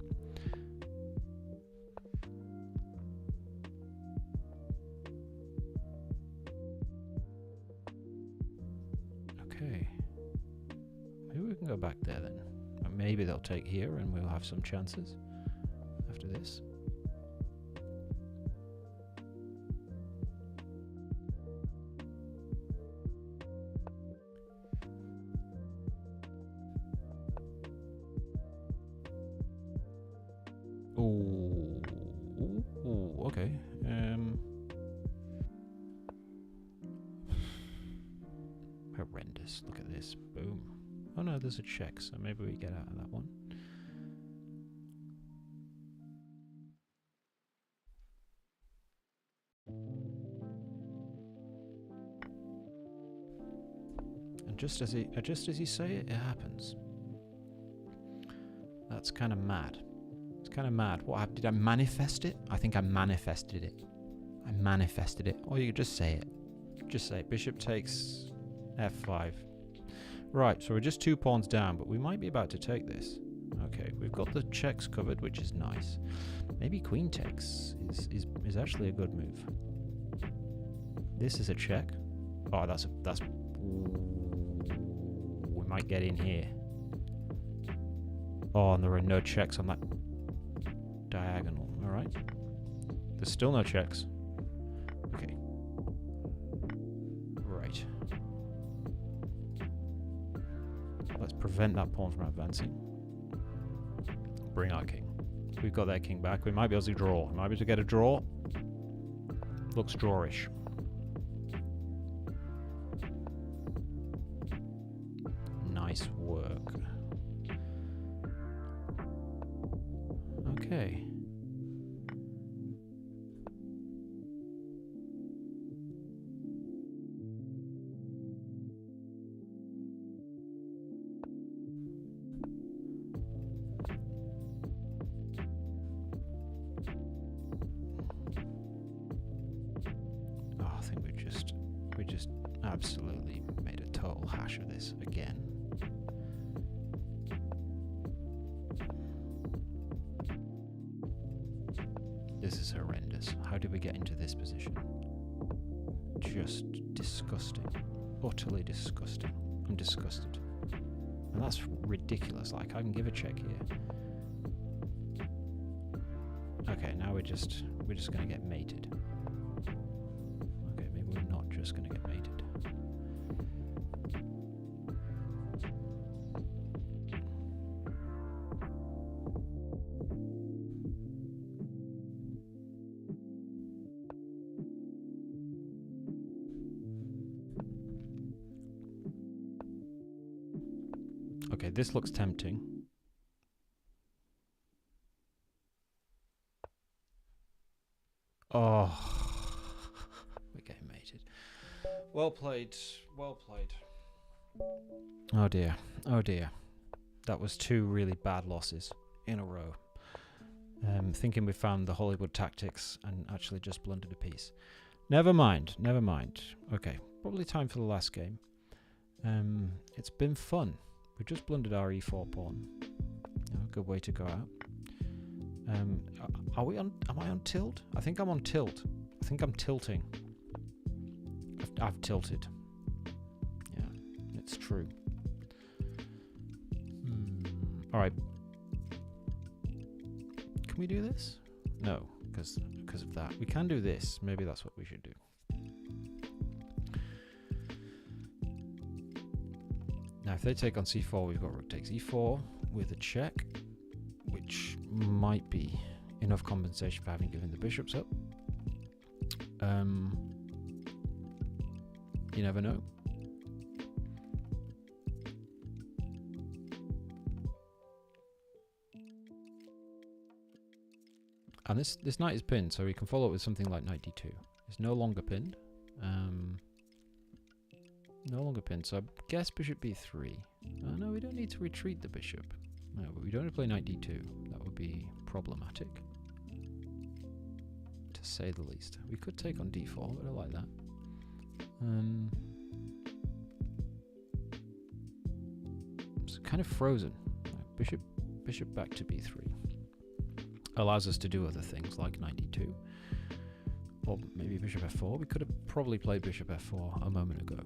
Okay. Maybe we can go back there then. And maybe they'll take here and we'll have some chances after this. Okay. Horrendous. Look at this. Boom. Oh no, there's a check, so maybe we get out of that one. And just as you say it, it happens. That's kind of mad. It's kind of mad. What did I manifest it? I think I manifested it. I manifested it. Or you could just say it. Just say it. Bishop takes f5. Right, so we're just 2 pawns down, but we might be about to take this. Okay, we've got the checks covered, which is nice. Maybe queen takes is actually a good move. This is a check. Oh, that's we might get in here. Oh, and there are no checks on that diagonal. All right. There's still no checks. Okay. Right. Let's prevent that pawn from advancing. Bring our king. We've got that king back. We might be able to draw. We might be able to get a draw. Looks drawish. Nice work. Okay. Oh, I think we just absolutely made a total hash of this again. This is horrendous. How did we get into this position? Just disgusting. Utterly disgusting. I'm disgusted. And that's ridiculous. Like, I can give a check here. Okay, now we're just gonna get mated. Okay, maybe we're not just gonna get mated. Okay, this looks tempting. Oh, we're getting mated. Well played. Well played. Oh dear. Oh dear. That was 2 really bad losses in a row. Thinking we found the Hollywood tactics and actually just blundered a piece. Never mind. Never mind. Okay, probably time for the last game. It's been fun. We just blundered our e4 pawn. Good way to go out. Are we on? Am I on tilt? I think I'm on tilt. I think I'm tilting. I've tilted. Yeah, it's true. All right. Can we do this? No, because of that. We can do this. Maybe that's what we should do. Now, if they take on c4, we've got rook takes e4 with a check, which might be enough compensation for having given the bishops up. You never know. And this knight is pinned, so we can follow it with something like knight d2. It's no longer pinned. No longer pinned, so I guess bishop b3. No, we don't need to retreat the bishop. No, but we don't want to play knight d2. That would be problematic, to say the least. We could take on d4, but I like that. It's kind of frozen. Bishop back to b3. Allows us to do other things like knight d2. Or maybe bishop f4. We could have probably played bishop f4 a moment ago.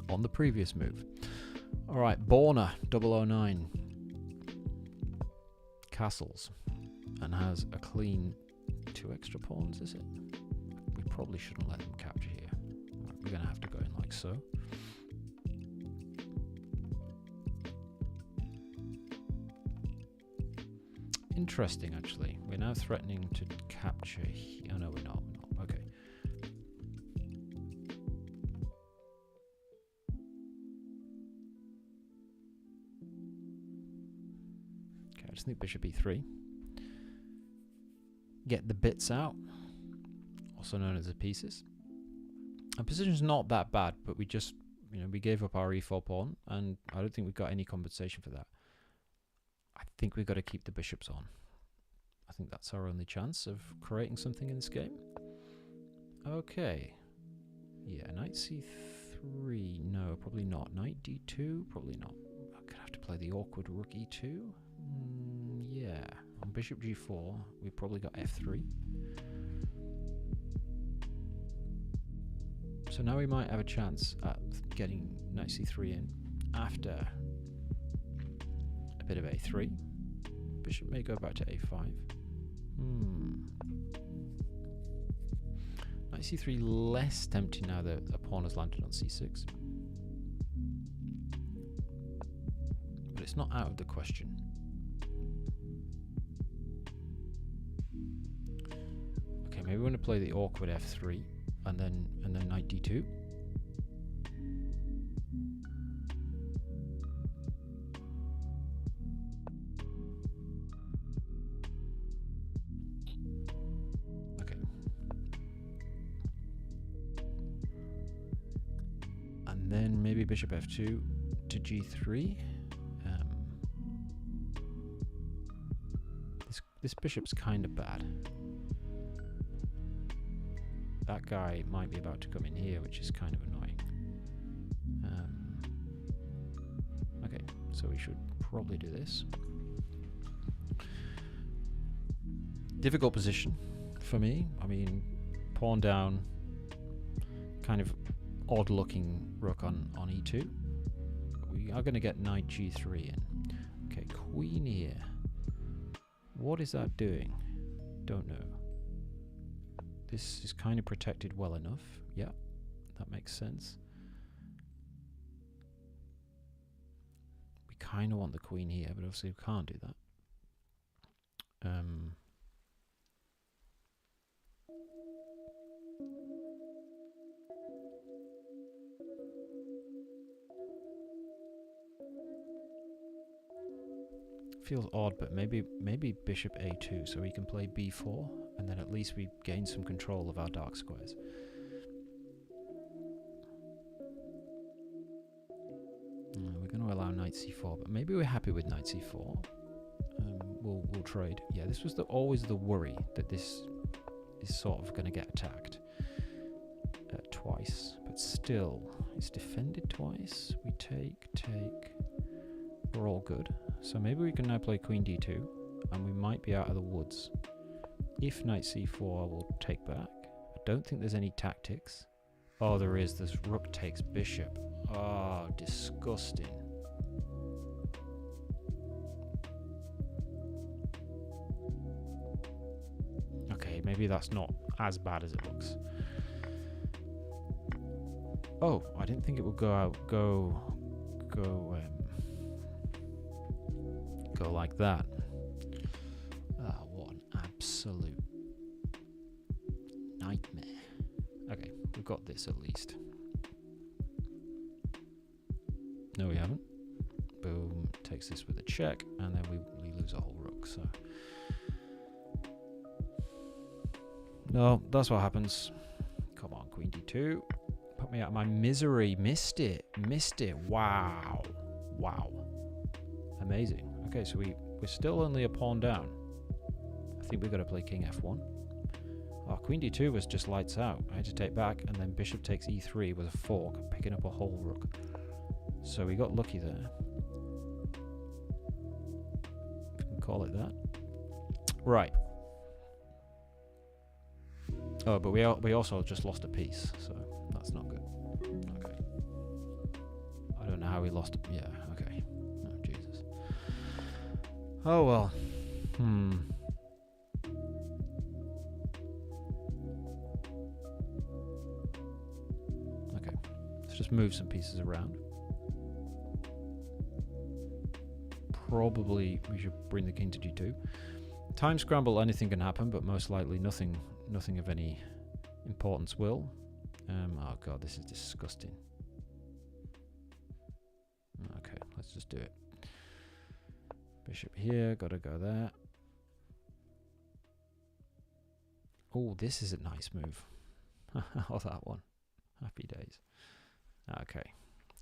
On the previous move. Alright, Borna 009 castles and has a clean 2 extra pawns, is it? We probably shouldn't let them capture here. We're going to have to go in like so. Interesting, actually. We're now threatening to capture here. Oh, no, we're not. Okay. Okay, I just think bishop e3. Get the bits out, also known as the pieces. Our position's not that bad, but we just, we gave up our e4 pawn, and I don't think we got any compensation for that. I think we've got to keep the bishops on. I think that's our only chance of creating something in this game. Okay. Yeah, knight c3. No, probably not. Knight d2. Probably not. I'm going to have to play the awkward rook e2. Yeah. On bishop g4, we probably got f3. So now we might have a chance at getting knight c3 in after a bit of a3. Bishop may go back to a5. Knight c3 less tempting now that a pawn has landed on c6. But it's not out of the question. Okay, maybe we want to play the awkward f3 and then knight d2. Then maybe bishop f2 to g3. This bishop's kind of bad. That guy might be about to come in here, which is kind of annoying. Okay, so we should probably do this. Difficult position for me. I mean, pawn down, kind of odd looking rook on e2. We are going to get knight g3 in. Okay, queen here. What is that doing? Don't know. This is kind of protected well enough. Yeah, that makes sense. We kind of want the queen here, but obviously we can't do that. feels odd, but maybe bishop a2, so we can play b4, and then at least we gain some control of our dark squares. We're going to allow knight c4, but maybe we're happy with knight c4. We'll trade. Yeah, this was always the worry that this is sort of going to get attacked twice, but still, it's defended twice. We take. We're all good. So maybe we can now play queen d2, and we might be out of the woods. If knight c4, we'll take back. I don't think there's any tactics. Oh, there is. This rook takes bishop. Oh, disgusting. Okay, maybe that's not as bad as it looks. Oh, I didn't think it would go like that. What an absolute nightmare. Okay, we've got this at least. No, we haven't. Boom, takes this with a check, and then we lose a whole rook, so. No, that's what happens. Come on, queen d2. Put me out of my misery. Missed it. Wow. Amazing. Okay, so we're still only a pawn down. I think we've got to play king f1. Oh, queen d2 was just lights out. I had to take back, and then bishop takes e3 with a fork, picking up a whole rook. So we got lucky there. If we can call it that. Right. Oh, but we also just lost a piece, so that's not good. Okay. I don't know how we lost it. Yeah, okay. Oh, Jesus. Oh, well. Okay. Let's just move some pieces around. Probably we should bring the king to g2. Time scramble, anything can happen, but most likely nothing of any importance will. Oh god, this is disgusting. Okay, let's just do it. Bishop here, gotta go there. Oh, this is a nice move. Oh, that one. Happy days. Okay,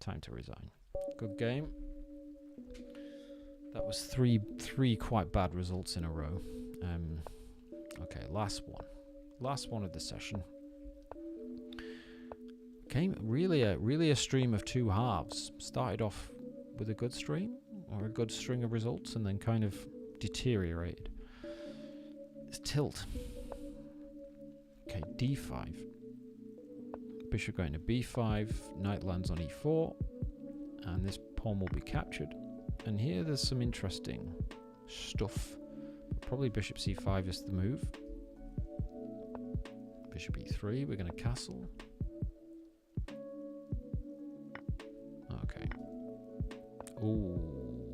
time to resign. Good game. That was three quite bad results in a row. Okay, last one of the session. Came really a stream of two halves. Started off with a good stream or a good string of results, and then kind of deteriorated. It's tilt. Okay, d5. Bishop going to b5. Knight lands on e4, and this pawn will be captured. And here there's some interesting stuff. Probably bishop c5 is the move. Bishop e3, we're going to castle. Okay. Oh,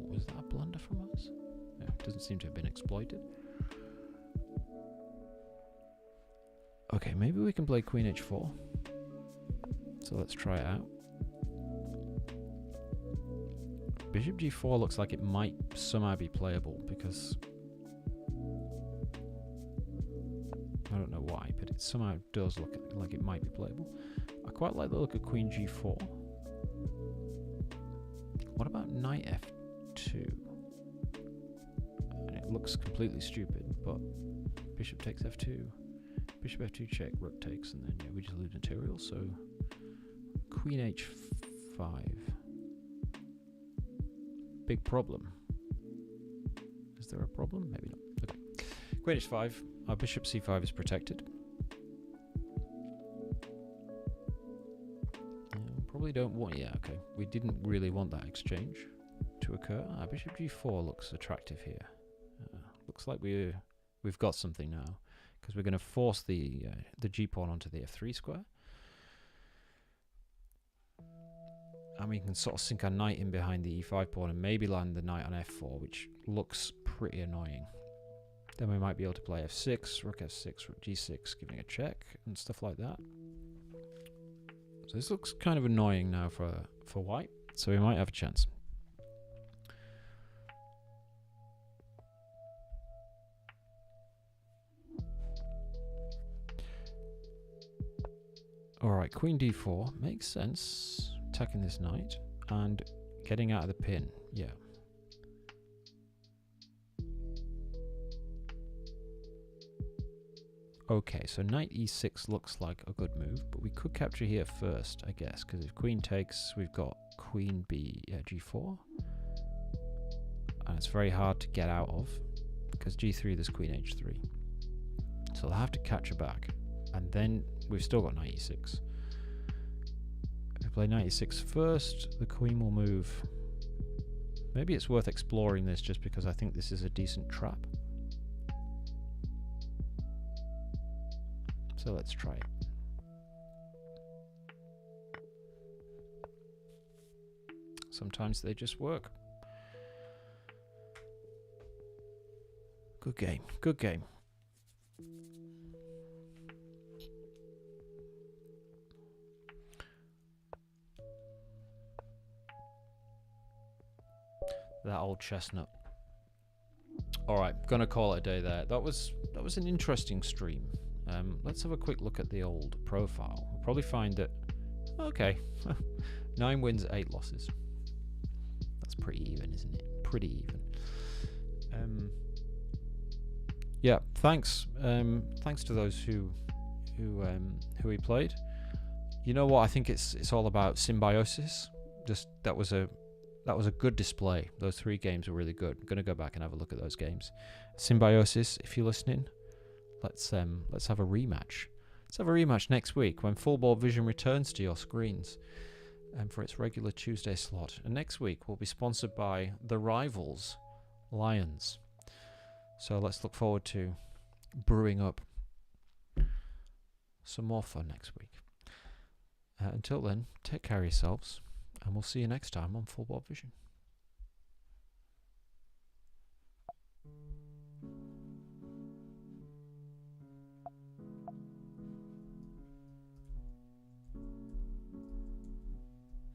was that a blunder from us? Yeah, doesn't seem to have been exploited. Okay, maybe we can play queen h4. So let's try it out. Bishop g4 looks like it might somehow be playable because I don't know why, but it somehow does look like it might be playable. I quite like the look of queen g4. What about knight f2? And it looks completely stupid, but bishop takes f2, bishop f2 check, rook takes, and then yeah, we just lose material. So queen h5. Big problem. Is there a problem? Maybe not. Okay. Queen h5. Our bishop c5 is protected. Probably don't want. Yeah, okay. We didn't really want that exchange to occur. Bishop g4 looks attractive here. Looks like we've got something now because we're going to force the g pawn onto the f3 square. And we can sort of sink our knight in behind the e5 pawn and maybe land the knight on f4, which looks pretty annoying. Then we might be able to play f6, rook f6, rook g6, giving a check and stuff like that. So this looks kind of annoying now for white, so we might have a chance. Alright, queen d4 makes sense. Attacking this knight and getting out of the pin. Yeah. Okay, so knight e6 looks like a good move, but we could capture here first, I guess, because if queen takes, we've got queen g4. And it's very hard to get out of, because g3 there's queen h3. So they'll have to capture back. And then we've still got knight e6. If we play knight e6 first, the queen will move. Maybe it's worth exploring this just because I think this is a decent trap. So let's try it. Sometimes they just work. Good game, good game. That old chestnut. Alright, gonna call it a day there. That was an interesting stream. Let's have a quick look at the old profile. We'll probably find that, okay, 9 wins, 8 losses. That's pretty even, isn't it? Pretty even. Yeah, thanks. Thanks to those who he played. You know what? I think it's all about symbiosis. Just that was a good display. Those 3 games were really good. I'm gonna go back and have a look at those games. Symbiosis, if you're listening. Let's have a rematch. Let's have a rematch next week when Full Ball Vision returns to your screens for its regular Tuesday slot. And next week we'll be sponsored by the rivals, Lions. So let's look forward to brewing up some more fun next week. Until then, take care of yourselves, and we'll see you next time on Full Ball Vision.